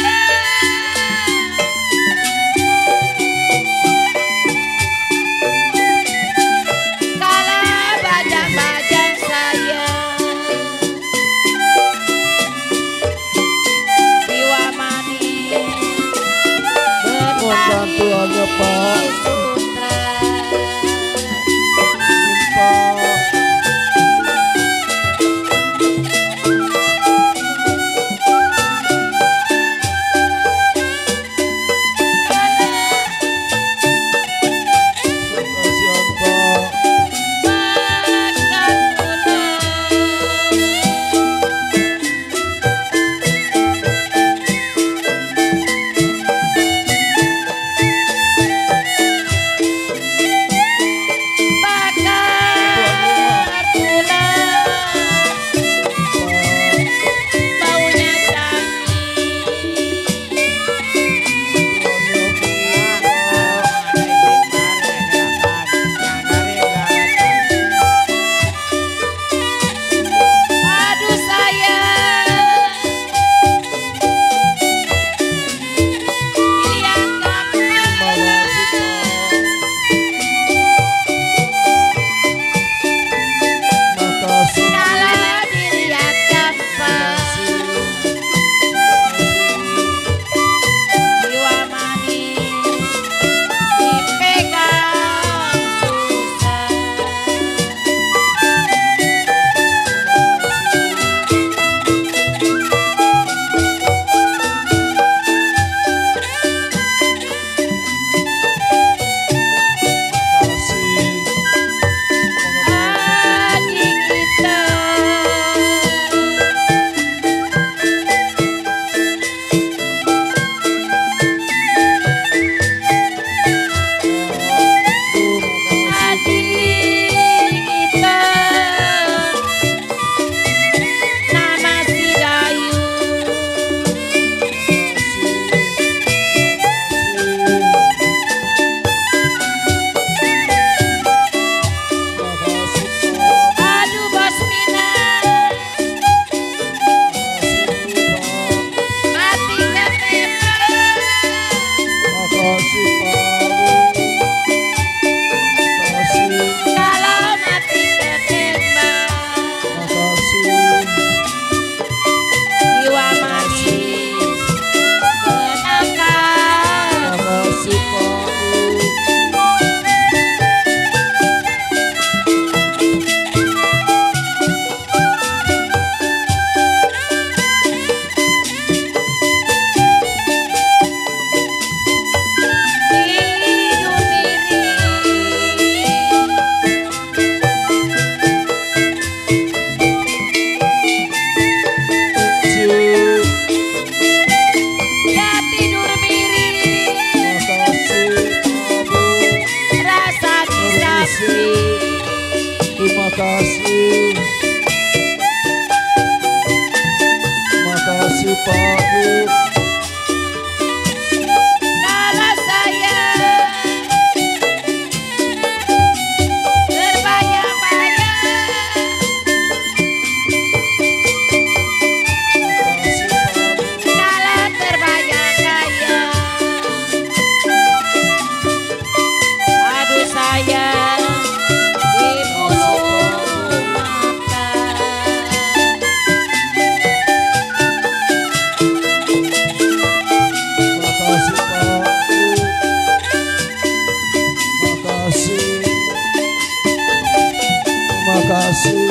kasih.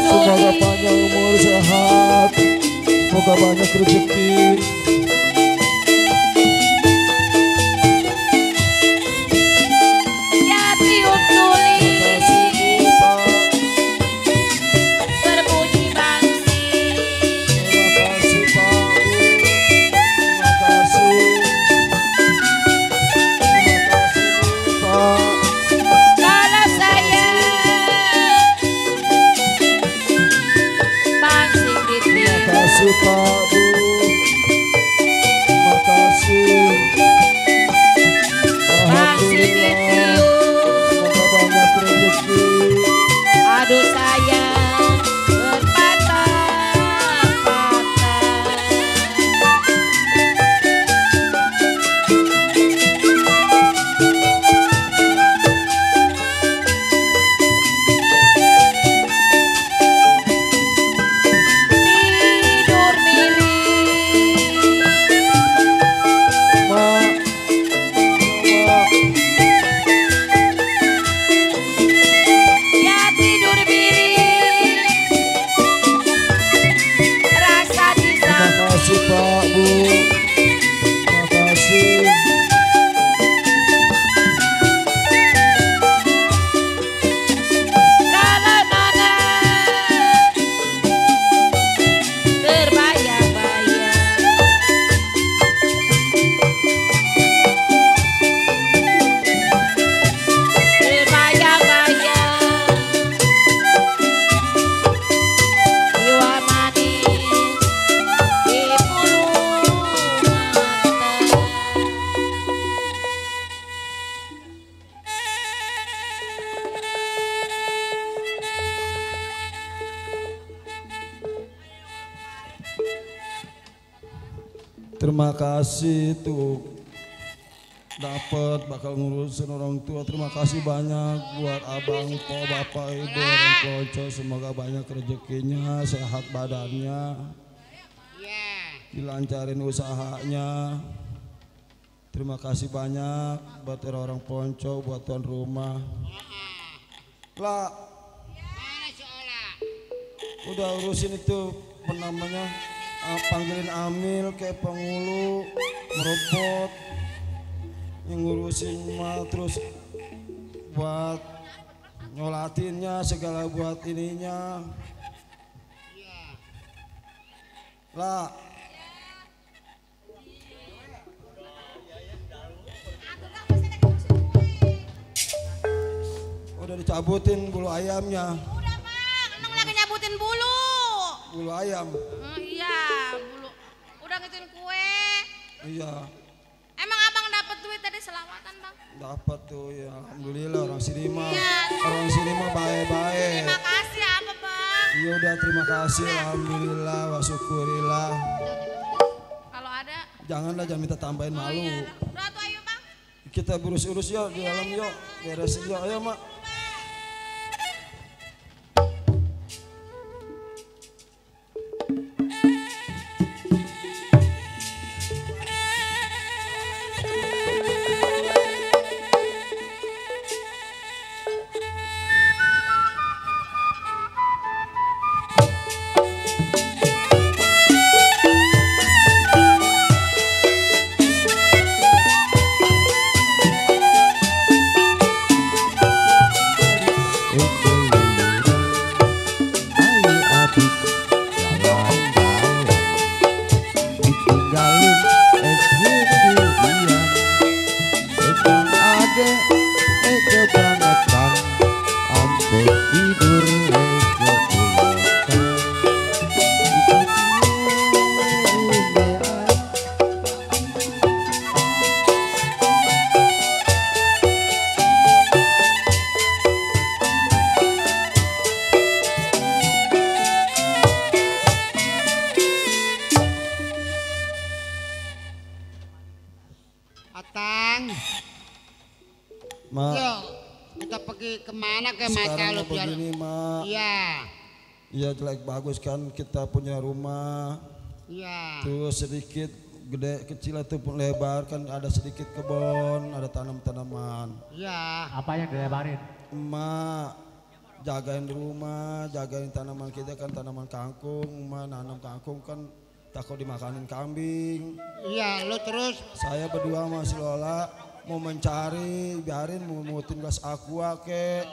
Semoga panjang umur sehat, semoga banyak rezeki. Pak Bu, terima kasih. Alhamdulillah, semoga banyak rezeki. Aduh sayang berpatah-patah. Terima kasih tuh dapat bakal ngurusin orang tua. Terima kasih banyak buat abang, po, bapak, ibu, orang konco. Semoga banyak rezekinya, sehat badannya, dilancarin usahanya. Terima kasih banyak buat orang ponco, buat tuan rumah. Lah, udah urusin itu namanya. Panggilin Amil kayak penghulu merobot yang ngurusin mah, terus buat nyolatinnya segala buat ininya lah. Udah dicabutin bulu ayamnya. Udah bang, emang lagi nyabutin bulu. Bulu ayam. Iya, bulu. Udah ngituin kue. Iya. Emang abang dapat duit tadi selawatan bang? Dapat tuh ya, alhamdulillah orang sini mah. Iya. Orang sini mah baik-baik. Terima kasih apa bang? Iya udah terima kasih, alhamdulillah wa syukurillah. Kalau ada. Janganlah, jangan minta tambahin malu. Iya. Udah tuh ayo bang. Kita urus-urus yuk di dalam yuk, beresin yuk, ayo mak. Atang. Mak. Yuk, kita pergi kemana ke mata Sekarang lu mau begini mak. Iya. Iya jelek bagus kan, kita punya rumah. Iya. Terus sedikit gede kecil itu pun lebar kan, ada sedikit kebun, ada tanam-tanaman. Iya. Apa yang dilebarin? Emak jagain rumah, jagain tanaman kita kan tanaman kangkung, nanam kangkung kan takut dimakanin kambing. Iya, lu terus. Saya berdua sama si Lola mau mencari, biarin mungutin gas aqua kek.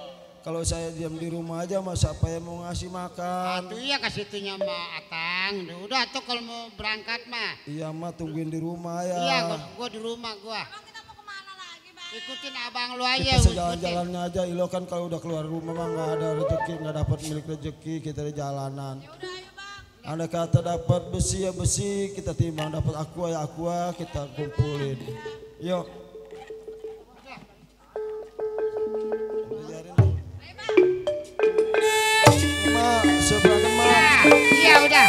Kalau saya diam di rumah aja mas siapa yang mau ngasih makan? Aduh iya kasih itunya Mbak Atang. Udah tuh kalau mau berangkat mah. Iya mah tungguin di rumah ya. Iya gua di rumah gua. Emang kita mau kemana lagi, Bang? Ikutin abang lu aja. Kita sejalan-jalannya aja. Ilo kan kalau udah keluar rumah mah nggak ada rezeki, nggak dapat milik rezeki kita di jalanan. Ya udah ayo, Bang. Ada kata dapat besi ya besi, kita timbang, dapat aqua ya aqua, kita kumpulin. Yuk. Ma, seberangkat ma. Iya udah.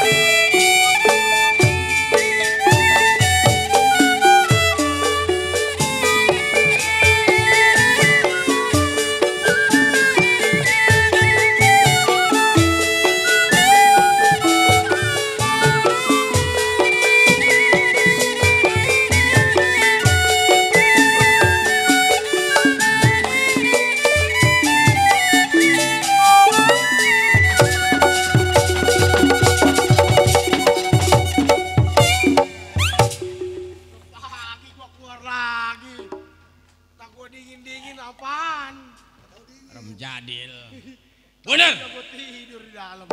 Bener. Gue tidur di dalam.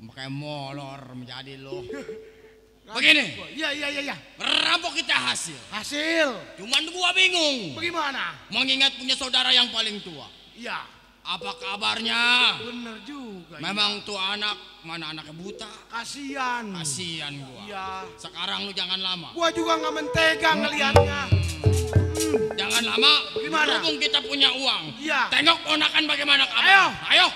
Makanya molor menjadi lo. Begini. Iya. Merampok kita hasil. Hasil. Cuman gua bingung. Bagaimana? Mengingat punya saudara yang paling tua. Iya. Apa kabarnya? Bener juga. Memang tuh anak, mana anaknya buta? Kasian. Kasian gua. Iya. Sekarang lu jangan lama. Gua juga nggak mentega ngelihatnya. Jangan lama. Gimana? Berhubung kita punya uang. Iya. Tengok ponakan bagaimana kabar. Ayo.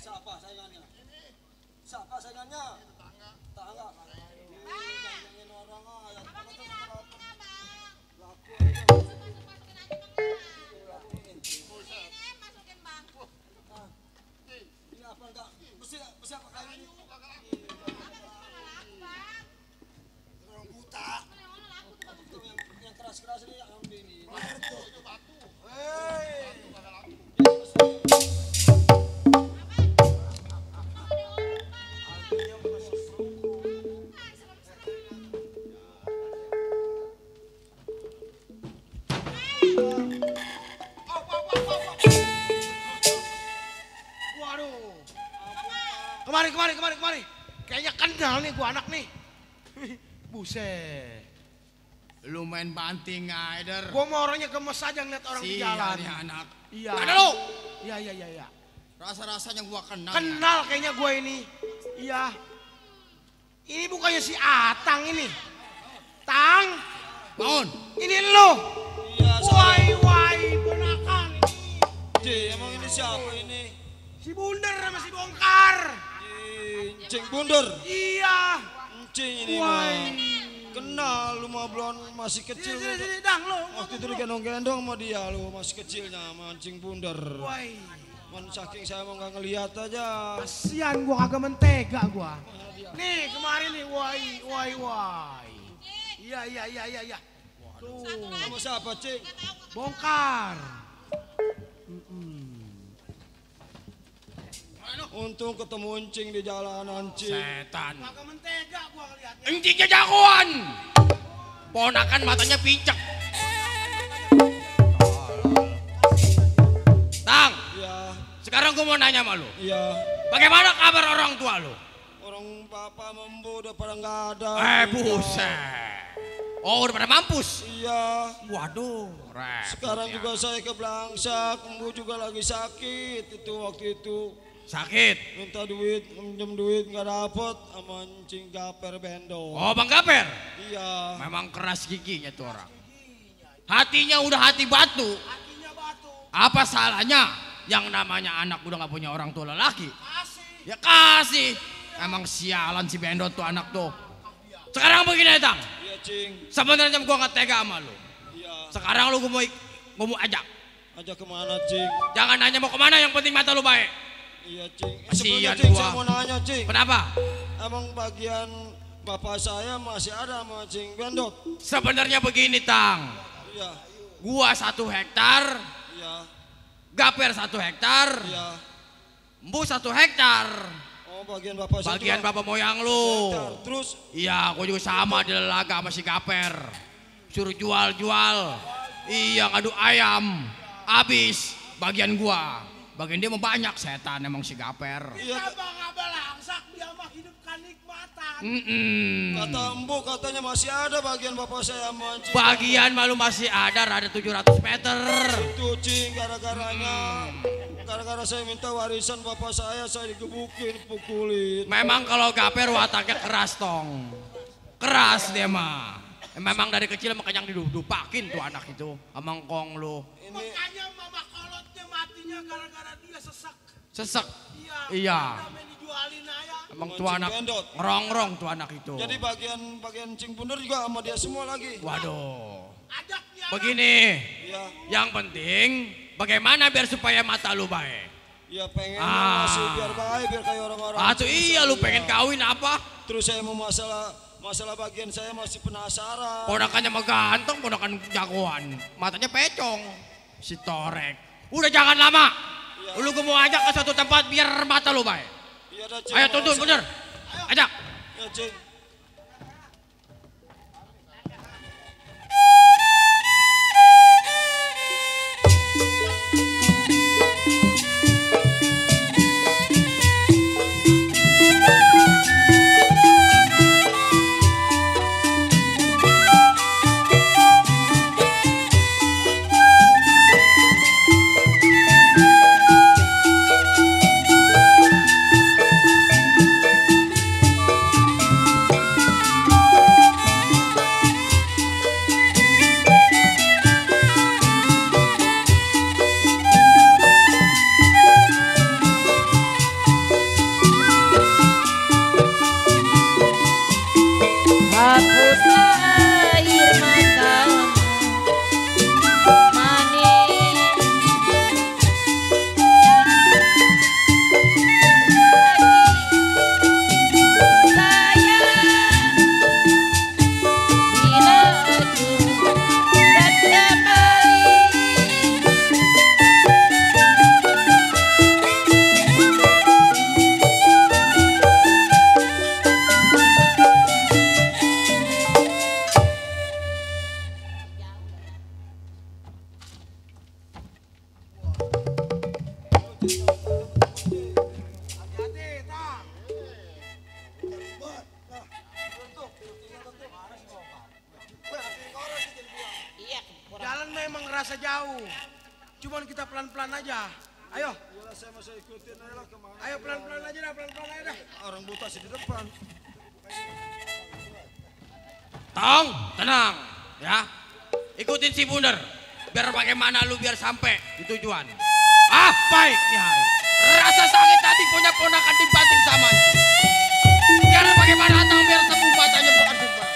Siapa saingannya? Siapa saingannya? Tetangga. Ngomongin orang aja. Ini apa enggak? Mesti apa kali ini? Orang buta. Yang keras-keras ini ambil ini. Waduh. Kemari. Kayaknya kenal nih gua anak nih. Buset. Lu main banting aider. Gua mau orangnya gemes aja ngeliat orang di jalan. Nih anak. Iya. Ada lu. Iya. Rasa-rasanya gua kenal. Kenal kayaknya gua ini. Iya. Ini bukannya si Atang ini. Tang. Bangun. Ini lu. Iya, Wai, ponakan ini. Emang ini siapa ini? Si Bunder sama si Bongkar. Cing Bunder. Iya. Cing ini mah. Kenal lu mah belum masih kecil. Sini, Dang lu. Waktu itu digendong-gendong sama dia lu masih kecilnya mancing Bunder. Woi. Man saking saya mau nggak ngelihat aja. Kasian gua kagak mentega gua. Nih kemarin nih woi. Iya. Tuh. Sama siapa Cing? Bongkar. Untung ketemu Cing di jalanan Cing. Setan. Kagak mentega gua ngeliatnya. Encingnya jagoan. Ponakan matanya pincek. Tang. Iya. Sekarang gua mau nanya sama lu. Iya. Bagaimana kabar orang tua lu? Orang papa membu udah pada nggak ada. Buset. Oh, udah pada mampus. Iya. Waduh, repot Sekarang ya. juga saya ke Blangsak, Embu juga lagi sakit itu waktu itu. Sakit. Minta duit, minjem duit nggak dapet sama Cing Gaper Bendo. Oh, Bang Gaper. Iya. Memang keras giginya tuh orang. Hatinya udah hati batu. Apa salahnya yang namanya anak udah nggak punya orang tua lelaki? Ya kasih. Emang sialan si Bendo tuh anak tuh. Sekarang begini Tang. Iya Cing. Sebenarnya gua nggak tega sama lu. Iya. Sekarang lu gua mau ajak. Ajak kemana Cing? Jangan nanya mau kemana, yang penting mata lu baik. Iya Cing. Kasian Sebelumnya Cing gua. saya mau nanya Cing. Kenapa? Emang bagian bapak saya masih ada sama Cing Bendot? Sebenarnya begini Tang. Iya. Gua 1 hektar, Iya. Gaper 1 hektar, Iya. Embu 1 hektar. Oh bagian bapak saya. Bagian juga. bapak moyang lu. Hektar. Terus Iya, gua juga sama di Lelaga sama si Gaper. Suruh jual. Iya, ngadu ayam. Habis bagian gua. Bagian dia mau banyak setan emang si Gaper. iya. Abang langsak dia mah hidup kenikmatan. Kata Embu katanya masih ada bagian bapak saya sama Cing. Bagian malu masih ada 700 meter. Itu Cing gara-gara saya minta warisan bapak saya digebukin, pukulin. Memang kalau Gaper wataknya keras tong. Keras dia mah. Memang dari kecil makanya didupakin tuh anak itu. Amang kong lu. Makanya mama kolotnya matinya gara-gara dia sesek. Sesek. Iya. Iya. Dijualin aja. Emang tuh anak ngerongrong tuh anak itu. Jadi bagian Cing Bunder juga sama dia semua lagi. Waduh. Ajaknya. Begini. Iya. Yang penting bagaimana biar supaya mata lu baik. Ya pengen masih biar baik biar kayak orang-orang. Tuh iya lu pengen kawin apa? Terus saya mau masalah bagian saya masih penasaran. Ponakannya mah ganteng, ponakan jagoan. Matanya pecong. Si Torek. Udah jangan lama. Iya. Lu gua mau ajak ke suatu tempat biar mata lu baik. Iya dah Cing. Ayo tuntun bener. Ajak. Ya Cing. Jalan memang ngerasa jauh. Cuman kita pelan-pelan aja. Ayo. Saya masih ikutin aja lah kemana. Ayo pelan-pelan aja dah, pelan-pelan aja dah. Orang buta sih di depan. Tong, tenang, ya. Ikutin si Bunder. Biar bagaimana lu biar sampai di tujuan. Ah, baik nih hari. Rasa sakit tadi punya ponakan dibanting sama itu. Biar bagaimana tang biar sembuh matanya bukan sumpah.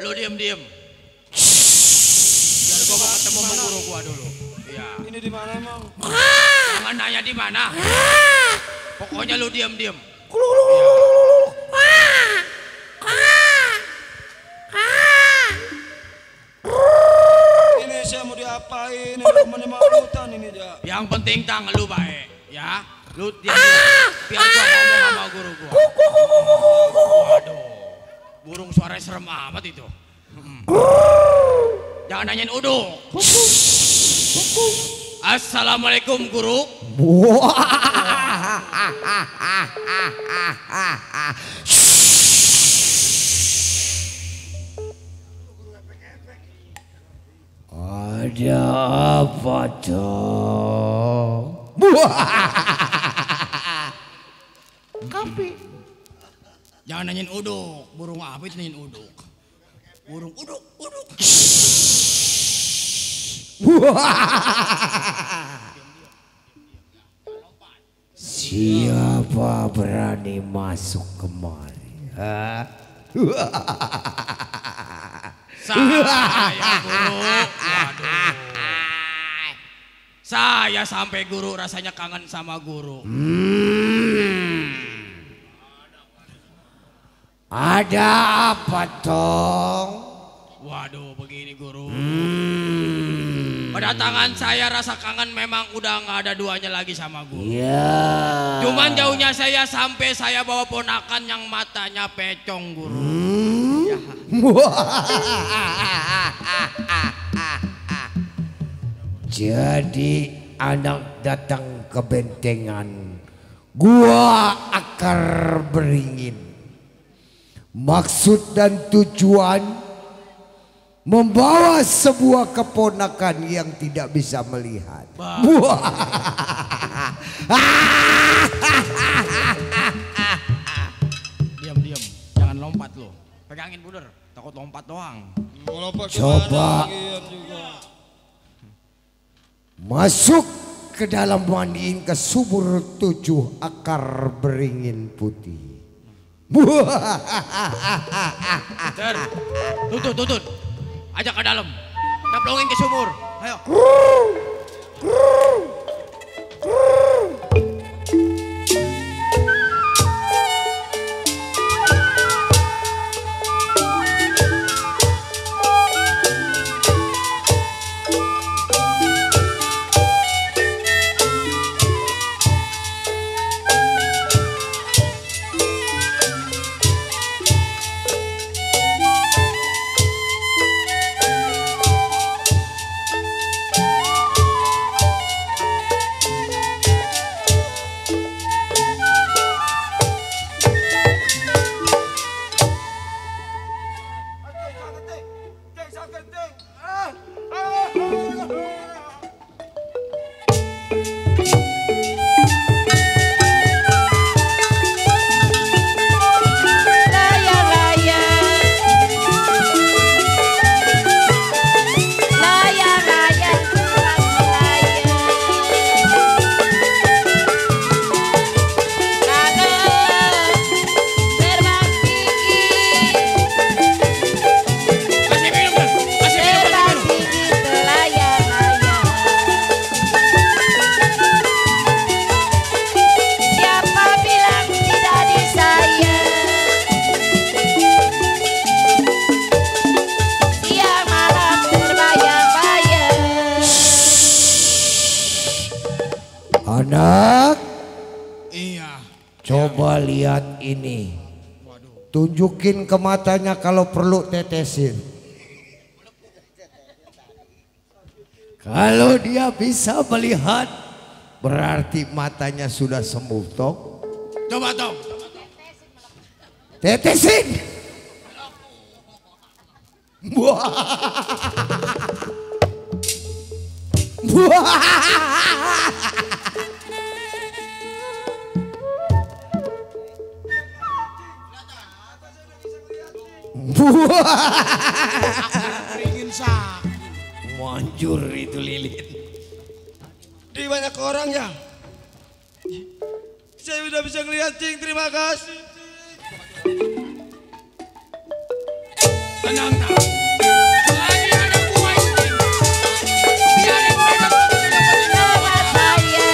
Lu diem. Biar gua mau ketemu sama guru gua dulu. Iya. Ini di mana emang? Jangan nanya di mana. Pokoknya lu diem. Ini saya mau diapain? Ini temannya mau hutan ini dia. Yang penting tang lu baik, ya. Lu diem. Biar gua ngomong sama guru gua. Waduh. Burung suara serem amat itu. Jangan nanyain uduk. Assalamualaikum guru. Ada apa toh? Kapi. Jangan nanyain uduk, burung apa itu nanyain uduk? Burung uduk. Siapa berani masuk kemari? Saya guru. Waduh. Saya sampai guru rasanya kangen sama guru. Ada apa Tong? Waduh begini guru. Kedatangan saya rasa kangen memang udah nggak ada duanya lagi sama guru. Ya. Cuman jauhnya saya sampai saya bawa ponakan yang matanya pecong guru. Ya. Jadi anak datang ke bentengan gua Akar Beringin. Maksud dan tujuan membawa sebuah keponakan yang tidak bisa melihat. Diam, jangan lompat lo. Pegangin buder, takut lompat doang. Coba masuk ke dalam mandiin ke sumur 7 akar beringin putih. Tutut. Ajak ke dalam. Caplongin ke sumur. Ayo. Anak, iya. Coba lihat ini. Tunjukin ke matanya kalau perlu tetesin. Kalau dia bisa melihat, berarti matanya sudah sembuh, Tong. Coba, Tong. Tetesin. Beringin sak. Manjur itu lilin. Di banyak orang ya. Saya udah bisa ngeliat Cing, terima kasih. Tenang, tak. Lagi ada buah ini. Biarin mereka Selamat saya.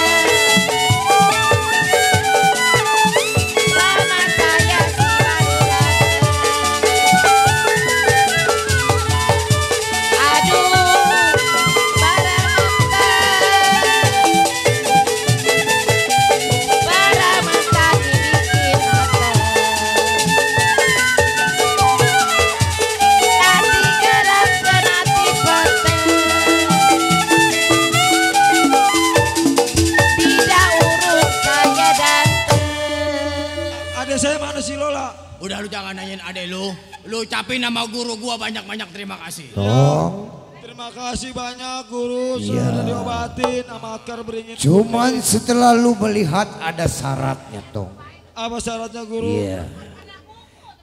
Selamat saya Aduh, para mata dibikin mata. Nanti gerak dan nanti peteng. Tidak urus saya dateng. Ada saya mana si Lola? Udah lu jangan nanyain adek lu. Lu ucapin nama guru gua banyak-banyak terima kasih. Tong. Terima kasih banyak guru, Iya. sudah diobatin sama Akar Beringin. Cuman setelah lu melihat ada syaratnya, Tong. Apa syaratnya guru? Iya.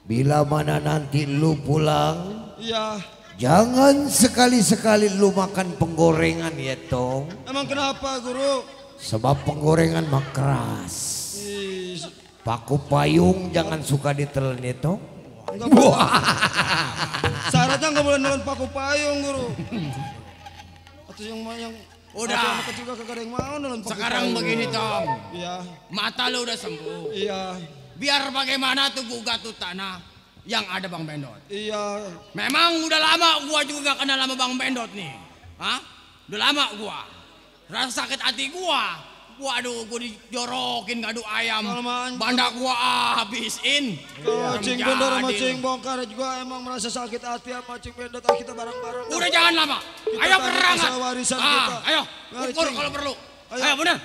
bila mana nanti lu pulang, Iya. jangan sekali-sekali lu makan penggorengan ya Tong. Emang kenapa Guru? Sebab penggorengan mah keras. Paku payung jangan suka ditelan ya Tong. Enggak boleh. Syaratnya nggak boleh nelen paku payung Guru. Atau yang udah. Anak kecil kagak ada yang mau nelen paku Sekarang payung. begini Tong. Iya. Mata lu udah sembuh. Iya. Biar bagaimana tuh gua tuh tanah yang ada Bang Bendot. Iya. Memang udah lama gua juga gak kenal sama Bang Bendot nih. Hah? Udah lama gua. Rasa sakit hati gua. Waduh, gua dijorokin ngadu ayam. Bandak gua habisin. Kalau Cing Bendot sama Cing Bongkar juga emang merasa sakit hati sama Cing Bendot. Kita bareng-bareng. Udah jangan lama. Ayo perang. Warisan kita. Ayo, Mari, ukur Cing. kalau perlu. Ayo bener.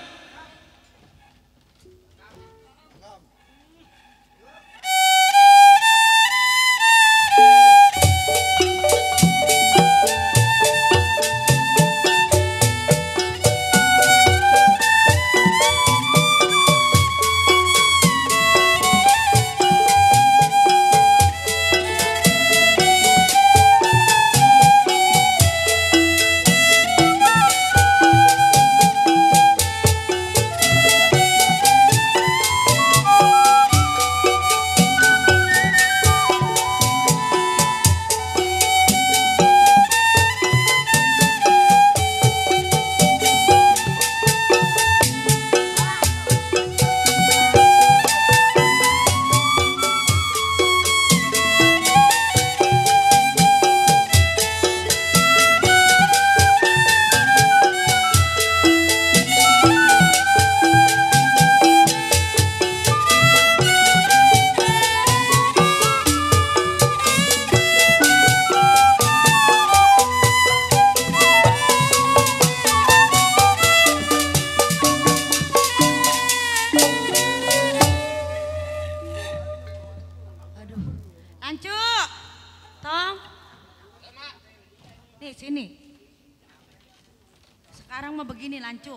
Sekarang mah begini Lancu.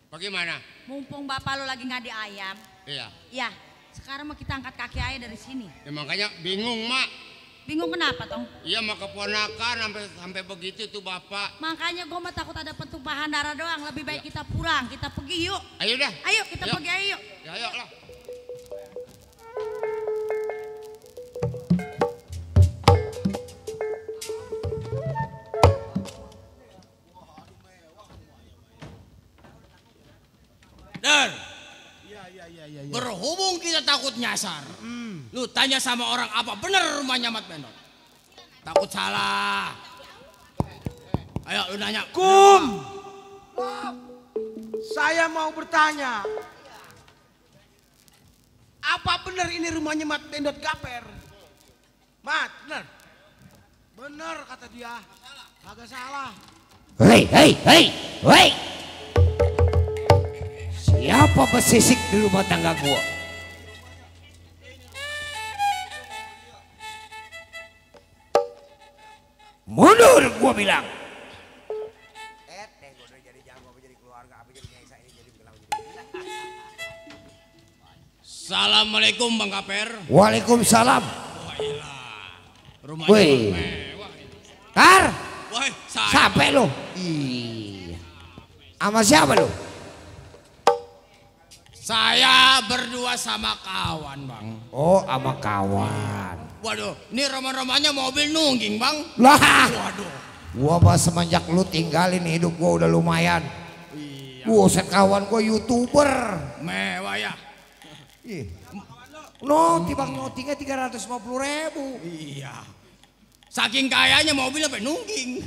Bagaimana? Mumpung bapak lo lagi ngadi ayam. Iya. Ya, sekarang mah kita angkat kaki ayah dari sini. Ya, makanya bingung mak. Bingung kenapa Tong? Iya mah keponakan sampai begitu tuh bapak. Makanya gue mah takut ada pertumpahan darah doang. Lebih baik kita pulang, kita pergi yuk. Ayo dah. Ayo kita pergi ayo yuk. Ya ayo lah. Dan berhubung kita takut nyasar, lu tanya sama orang apa bener rumahnya Mat Bendot? Takut salah. Ayo lu nanya. Kum, saya mau bertanya, apa bener ini rumahnya Mat Bendot Gaper? Mat, bener? Bener kata dia, kagak salah. Hei. Siapa bersisik di rumah tangga gua? Mundur gua bilang. Assalamualaikum Bang Kaper. Waalaikumsalam. Rumahnya Woi. mewah. Kar, Woi, sampai lu. Iya. Sama siapa lu? Saya berdua sama kawan Bang. Oh, sama kawan. Waduh, ini roman-romannya mobil nungging Bang. Lah. Waduh. Gua mah semenjak lu tinggalin hidup gua udah lumayan. Iya. Buset kawan gua YouTuber. Mewah ya. Noti bang, notinya 350.000. Iya. Saking kayanya mobil sampai nungging.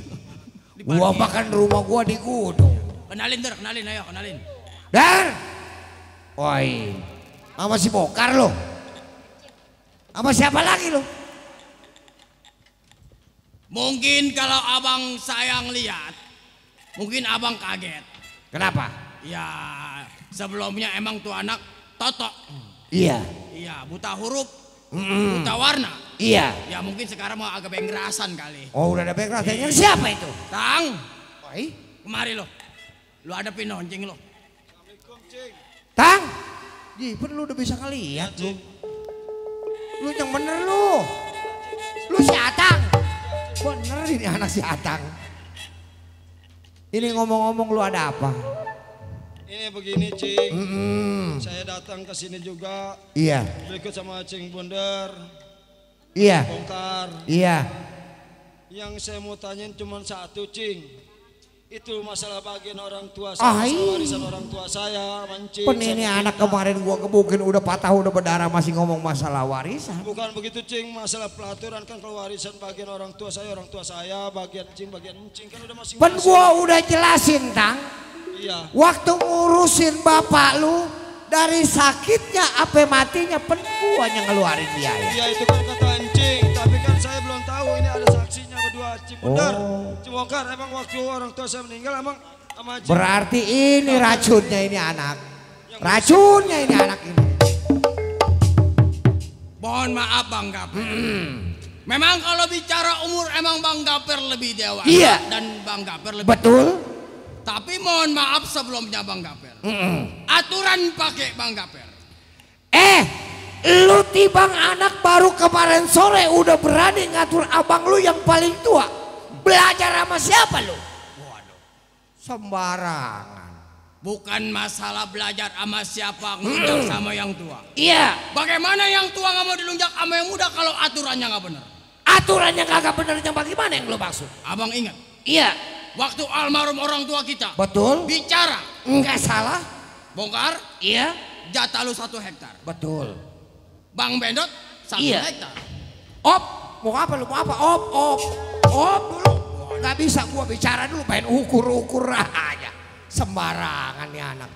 Gua makan rumah gua di gunung. Kenalin Der, kenalin ayo, kenalin. Dar. Woi. Sama si Bokar lo. Sama siapa lagi lo? Mungkin kalau abang sayang lihat, mungkin abang kaget. Kenapa? Ya, sebelumnya emang tuh anak totok. Iya. Iya, buta huruf, buta warna. Iya. Ya mungkin sekarang mau agak bengrasan kali. Oh udah ada background. Yang siapa itu? Tang. Woi. Kemari lo. Lu hadapin noncing lo. Tang. Ji, perlu udah bisa ngeliat lu. Lu yang bener lu. Lu si Atang. Bener ini anak si Atang. Ini ngomong-ngomong lu ada apa? Ini begini Cing. Saya datang ke sini juga. Iya. Berikut sama Cing Bundar. Iya. Bongkar. Iya. Yang saya mau tanyain cuma satu Cing. Itu masalah bagian orang tua saya, warisan orang tua saya, mancing. Ini anak kemarin gua kebukin udah patah udah berdarah masih ngomong masalah warisan. Bukan begitu Cing, masalah pelaturan kan kalau warisan bagian orang tua saya, bagian Cing, bagian Encing kan udah masing-masing. Pen gua udah jelasin Tang. Iya. Waktu ngurusin bapak lu dari sakitnya apa matinya pen gua yang ngeluarin biaya. Iya itu kan kata Encing, tapi kan saya belum tahu ini ada saksinya berdua Cing Bundar. Cing Bongkar emang waktu orang tua saya meninggal emang sama Cing. Berarti ini racunnya ini anak. Racunnya ini anak ini. Mohon maaf Bang Gaper. Memang kalau bicara umur emang Bang Gaper lebih dewasa dan Bang Gaper lebih. Betul. Tapi mohon maaf sebelumnya Bang Gaper. Aturan pakai Bang Gaper. Lu tibang anak baru kemarin sore udah berani ngatur abang lu yang paling tua. Belajar sama siapa lu? Waduh. Sembarangan. Bukan masalah belajar sama siapa, ngelunjak sama yang tua. Iya. Bagaimana yang tua nggak mau dilunjak sama yang muda kalau aturannya nggak benar? Aturannya kagak benernya bagaimana yang lu maksud? Abang ingat? Iya. Waktu almarhum orang tua kita. Betul. Bicara. Enggak salah. Bongkar. Iya. Jatah lu 1 hektar. Betul. Bang Bendot 1 hektar. Mau apa lu? Mau apa? Op dulu. Gak bisa gua bicara dulu, pengen ukur aja. Sembarangan nih anak.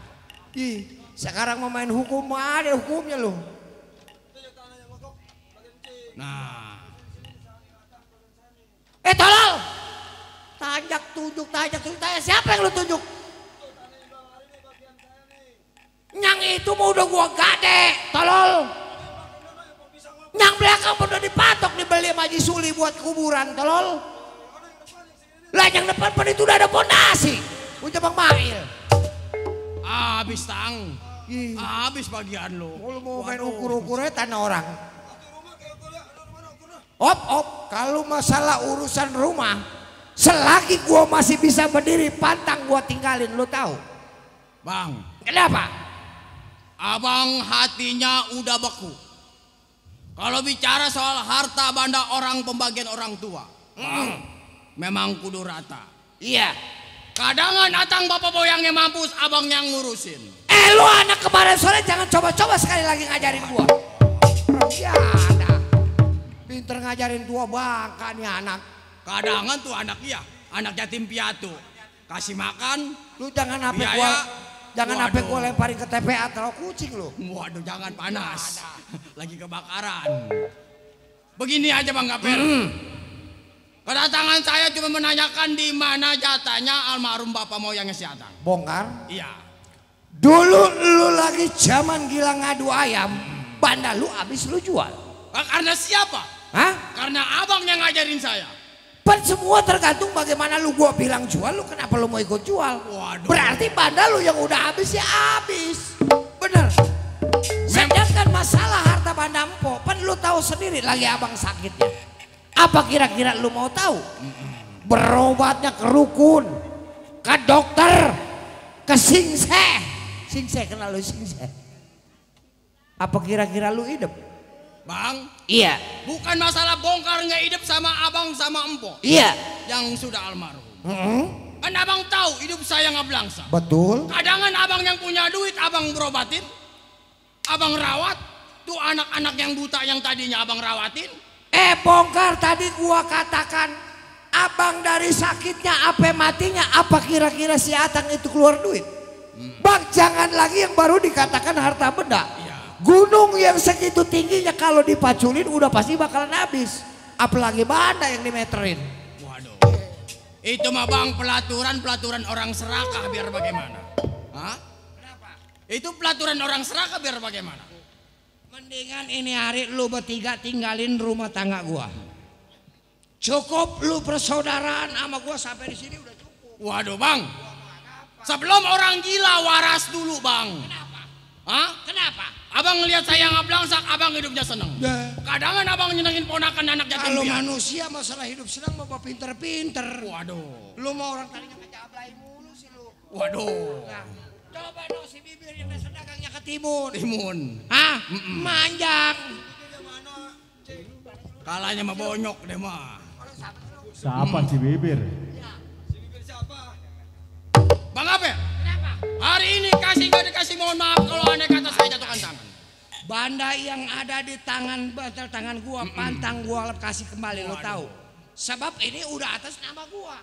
Sekarang mau main hukum ada hukumnya lu. Nah. Tolol. Tajak tunjuk. Siapa yang lu tunjuk? Yang itu mau udah gua gade, tolol. Yang belakang udah dipatok dibeli sama Haji Suli buat kuburan, tolol. Lah yang depan pun itu udah ada pondasi. Punya Bang Mail. Habis Tang. Habis bagian lu. Lu mau main ukur-ukurnya tanah orang. Op, kalau masalah urusan rumah, selagi gua masih bisa berdiri pantang gua tinggalin, lu tahu? Bang. Kenapa? Abang hatinya udah beku. Kalau bicara soal harta benda orang pembagian orang tua, Bang, memang kudu rata. Iya. Kadangan atang bapak boyangnya mampus, abang yang ngurusin. Lu anak kemarin sore jangan coba-coba sekali lagi ngajarin gua. Ya ada. Pinter ngajarin tua bangka nih anak. Kadangan tuh anak iya, anak yatim piatu. Kasih makan. Lu jangan sampai gua. Jangan sampai gua lemparin ke TPA atau kucing lu. Waduh jangan panas. Lagi kebakaran. Begini aja Bang Gaper. Kedatangan saya cuma menanyakan di mana jatahnya almarhum bapak moyangnya si Atang. Bongkar? Iya. Dulu lu lagi zaman gila ngadu ayam, banda lu habis lu jual. Karena siapa? Hah? Karena abang yang ngajarin saya. Pan semua tergantung bagaimana lu gua bilang jual, lu kenapa lu mau ikut jual? Waduh. Berarti banda lu yang udah habis ya habis. Bener. Sedangkan masalah harta banda empo, pan lu tahu sendiri lagi abang sakitnya. Apa kira-kira lu mau tahu? Berobatnya ke Rukun, ke dokter, ke Singse. Singse kenal lu Singse? Apa kira-kira lu hidup? Bang? Iya. Bukan masalah bongkar nggak hidup sama abang sama empo. Iya. Yang sudah almarhum. Kan abang tahu hidup saya nggak belangsa. Betul. Kadangan abang yang punya duit abang berobatin, abang rawat. Tuh anak-anak yang buta yang tadinya abang rawatin. Bongkar tadi gua katakan abang dari sakitnya apa matinya, apa kira-kira si Atang itu keluar duit? Bang jangan lagi yang baru dikatakan harta benda. Gunung yang segitu tingginya kalau dipaculin udah pasti bakalan habis. Apalagi banda yang dimeterin. Waduh. Itu mah Bang pelaturan orang serakah biar bagaimana? Hah? Kenapa? Itu pelaturan orang serakah biar bagaimana? Mendingan ini hari lu bertiga tinggalin rumah tangga gua. Cukup lu persaudaraan sama gua sampai di sini udah cukup. Waduh Bang. Sebelum orang gila waras dulu Bang. Kenapa? Hah? Kenapa? Abang ngelihat saya nggak belangsak, abang hidupnya seneng. Kadang abang nyenengin ponakan anak yatim Kalau piatu. manusia masalah hidup senang bapak pinter-pinter. Waduh. Lu mau orang tadinya ngejablay mulu sih lu. Waduh. Nah, coba dong si bibir yang dasar dagangnya ketimun. Timun. Hah? Manjang. Kalahnya mah bonyok deh mah. Siapa si bibir? Bang Aper. Kenapa? Hari ini kasih nggak dikasih mohon maaf kalau aneh kata saya jatuhkan tangan. Banda yang ada di tangan bantal tangan gua, pantang gua kasih kembali, lo tahu. Sebab ini udah atas nama gua.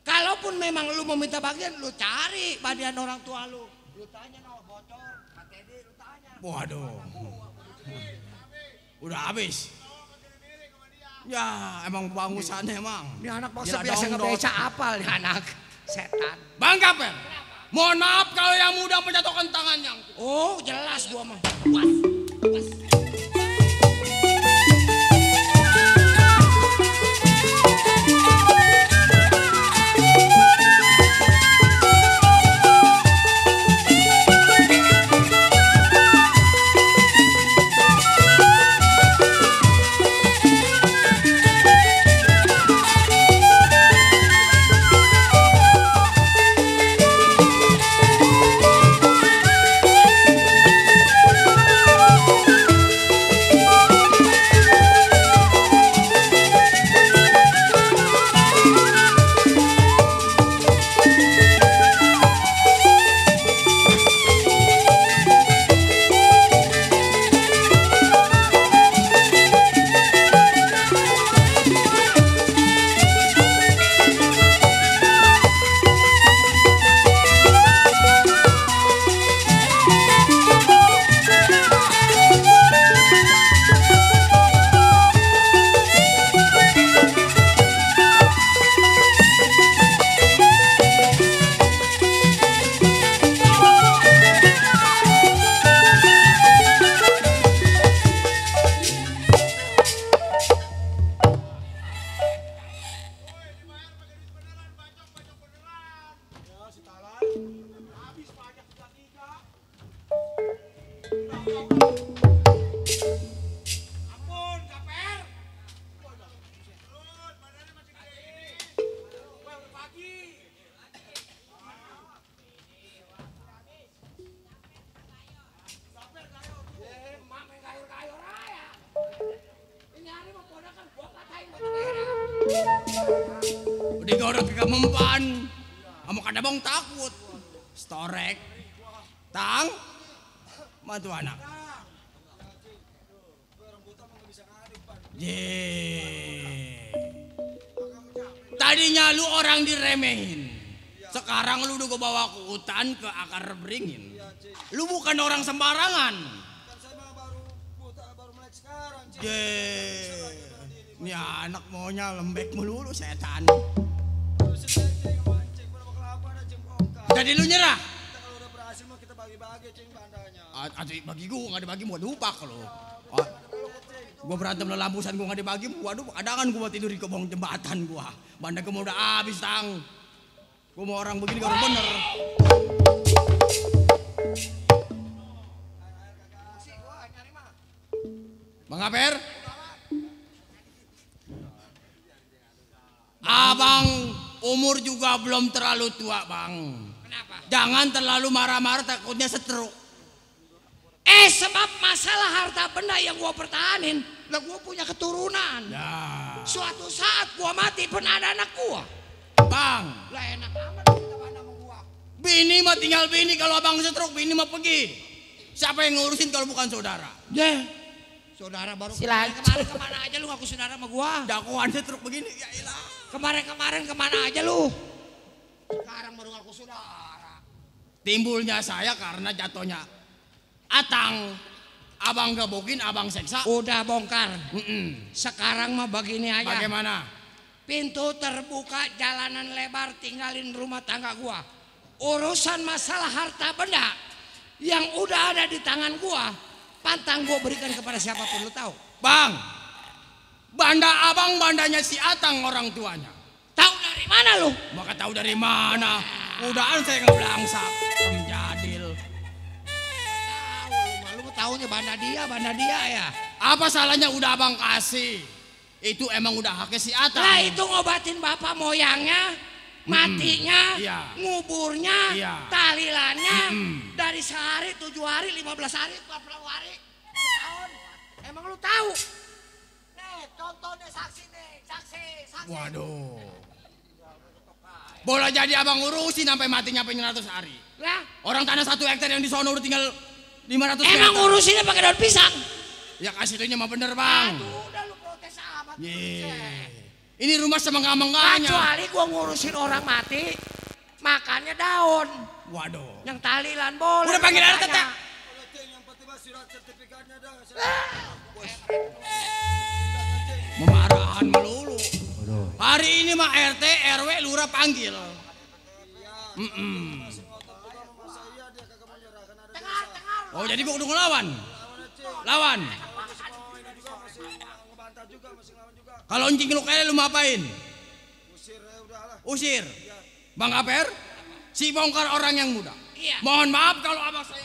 Kalaupun memang lu mau minta bagian, lu cari bagian orang tua lu. Lu tanya no bocor, Pak Teddy, lu tanya. Waduh. Udah habis. Ya emang bangusannya emang. Ini anak bangsa biasa ngebeca apal nih anak. Setan. Bang Kaper. Mohon maaf kalau yang muda menjatuhkan tangannya. Oh jelas gua mah. Digorok ke mempan. Kamu kadabong takut. Storek. Tang. Mantu anak. Tadinya lu orang diremehin. Sekarang lu udah gue bawa ke hutan ke akar beringin. Lu bukan orang sembarangan. Ini anak maunya lembek melulu setan. Jadi lu nyerah? Kalau udah berhasil mah kita bagi-bagi cing bandanya. Aduh bagi gua nggak dibagi mau lupa kalau. Gua berantem lo lampusan gua nggak dibagi, waduh kadangan gua tidur di kebong jembatan gua. Banda gua udah habis tang. Gua mau orang begini kalau bener. Bang Aper? Abang umur juga belum terlalu tua bang. Kenapa? Jangan terlalu marah-marah takutnya stroke. Sebab masalah harta benda yang gua pertahanin, lah gua punya keturunan. Ya. Suatu saat gua mati pun ada anak gua. Bang. Lah enak amat kita banda sama gua. Bini mah tinggal bini, kalau abang stroke bini mah pergi. Siapa yang ngurusin kalau bukan saudara? Saudara baru Silakan. kemarin kemana aja lu ngaku saudara sama gua? Jagoan stroke begini, ya ilah. Kemarin kemana aja lu? Sekarang baru ngaku saudara. Timbulnya saya karena jatuhnya Atang. Abang gebukin, abang seksa. Udah bongkar. Sekarang mah begini aja. Bagaimana? Pintu terbuka, jalanan lebar, tinggalin rumah tangga gua. Urusan masalah harta benda yang udah ada di tangan gua, pantang gua berikan kepada siapapun, lu tahu. Bang, banda abang bandanya si Atang orang tuanya. Tahu dari mana lu? Maka tahu dari mana? Udahan saya ngebelangsak, menjadil. Lu taunya banda dia ya. Apa salahnya udah abang kasih? Itu emang udah haknya si Atang. Lah itu ngobatin bapak moyangnya, matinya, nguburnya, tahlilannya, dari sehari, 7 hari, 15 hari, 40 hari, setahun. Emang lu tahu? Nih, contohnya saksi nih, saksi. Waduh. Boleh jadi abang ngurusin sampai matinya 100 hari. Lah, orang tanah 1 hektar yang di sono udah tinggal 500 meter. Emang ngurusinnya pakai daun pisang? Ya kasih itunya mah bener bang. Aduh, udah lu protes amat. Ini rumah semangga-mengganya. Kecuali gua ngurusin orang mati, makannya daun. Waduh. Yang tahlilan boleh. Udah panggil RT tak? Memarahan melulu. Hari ini mah RT, RW, lurah panggil. Oh jadi gua udah ngelawan. Lawan. Kalau encing lu kayak lu mau apain? Usir. Bang Aper, si bongkar orang yang muda. Mohon maaf kalau abang saya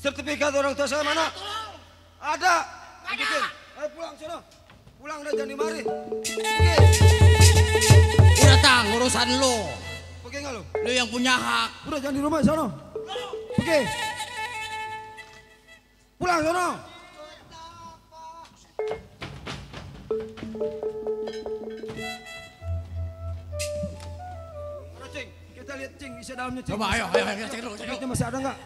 sertifikat orang tua saya mana? Ada. Ayo pulang sono. Pulang udah jangan dimari. udah tang urusan lu. Pergi nggak lu? Lu yang punya hak. Udah jangan di rumah sono. Pergi. Pulang sono. Mana Cing? Kita lihat Cing isi dalamnya Cing. Coba ayo cek dulu. Duitnya masih ada nggak?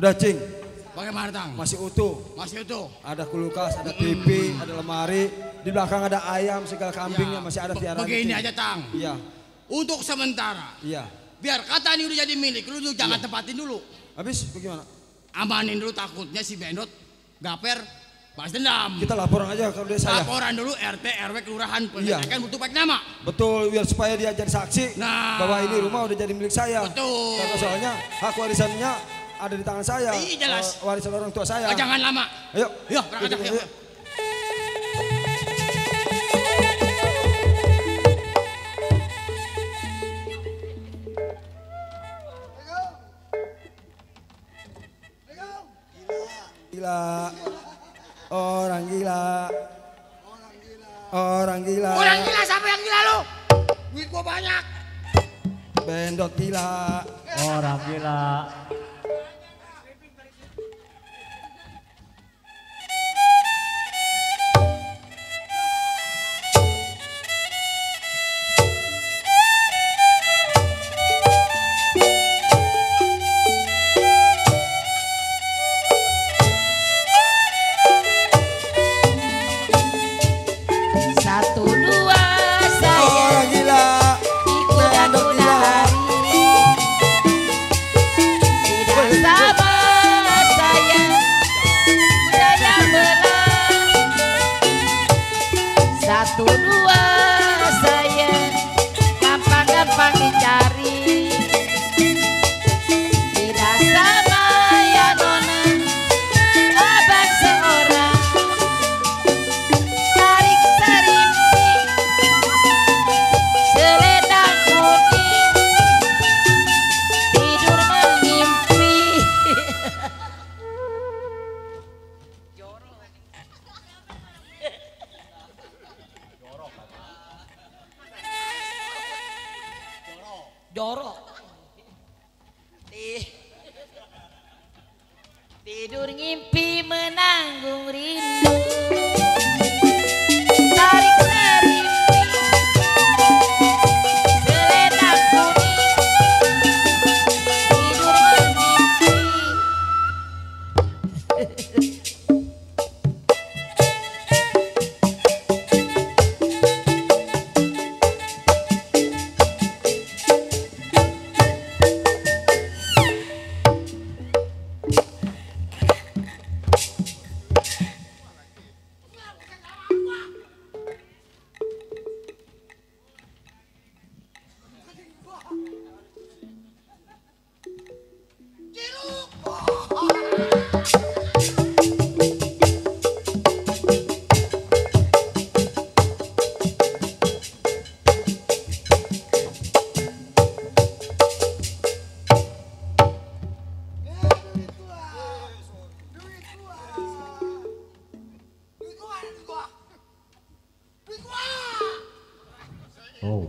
Udah Cing. Bagaimana tang? Masih utuh. Masih utuh. Ada kulkas, ada TV, ada lemari. Di belakang ada ayam, segala kambingnya masih ada piaraan. Begini aja tang. Iya. Untuk sementara. Iya. Biar kata ini udah jadi milik lu jangan tempatin dulu. Habis bagaimana? Amanin dulu takutnya si Bendot gaper balas dendam. Kita laporan aja ke desa ya. Laporan dulu RT RW kelurahan Iya. kan butuh baik nama. Betul, biar supaya dia jadi saksi bahwa ini rumah udah jadi milik saya. Betul. Karena soalnya hak warisannya ada di tangan saya. Iya jelas. Warisan orang tua saya. Jangan lama. Ayo. Yuk, berangkat yuk. Gila. Orang gila. Orang gila. Orang gila siapa yang gila lu? Duit gua banyak. Bendot gila. Orang gila. Satu dua saya Orang gila. ikut Bendot gila. satu dua saya gampang-gampang dicari. Tidak sama ya nona, abang seorang tarik serimpi selendang kuning tidur mengimpi. Jorok. Tidur ngimpi menanggung rindu. Tarik serimpi selendang kuning tidur mengimpi. Oh.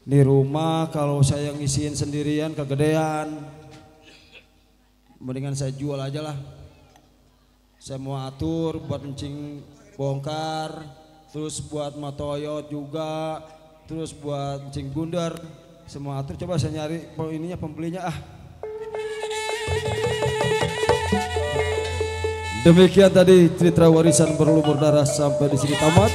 Di rumah kalau saya ngisiin sendirian kegedean, mendingan saya jual aja lah. Saya mau atur buat encing bongkar, terus buat motoyot juga, terus buat encing bundar, semua atur. Coba saya nyari pembelinya ah. Demikian tadi cerita warisan berlumur darah sampai di sini tamat.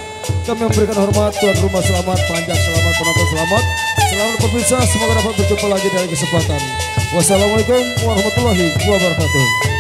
Kami memberikan hormat, tuan rumah selamat, panjang selamat, penonton selamat. Selamat berpisah, semoga dapat berjumpa lagi dari kesempatan. Wassalamualaikum warahmatullahi wabarakatuh.